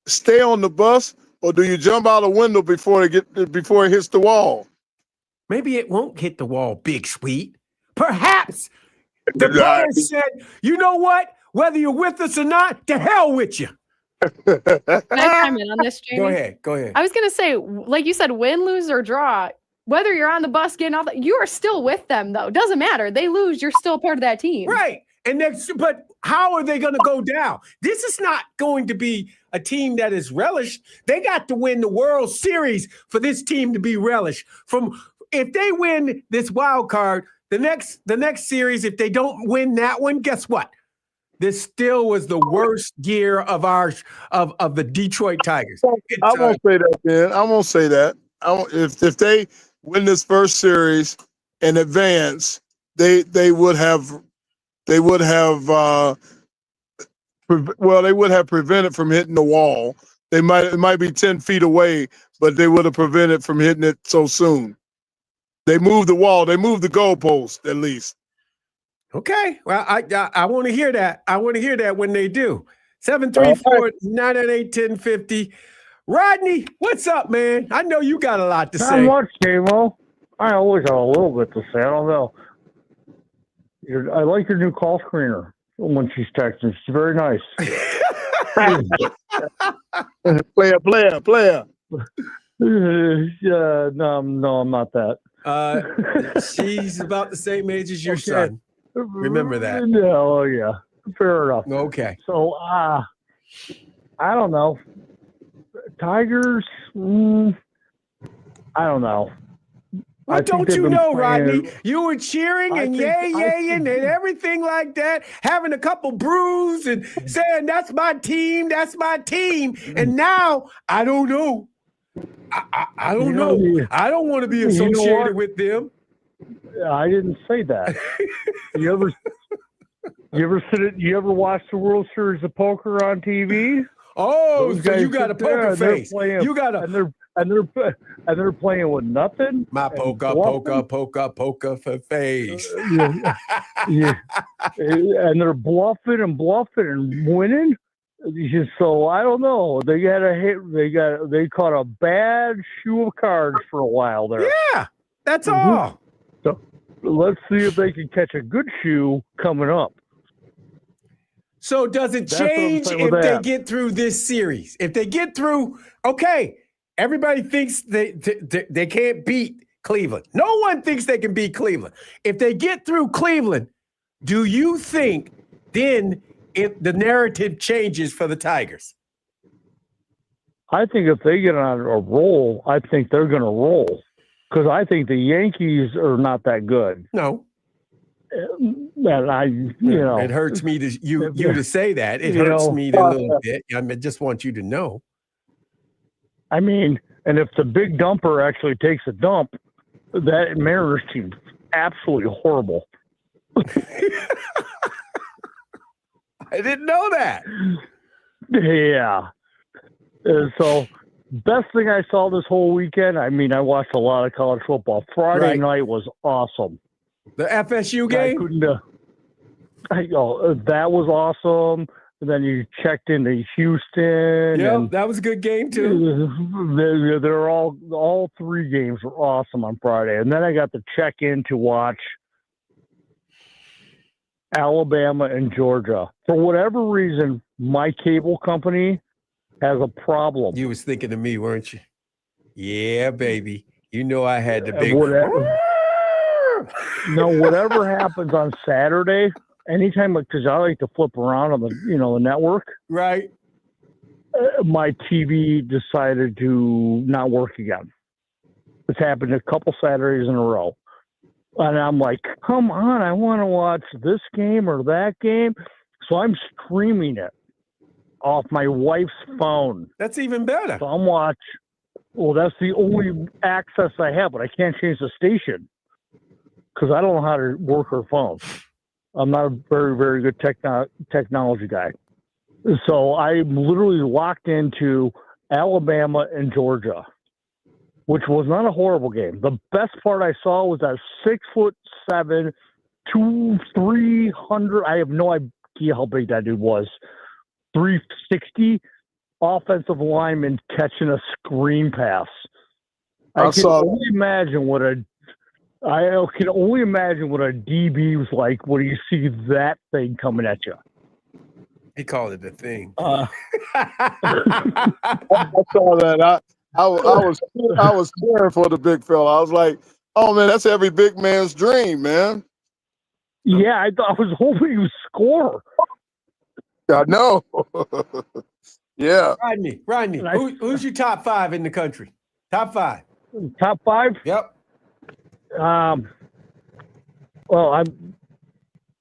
stay on the bus or do you jump out a window before it hits the wall? Maybe it won't hit the wall, Big Sweet. Perhaps the players said, you know what? Whether you're with us or not, to hell with you. Can I chime in on this, Jamie? Go ahead. I was going to say, like you said, win, lose, or draw, whether you're on the bus getting all that, you are still with them, though. Doesn't matter. They lose, you're still part of that team. Right. But how are they going to go down? This is not going to be a team that is relished. They got to win the World Series for this team to be relished. If they win this wild card, the next series, if they don't win that one, guess what? This still was the worst year of the Detroit Tigers. I won't say that, man. I won't say that. If they win this first series and advance, they would have prevented from hitting the wall. It might be 10 feet away, but they would have prevented from hitting it so soon. They moved the wall. They moved the goalpost at least. Okay. Well, I want to hear that. I want to hear that when they do. 734-998-1050. Rodney, what's up, man? I know you got a lot to say. Not much, J-Mo. I always have a little bit to say. I don't know. I like your new call screener when she's texting. She's very nice. Player. No, I'm not that. She's about the same age as your son. Remember that. No, yeah. Fair enough. Okay. So, I don't know. Tigers, I don't know. Well, don't you know, Rodney? You were cheering and yay-yaying and everything like that, having a couple brews and saying, that's my team. And now, I don't know. I don't know. I don't want to be associated with them. I didn't say that. You ever watch the World Series of Poker on TV? Oh, so you got a poker face. You got a and they're playing with nothing. My poker for face. Yeah. And they're bluffing and winning. So I don't know. They got a hit. They caught a bad shoe of cards for a while there. Yeah, that's Mhm. all. So let's see if they can catch a good shoe coming up. So does it That's what I'm change saying if with they that. get through this series? If they get through, okay, everybody thinks they can't beat Cleveland. No one thinks they can beat Cleveland. If they get through Cleveland, do you think then the narrative changes for the Tigers? I think if they get on a roll, I think they're going to roll because I think the Yankees are not that good. No. And it hurts me to you to say that. It hurts me a little bit. I just want you to know. I mean, and if the big dumper actually takes a dump, that Mariners team's absolutely horrible. I didn't know that. Yeah. So, best thing I saw this whole weekend, I mean, I watched a lot of college football. Friday night was awesome. The FSU game? That was awesome. And then you checked into Houston. Yeah, that was a good game too. They're all three games were awesome on Friday. And then I got to check in to watch Alabama and Georgia. For whatever reason, my cable company has a problem. You was thinking of me, weren't you? Yeah, baby. You know I had the big whatever happens on Saturday, anytime, because I like to flip around on the network. Right. My TV decided to not work again. It's happened a couple Saturdays in a row. And I'm like, come on, I want to watch this game or that game. So I'm streaming it off my wife's phone. That's even better. So I'm watching. Well, that's the only access I have, but I can't change the station because I don't know how to work her phone. I'm not a very, very good technology guy. So I'm literally locked into Alabama and Georgia, which was not a horrible game. The best part I saw was that 6'7", 300. I have no idea how big that dude was. 360 offensive lineman catching a screen pass. I can only imagine what a DB was like when you see that thing coming at you. He called it the thing. I saw that. I was cheering for the big fella. I was like, oh man, that's every big man's dream, man. Yeah, I was hoping he would score. I know. Yeah. Rodney, who's your top five in the country? Top five. Top five? Yep. Well,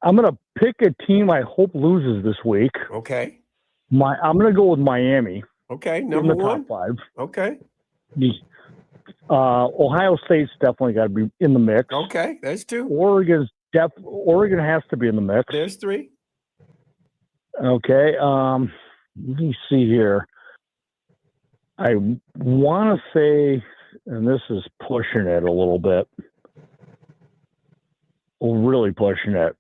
I'm gonna pick a team I hope loses this week. Okay. I'm gonna go with Miami. Okay, number one. Top five. Okay. Ohio State's definitely got to be in the mix. Okay, that's two. Oregon has to be in the mix. There's three. Okay. Let me see here. I want to say, and this is pushing it a little bit. Really pushing it.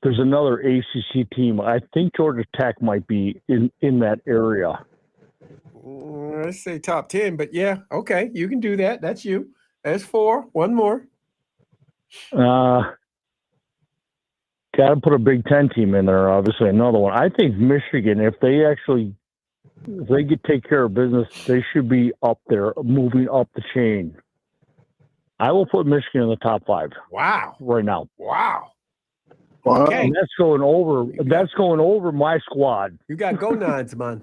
There's another ACC team. I think Georgia Tech might be in that area. Let's say top 10, but yeah, okay, you can do that. That's you. That's four. One more. Got to put a Big Ten team in there. Obviously, another one. I think Michigan, if they take care of business, they should be up there, moving up the chain. I will put Michigan in the top five. Wow! Right now. Wow! Okay, and that's going over. That's going over my squad. You got go nines, man.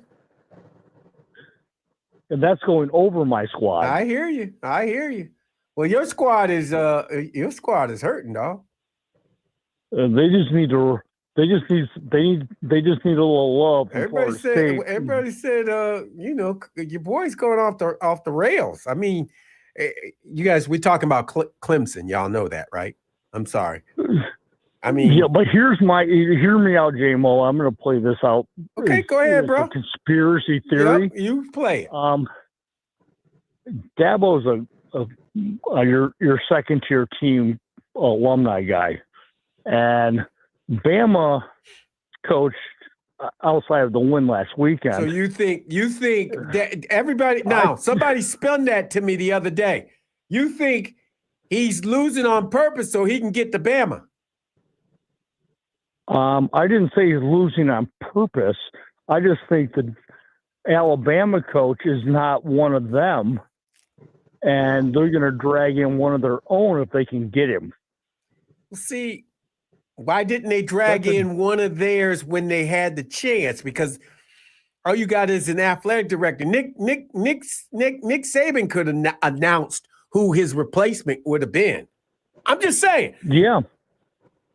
And that's going over my squad. I hear you. Well, your squad is hurting, dog. They just need a little love. Everybody said, your boy's going off the rails. I mean, you guys, we're talking about Clemson. Y'all know that, right? I'm sorry. I mean, yeah, but hear me out, J-Mo. I'm going to play this out. Okay, go ahead, bro. Conspiracy theory. Yep, you play it. Dabo's your second tier team alumni guy, and Bama coach outside of the win last weekend. So you think that everybody somebody spun that to me the other day. You think he's losing on purpose so he can get the Bama? I didn't say he's losing on purpose. I just think the Alabama coach is not one of them, and they're going to drag in one of their own if they can get him. See, why didn't they drag in one of theirs when they had the chance? Because all you got is an athletic director. Nick Saban could have announced who his replacement would have been. I'm just saying. Yeah.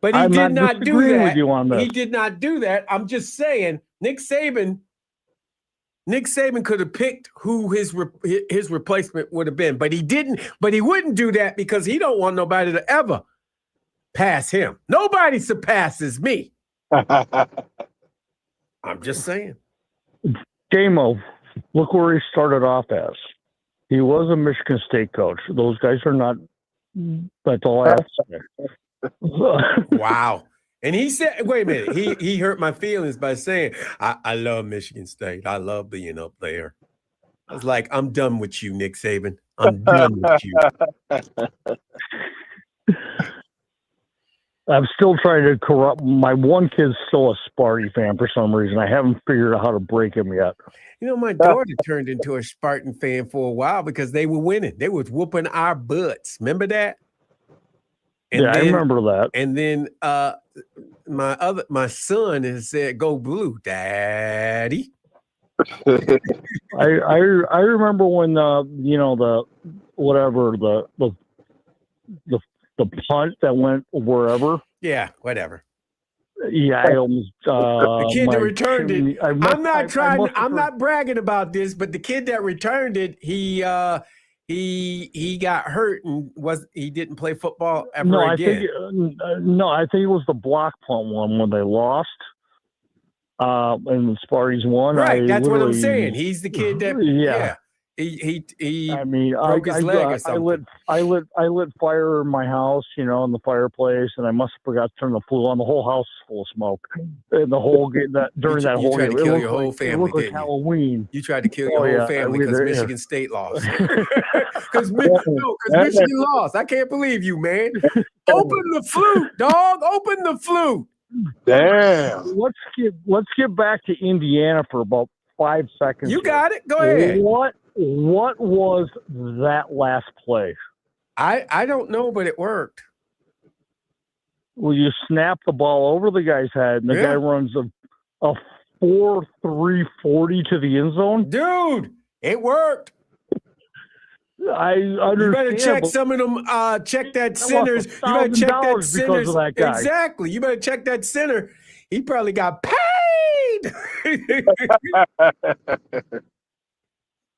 But he did not do that. With you on this. He did not do that. I'm just saying, Nick Saban could have picked who his replacement would have been, but he didn't. But he wouldn't do that because he don't want nobody to ever pass him. Nobody surpasses me. I'm just saying. Damo, look where he started off as. He was a Michigan State coach. Those guys are not. That's all I have to say. Wow. And he said, wait a minute, he hurt my feelings by saying, I love Michigan State. I love being up there. I was like, I'm done with you, Nick Saban. I'm done with you. I'm still trying to corrupt. My one kid's still a Sparty fan for some reason. I haven't figured out how to break him yet. You know, my daughter turned into a Spartan fan for a while because they were winning. They was whooping our butts. Remember that? And I remember that. And then my son has said, "Go Blue, Daddy." I remember when the punt that went wherever. Yeah, whatever. Yeah, I almost the kid that returned it. I'm not bragging about this, but the kid that returned it, he got hurt and he didn't play football ever again. I think it was the block punt one when they lost. And the Sparties won. Right, that's what I'm saying. He's the kid that he broke his leg or something. I lit fire in my house, in the fireplace, and I must have forgot to turn the flue on. The whole house was full of smoke. And the whole game during that whole game, you tried to kill your whole family. It looked like Halloween. You tried to kill your whole family because Michigan State lost. Because Michigan lost. I can't believe you, man. Open the flute, dog. Open the flute. Damn. Let's get back to Indiana for about 5 seconds. You got it. Go ahead. What was that last play? I don't know, but it worked. Well, you snap the ball over the guy's head, and the guy runs a 4.3 40 to the end zone. Dude, it worked. I understand. You better check some of them. Check that centers. You better check that centers. That guy. Exactly. You better check that center. He probably got paid.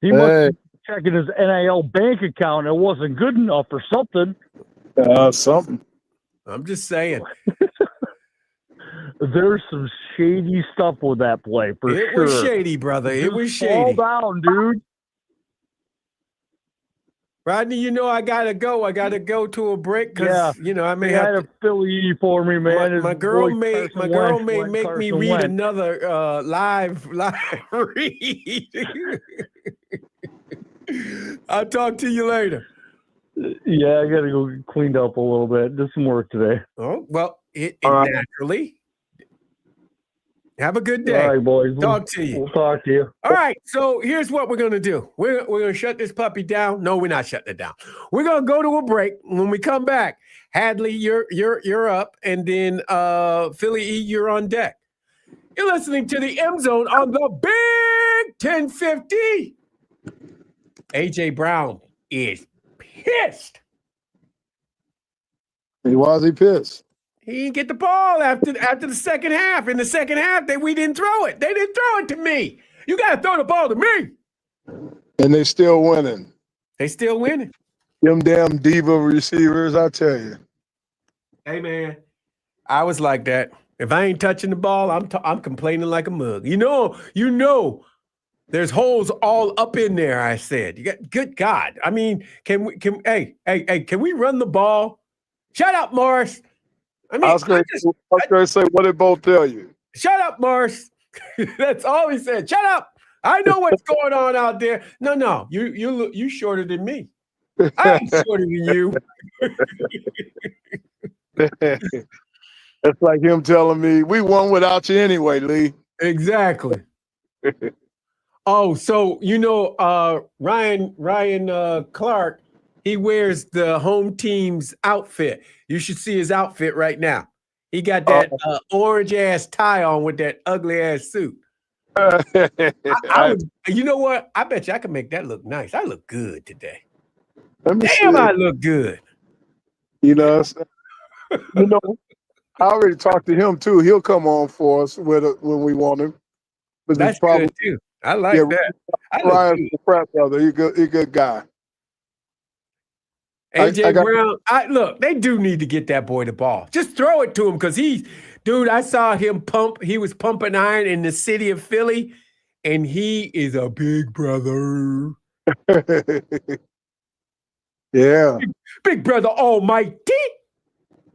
He must be checking his NIL bank account. It wasn't good enough or something. Something. I'm just saying. There's some shady stuff with that play for sure. It was shady, brother. It was shady. Fall down, dude. Rodney, I gotta go. I gotta go to a break because I may have to. a Philly for me, man. My girl may make me read another live read. I'll talk to you later. Yeah, I gotta go get cleaned up a little bit. Did some work today. Oh well, naturally. Have a good day. All right, boys. Talk to you. We'll talk to you. All right. So here's what we're gonna do. We're gonna shut this puppy down. No, we're not shutting it down. We're gonna go to a break. When we come back, Hadley, you're up, and then Philly E, you're on deck. You're listening to the M Zone on the Big 1050. AJ Brown is pissed. Why is he pissed? He didn't get the ball after the second half. In the second half, we didn't throw it. They didn't throw it to me. You got to throw the ball to me. And they still winning. They still winning. Them damn diva receivers, I tell you. Hey, man, I was like that. If I ain't touching the ball, I'm complaining like a mug. You know, there's holes all up in there, I said. You got, good God. I mean, can we run the ball? Shut up, Morris. I was going to say, what did both tell you? Shut up, Morris. That's all he said. Shut up. I know what's going on out there. No, you shorter than me. I ain't shorter than you. That's like him telling me we won without you anyway, Lee. Exactly. Oh, so Ryan Clark, he wears the home team's outfit. You should see his outfit right now. He got that orange ass tie on with that ugly ass suit. You know what? I bet you I can make that look nice. I look good today. Damn, I look good. I already talked to him too. He'll come on for us when we want him. But that's good too. I like that. Ryan's the frat brother. He's a good guy. AJ Brown, look, they do need to get that boy the ball. Just throw it to him because I saw him pump. He was pumping iron in the city of Philly, and he is a big brother. Yeah. Big brother almighty.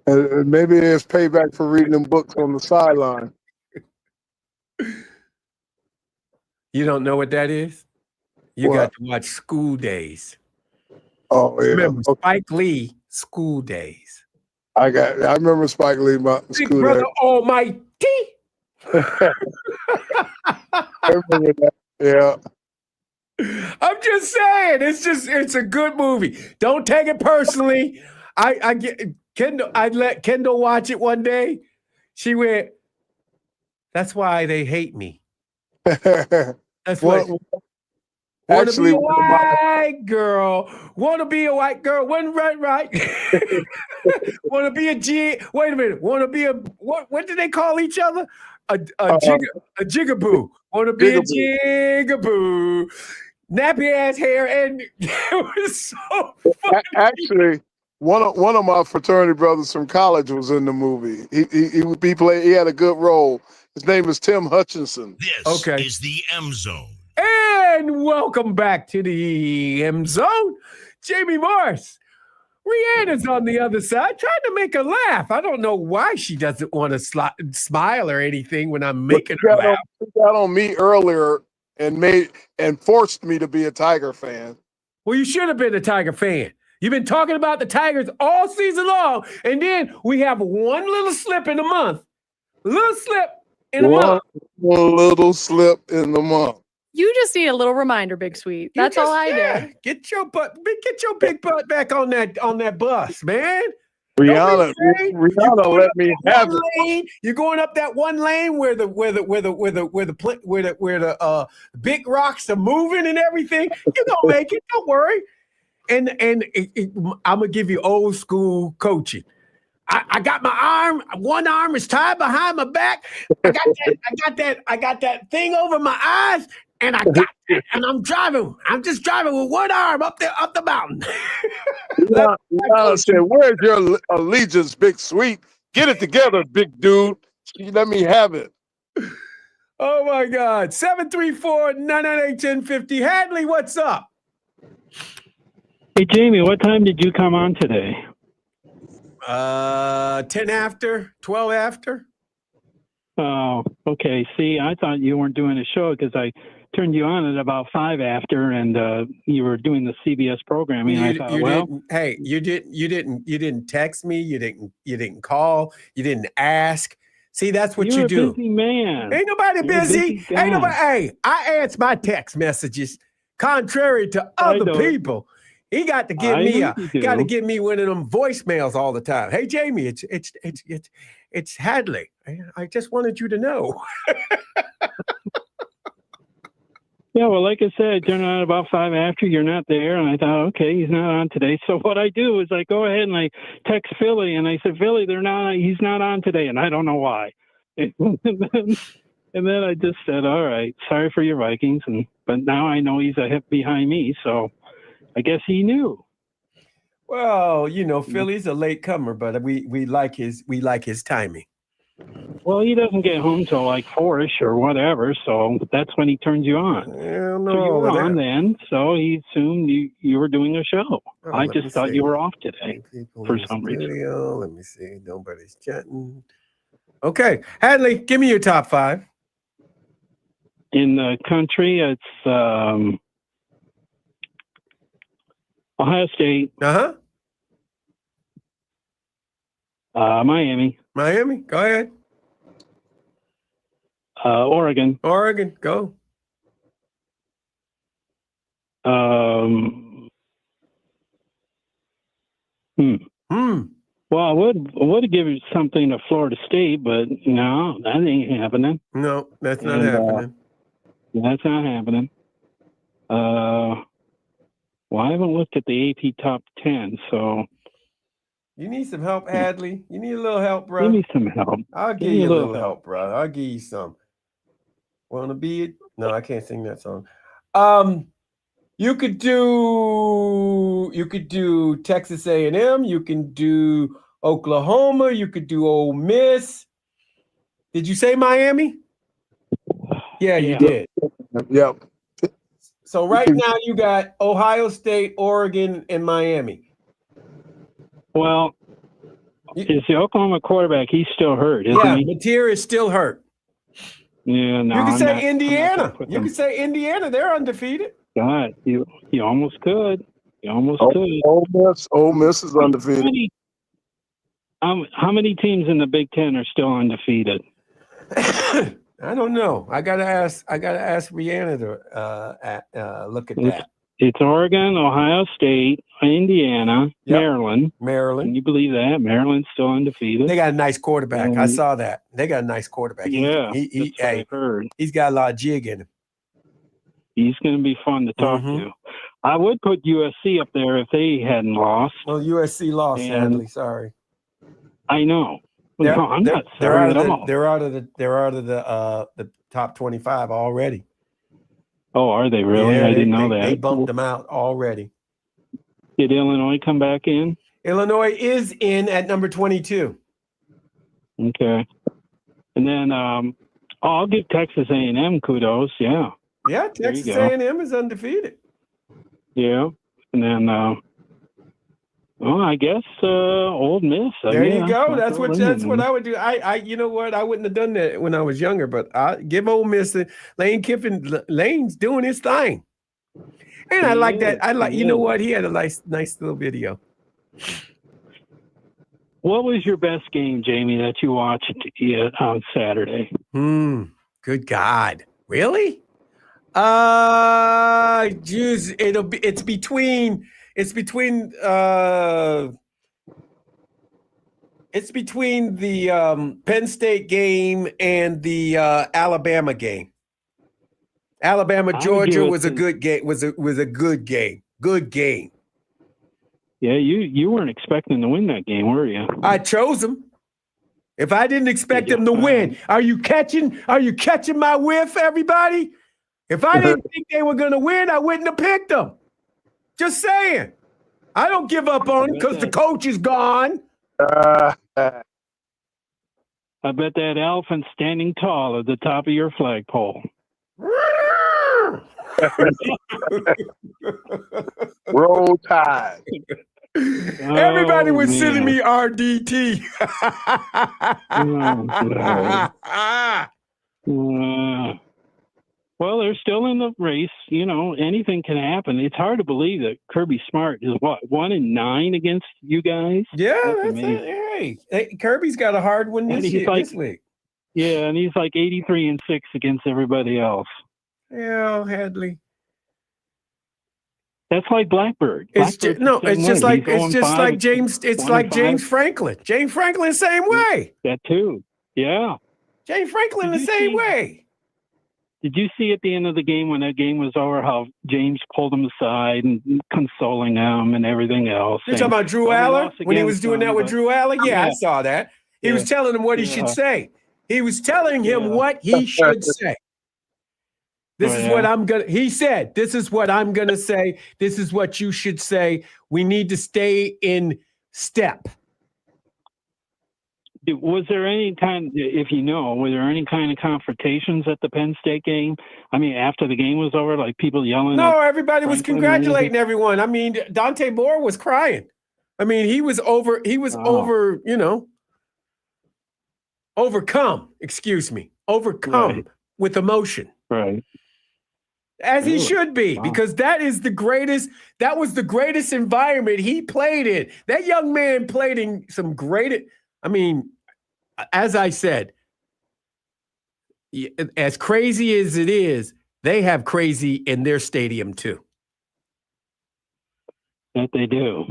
And maybe it's payback for reading them books on the sideline. You don't know what that is? You got to watch School Days. Oh, yeah. Remember Spike Lee, School Days. I remember Spike Lee about Big School brother Days. almighty. I remember that. Yeah. I'm just saying, it's a good movie. Don't take it personally. I let Kendall watch it one day. She went, "That's why they hate me." That's what. Want to be a white girl. Want to be a white girl. Wasn't right. Want to be a G. Wait a minute. Want to be a what did they call each other? A jigaboo. Want to be a jigaboo. Nappy ass hair, and it was so funny. Actually, one of my fraternity brothers from college was in the movie. He had a good role. His name is Tim Hutchinson. This is the M Zone. And welcome back to the M Zone. Jamie Morse. Rihanna's on the other side trying to make her laugh. I don't know why she doesn't want to smile or anything when I'm making her laugh. She got on me earlier and forced me to be a Tiger fan. Well, you should have been a Tiger fan. You've been talking about the Tigers all season long, and then we have one little slip in the month. Little slip in the month. One little slip in the month. You just need a little reminder, Big Sweet. That's all I did. Get your big butt back on that bus, man. Rihanna let me have it. You're going up that one lane where the big rocks are moving and everything. You're gonna make it. Don't worry. And I'm gonna give you old school coaching. I got my arm. One arm is tied behind my back. I got that thing over my eyes, and I got that. And I'm driving. I'm just driving with one arm up the mountain. Rihanna said, "Where's your allegiance, Big Sweet? Get it together, big dude. Let me have it." Oh my God! 734-998-1050. Hadley, what's up? Hey Jamie, what time did you come on today? 10 after, 12 after. Oh, okay. See, I thought you weren't doing a show because I turned you on at about 5 after, and you were doing the CBS programming. I thought, you didn't text me. You didn't call. You didn't ask. See, that's what you do. You're a busy man. Ain't nobody busy. Ain't nobody. Hey, I answer my text messages, contrary to other people. He got to give me one of them voicemails all the time. Hey Jamie, it's Hadley. I just wanted you to know. Yeah, well, like I said, I turned on about 5 after. You're not there, and I thought, okay, he's not on today. So what I do is I go ahead and I text Philly, and I said, Philly, he's not on today, and I don't know why. And then I just said, all right, sorry for your Vikings, but now I know he's a hip behind me, so I guess he knew. Well, Philly's a late comer, but we like his timing. Well, he doesn't get home till like 4-ish or whatever, so that's when he turns you on. So you were on then, so he assumed you were doing a show. I just thought you were off today for some reason. Let me see. Nobody's chatting. Okay, Hadley, give me your top 5. in the country, it's Ohio State, Uh-huh. Miami, Miami, go ahead. Oregon, Oregon, go. Well, I would give you something to Florida State, but no, that ain't happening. No, that's not And, happening. That's not happening. Well, I haven't looked at the AP top 10, so You need some help, Hadley. You need a little help, bro. give me some help. I'll give me you a a little little help, bro. I'll give you some. Wanna be it? No, I can't sing that song. You could do Texas A&M. You can do Oklahoma. You could do Ole Miss. Did you say Miami? Yeah, you did. Yep. So right now you got Ohio State, Oregon, and Miami. Well, is the Oklahoma quarterback? He's still hurt, isn't Yeah, he? Mateer is still hurt. Yeah, no. You can I'm say not- I'm not Indiana. gonna put You them- can say Indiana. They're undefeated. God, you almost could. You almost Oh, could. Ole Miss is undefeated. How many teams in the Big Ten are still undefeated? I don't know. I gotta ask Rihanna to look at that. It's Oregon, Ohio State, Indiana, Yep. Maryland. Can Maryland. you believe that? Maryland's still undefeated. They got a nice quarterback. I And- saw that. They got a nice quarterback. Yeah, He that's what hey, I heard. he's got a lot of jig in him. He's going to be fun to talk Mhm. to. I would put USC up there if they hadn't lost. Well, USC lost, And- Hadley. Sorry. I know. No, I'm not they're sorry out at of all. they're out of the top 25 already. Oh, are they really? Yeah, I didn't know they that. bumped them out already. Did Illinois come back in? Illinois is in at number 22. Okay. And then I'll give Texas A&M kudos. Yeah. Yeah, There you Texas go. A&M is undefeated. Yeah. And then, I guess Old Miss. There you go. I'll That's throw what them in. I would do. I you know what? I wouldn't have done that when I was younger, but I give Ole Miss Lane Kiffin. Lane's doing his thing, and I He like is. that. I like. He You know is. what? He had a nice little video. What was your best game, Jamie, that you watched on Saturday? Good God, really? Geez, it's between the Penn State game and the Alabama game. Alabama Georgia was a good game. Was a good game. Good game. Yeah, you weren't expecting to win that game, were you? I chose them. If I didn't expect them to win, are you catching my whiff, everybody? If I didn't think they were going to win, I wouldn't have picked them. Just saying. I don't give up on it because the coach is gone. I bet that elephant's standing tall at the top of your flagpole. Roll Tide. Everybody was sending me RDT. Well, they're still in the race. You know, anything can happen. It's hard to believe that Kirby Smart is 1-9 against you guys. Yeah, That's that's amazing. it. Hey, Kirby's got a hard one And this he's year. like- This week. Yeah, and he's like 83-6 against everybody else. Yeah, Hadley. That's like Blackbird. It's Blackbird's just, no, the same it's just way. like He's it's just 0-5 like James. It's like 1-5. James Franklin. James Franklin, the same way. That too. Yeah. James Franklin, the Did you same see- way. Did you see at the end of the game when that game was over how James pulled him aside and consoling him and everything else? You're talking about Drew Aller when he was doing that with Drew Aller? Yeah, I Yeah. saw that. He was telling him what he should Yeah. say. He was telling him Yeah. what he should say. This Oh, is yeah? what I'm gonna. He said, "This is what I'm gonna say. This is what you should say. We need to stay in step." Was there any kind, if you know, were there any kind of confrontations at the Penn State game? I mean, after the game was over, like people yelling? No, at everybody was Franklin or congratulating anything? everyone. I mean, Dante Moore was crying. I mean, he was over. He was Oh. over. You know, overcome. Excuse me, overcome Right. with emotion. Right. As he Really? should be, Wow. because that was the greatest environment he played in. That young man played in some great, I mean, as I said, as crazy as it is, they have crazy in their stadium too. That they do.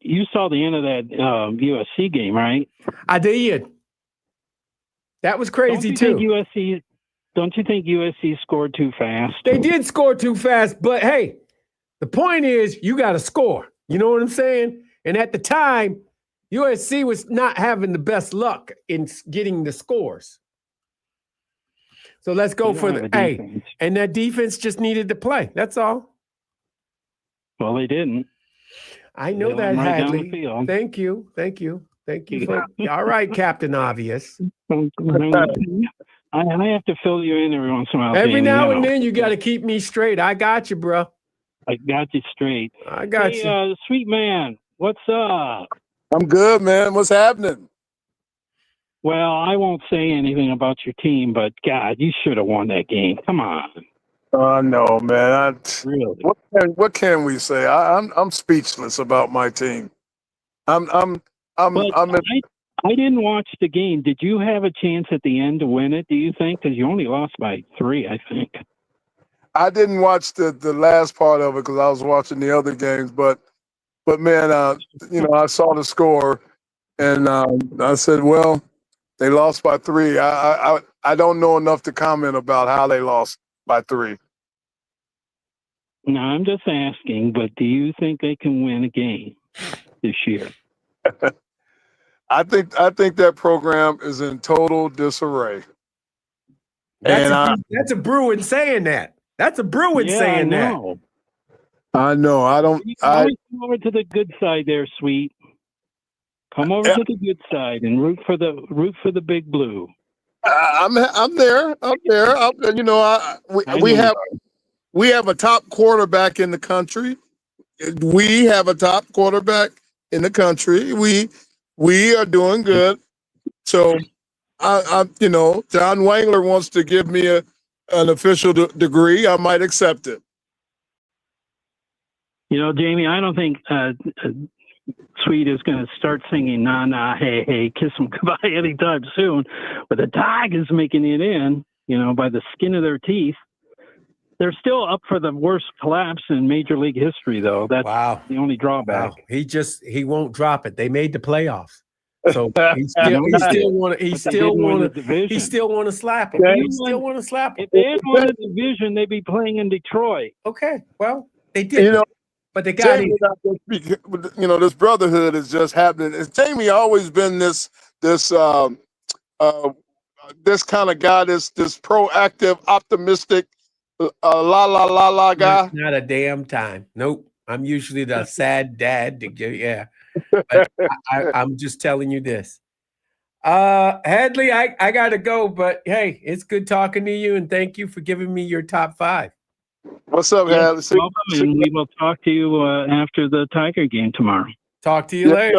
You saw the end of that USC game, right? I did. That was crazy too. Don't you think USC scored too fast? They did score too fast, but hey, the point is you got to score. You know what I'm saying? And at the time, USC was not having the best luck in getting the scores. So let's go for the hey, and that defense just needed to play. That's all. Well, they didn't. I know They that, went right down the Hadley. field. Thank you. All right, Captain Obvious. I have to fill you in every once in a while. Every Danny, now you and know. then you got to keep me straight. I got you, bro. I got you straight. I got you. Sweet man, what's up? I'm good, man. What's happening? Well, I won't say anything about your team, but God, you should have won that game. Come on. No, man. Really? What can we say? I'm speechless about my team. I didn't watch the game. Did you have a chance at the end to win it, do you think? Because you only lost by 3, I think. I didn't watch the last part of it because I was watching the other games. But man, I saw the score, and I said, well, they lost by 3. I don't know enough to comment about how they lost by 3. No, I'm just asking. But do you think they can win a game this year? I think that program is in total disarray. That's a Bruin saying that. That's a Bruin saying that. I know. I don't. Always come over to the good side there, Sweet. Come over to the good side and root for the Big Blue. I'm there. We have a top quarterback in the country. We have a top quarterback in the country. We are doing good. So, John Wangler wants to give me an official degree. I might accept it. Jamie, I don't think Sweet is going to start singing "Na Na Hey Hey Kiss 'Em Goodbye" anytime soon. But the Tigers making it in, by the skin of their teeth. They're still up for the worst collapse in Major League history, though. That's the only drawback. Wow. He won't drop it. They made the playoffs, so he still want to slap him. He still want to slap him. If they had won the division, they'd be playing in Detroit. Okay, well they did, but they got it. This brotherhood is just happening. Has Jamie always been this kind of guy, this proactive, optimistic, guy? Not a damn time. Nope. I'm usually the sad dad. Yeah. But I'm just telling you this. Hadley, I got to go, but hey, it's good talking to you, and thank you for giving me your top 5. What's up, Hadley? Welcome, and we will talk to you after the Tiger game tomorrow. Talk to you later.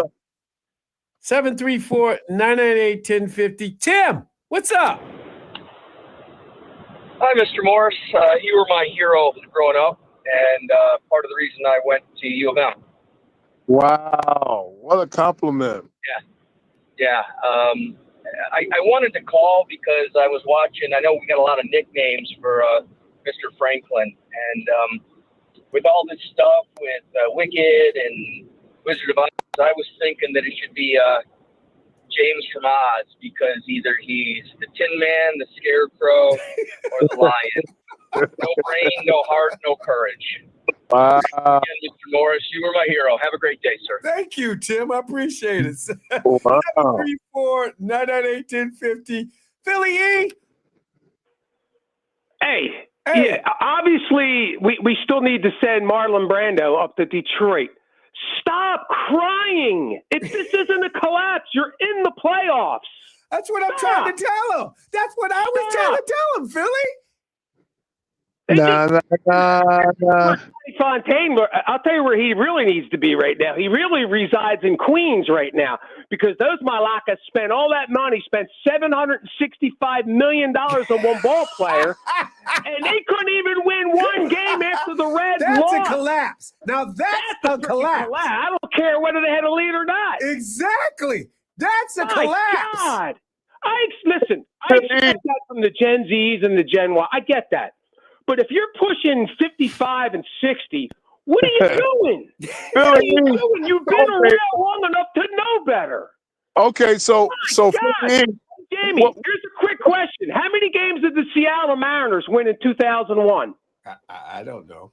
734-998-1050. Tim, what's up? Hi, Mr. Morris. You were my hero growing up, and part of the reason I went to U of M. Wow, what a compliment. Yeah. I wanted to call because I was watching. I know we got a lot of nicknames for Mr. Franklin, and with all this stuff with Wicked and Wizard of Oz, I was thinking that it should be James from Oz, because either he's the Tin Man, the Scarecrow, or the Lion. No brain, no heart, no courage. Wow. Again, Mr. Morris, you were my hero. Have a great day, sir. Thank you, Tim. I appreciate it. Wow. 734-998-1050. Philly E. Hey, yeah, obviously we still need to send Marlon Brando up to Detroit. Stop crying. This isn't a collapse. You're in the playoffs. That's what I'm trying to tell him. That's what I was trying to tell him, Philly. Nah. Fontaine, I'll tell you where he really needs to be right now. He really resides in Queens right now because those Malakas spent all that money, spent $765 million on one ball player, and they couldn't even win one game after the Reds That's lost. a collapse. Now that's a collapse. I don't care whether they had a lead or not. Exactly. That's a My collapse. God. I expect that from the Gen Zs and the Gen Y. I get that. But if you're pushing 55 and 60, what are you doing? What are you doing? You've been around long enough to know better. Okay, so Jamie, here's a quick question. How many games did the Seattle Mariners win in 2001? I don't know.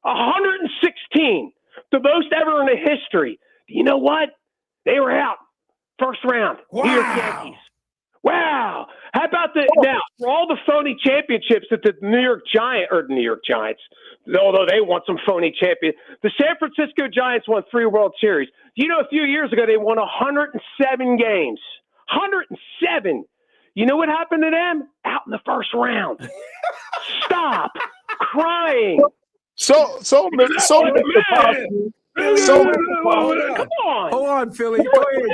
116. The most ever in the history. Do you know what? They were out. First round. Wow. New York Yankees. Wow. How about now, for all the phony championships that the New York Giants, although they won some phony champions, the San Francisco Giants won 3 World Series. You know, a few years ago, they won 107 games. 107. You know what happened to them? Out in the first round. Stop crying. Hold on, Philly. Go ahead.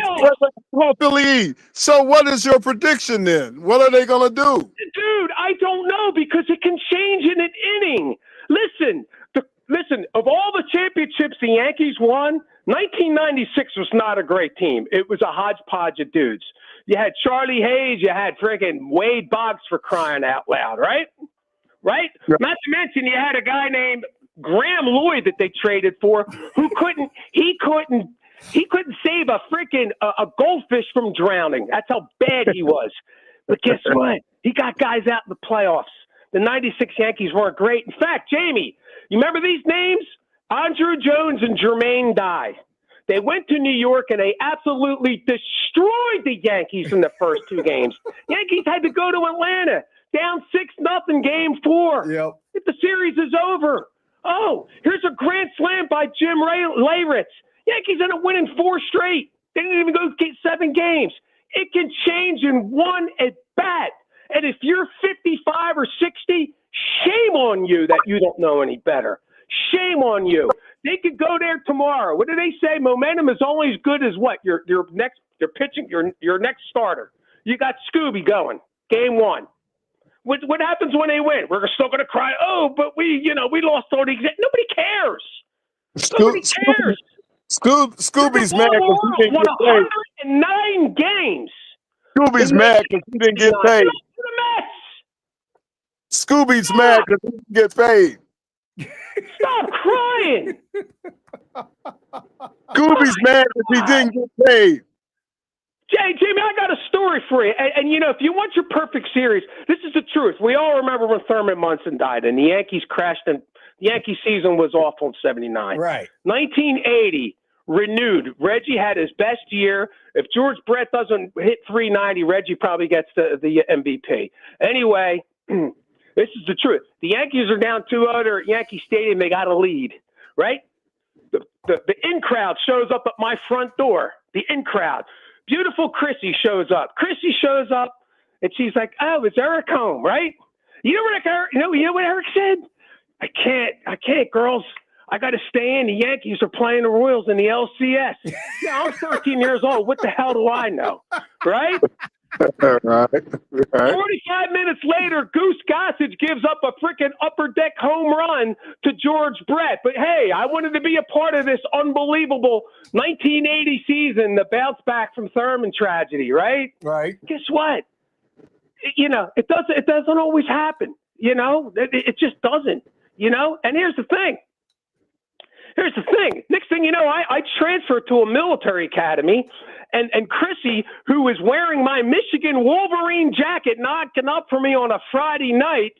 Come on, Philly. So what is your prediction then? What are they going to do? Dude, I don't know because it can change in an inning. Listen, of all the championships the Yankees won, 1996 was not a great team. It was a hodgepodge of dudes. You had Charlie Hayes. You had friggin' Wade Boggs for crying out loud, right? Right? Not to mention you had a guy named Graham Lloyd that they traded for who couldn't save a freaking a goldfish from drowning. That's how bad he was. But guess what? He got guys out in the playoffs. The 96 Yankees weren't great. In fact, Jamie, you remember these names? Andrew Jones and Jermaine Dye. They went to New York and they absolutely destroyed the Yankees in the first 2 games. Yankees had to go to Atlanta, down 6-0 game 4. Yep. If the series is over. Oh, here's a grand slam by Jim Leyritz. Yankees end up winning 4 straight. They didn't even go get 7 games. It can change in one at bat. And if you're 55 or 60, shame on you that you don't know any better. Shame on you. They could go there tomorrow. What do they say? Momentum is only as good as what? Your next starter. You got Scooby going. Game 1. What happens when they win? We're still going to cry. Oh, but we lost all the. Nobody cares. Nobody cares. Scooby's mad because he didn't get paid. 109 games. Scooby's mad because he didn't get paid. Scooby's mad because he didn't get paid. Stop crying. Scooby's mad because he didn't get paid. Jamie, I got a story for you. And if you want your perfect series, this is the truth. We all remember when Thurman Munson died and the Yankees crashed and the Yankee season was awful in 79. Right. 1980, renewed. Reggie had his best year. If George Brett doesn't hit 390, Reggie probably gets the MVP. Anyway, this is the truth. The Yankees are down 2-0 at Yankee Stadium. They got a lead, right? The in-crowd shows up at my front door. The in-crowd. Beautiful Chrissy shows up. Chrissy shows up, and she's like, "Oh, it's Eric home, right?" You know what Eric said? I can't, girls. I got to stay in. The Yankees are playing the Royals in the LCS. Yeah, I'm 13 years old. What the hell do I know, right? Right. 45 minutes later, Goose Gossage gives up a freaking upper deck home run to George Brett. But hey, I wanted to be a part of this unbelievable 1980 season, the bounce back from Thurman tragedy, right? Right. Guess what? It doesn't always happen. It just doesn't. And here's the thing. Next thing you know, I transferred to a military academy. And Chrissy, who was wearing my Michigan Wolverine jacket, knocking up for me on a Friday night,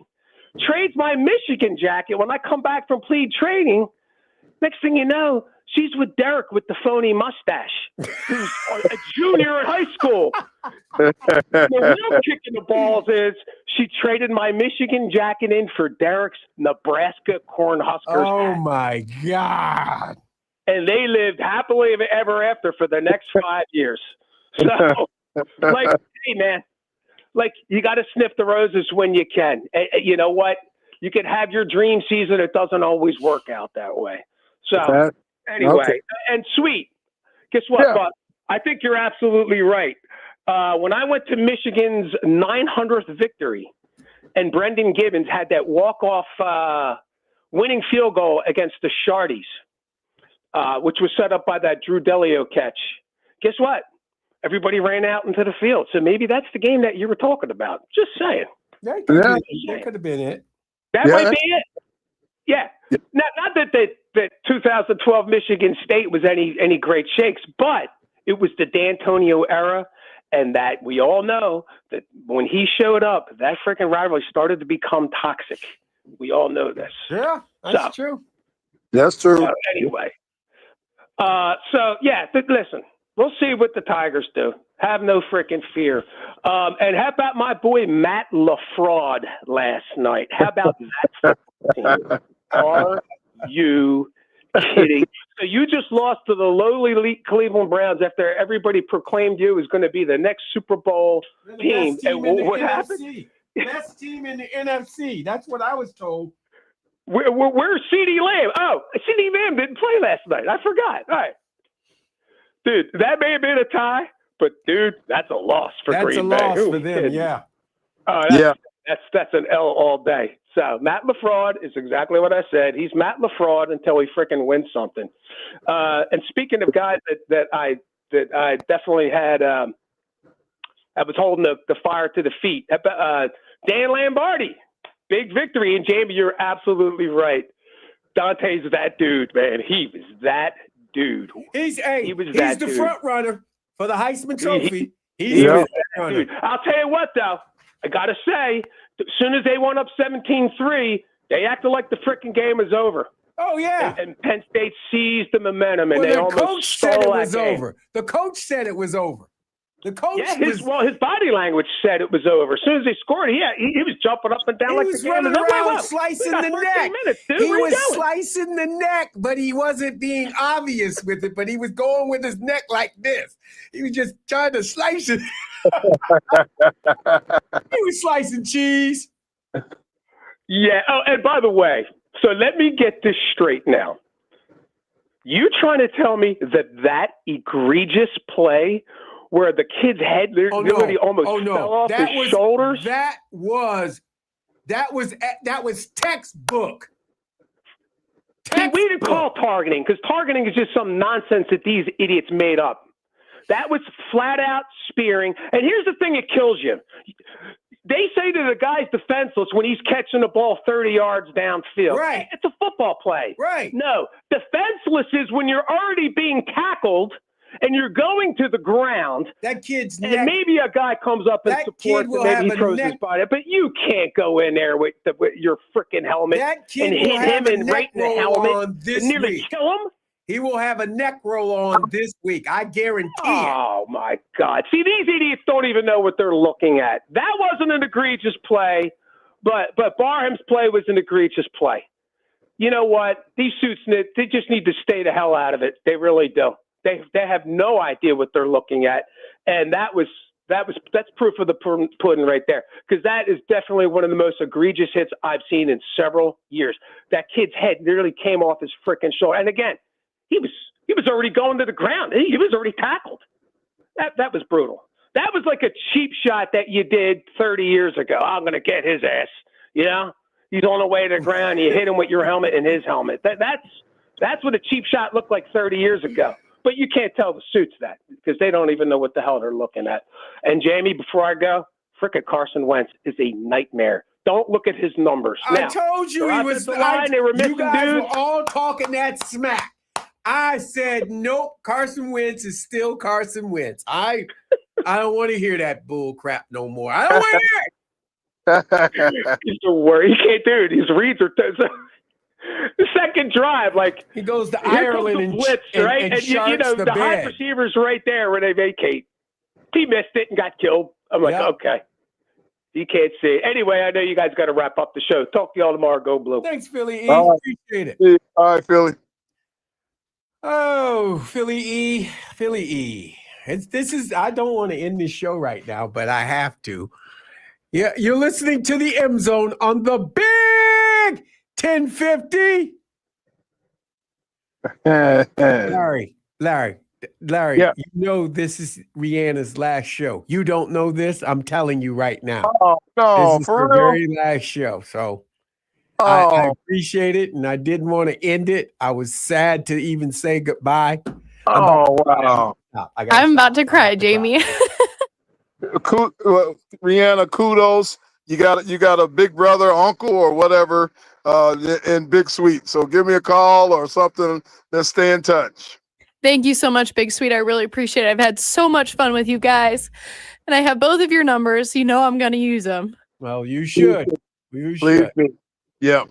trades my Michigan jacket when I come back from plebe training. Next thing you know, she's with Derek with the phony mustache, who's a junior in high school. The real kick in the balls is she traded my Michigan jacket in for Derek's Nebraska Cornhuskers Oh, hat. my God. And they lived happily ever after for the next 5 years. So, hey, man, you got to sniff the roses when you can. You know what? you could have your dream season. It doesn't always work out that way. So That- anyway, okay. and Sweet, guess what, Yeah. bud? I think you're absolutely right. When I went to Michigan's 900th victory, and Brendan Gibbons had that walk-off winning field goal against the Shardies, which was set up by that Drew Delio catch. Guess what? Everybody ran out into the field. So maybe that's the game that you were talking about. Just saying. That could, Yeah. that could have been it. That Yeah, might that- be it. Yeah. Not that 2012 Michigan State was any great shakes, but it was the D'Antonio era, and that we all know that when he showed up, that freaking rivalry started to become toxic. We all know this. Yeah, that's true. That's true. So anyway, listen, we'll see what the Tigers do. Have no freaking fear. And how about my boy Matt LaFraud last night? How about that football team? Are you kidding? So you just lost to the lowly Cleveland Browns after everybody proclaimed you was going to be the next Super Bowl They're the team. best team And in the what NFC. happened? Best team in the NFC. That's what I was told. Where's CeeDee Lamb? Oh, CeeDee Lamb didn't play last night. I forgot. All right. Dude, that may have been a tie, but, dude, that's a loss for That's Green a Bay. loss Who for are them, kidding? yeah. Oh, that's an L all day. So Matt LaFraud is exactly what I said. He's Matt LaFraud until he freaking wins something. And speaking of guys that I definitely had, I was holding the fire to the feet. Dan Lombardi, big victory. And Jamie, you're absolutely right. Dante's that dude, man. He was that dude. He's that the dude. front runner for the Heisman Trophy. He He's was the front runner. dude. I'll tell you what, though. I got to say, as soon as they went up 17-3, they acted like the freaking game was over. Oh, yeah. And Penn State seized the momentum, and Well, they the almost coach said it stole was that game. over. The coach said it was over. The coach Yeah, was his body language said it was over. As soon as they scored, he was jumping up and down he like was the game running was over. around Whoa, slicing we got the 13 neck. minutes, dude. He Where you was going? slicing the neck, but he wasn't being obvious with it. But he was going with his neck like this. He was just trying to slice it. He was slicing cheese. Yeah. Oh, and by the way, so let me get this straight now. You trying to tell me that egregious play where the kid's head literally almost fell off his shoulders? That was textbook. See, we didn't call targeting because targeting is just some nonsense that these idiots made up. That was flat out spearing. And here's the thing that kills you. They say to the guy's defenseless when he's catching the ball 30 yards downfield. Right. It's a football play. Right. No, defenseless is when you're already being tackled and you're going to the ground. That kid's and neck. maybe a guy comes up and That supports kid and will maybe have he a throws his neck- body. But you can't go in there with your freaking helmet That kid and will hit have him a and right neck in the roll helmet on this and nearly week. kill him. He will have a neck roll on this week. I guarantee it. Oh, my God. See, these idiots don't even know what they're looking at. That wasn't an egregious play, but Barham's play was an egregious play. You know what? These suits, they just need to stay the hell out of it. They really do. They have no idea what they're looking at. And that's proof of the pudding right there, because that is definitely one of the most egregious hits I've seen in several years. That kid's head literally came off his freaking shoulder. And again, he was already going to the ground. He was already tackled. That was brutal. That was like a cheap shot that you did 30 years ago. I'm going to get his ass. You know, he's on the way to the ground. You hit him with your helmet and his helmet. That's what a cheap shot looked like 30 years ago. But you can't tell the suits that because they don't even know what the hell they're looking at. And Jamie, before I go, frickin' Carson Wentz is a nightmare. Don't look at his numbers. I Now, told you their he was. offensive line, they were missing you guys dudes. were all talking that smack. I said, nope, Carson Wentz is still Carson Wentz. I don't want to hear that bull crap no more. I don't want to hear it. He's the worst. He can't do it. His reads are the second drive, like he goes to here comes Ireland the and blitz, and- right? and And you sharks know the the high bed. receivers right there where they vacate. He missed it and got killed. I'm like, Yeah. okay. You can't see it. Anyway, I know you guys got to wrap up the show. Talk to y'all tomorrow. Go Blue. Thanks, Philly E. All right. Appreciate it. All right, Philly. Oh, Philly E. Philly E. I don't want to end this show right now, but I have to. Yeah, you're listening to the M Zone on the Big 1050. Larry, Yeah. you know this is Rihanna's last show. You don't know this? I'm telling you right now. Oh, no, This is for her real? very last show. So I Oh, appreciate it, and I didn't want to end it. I was sad to even say goodbye. oh, wow. I'm about to cry, Jamie. Rihanna, kudos. You got a big brother, uncle, or whatever in Big Sweet. So give me a call or something. Let's stay in touch. Thank you so much, Big Sweet. I really appreciate it. I've had so much fun with you guys. And I have both of your numbers. You know I'm going to use them. Well, you should. You Please should. do. Yeah.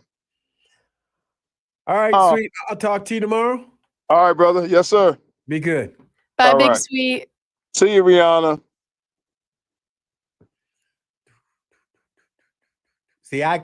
All right, Oh. sweet. I'll talk to you tomorrow. All right, brother. Yes, sir. Be good. Bye, All Big right. Sweet. See you, Rihanna. See, I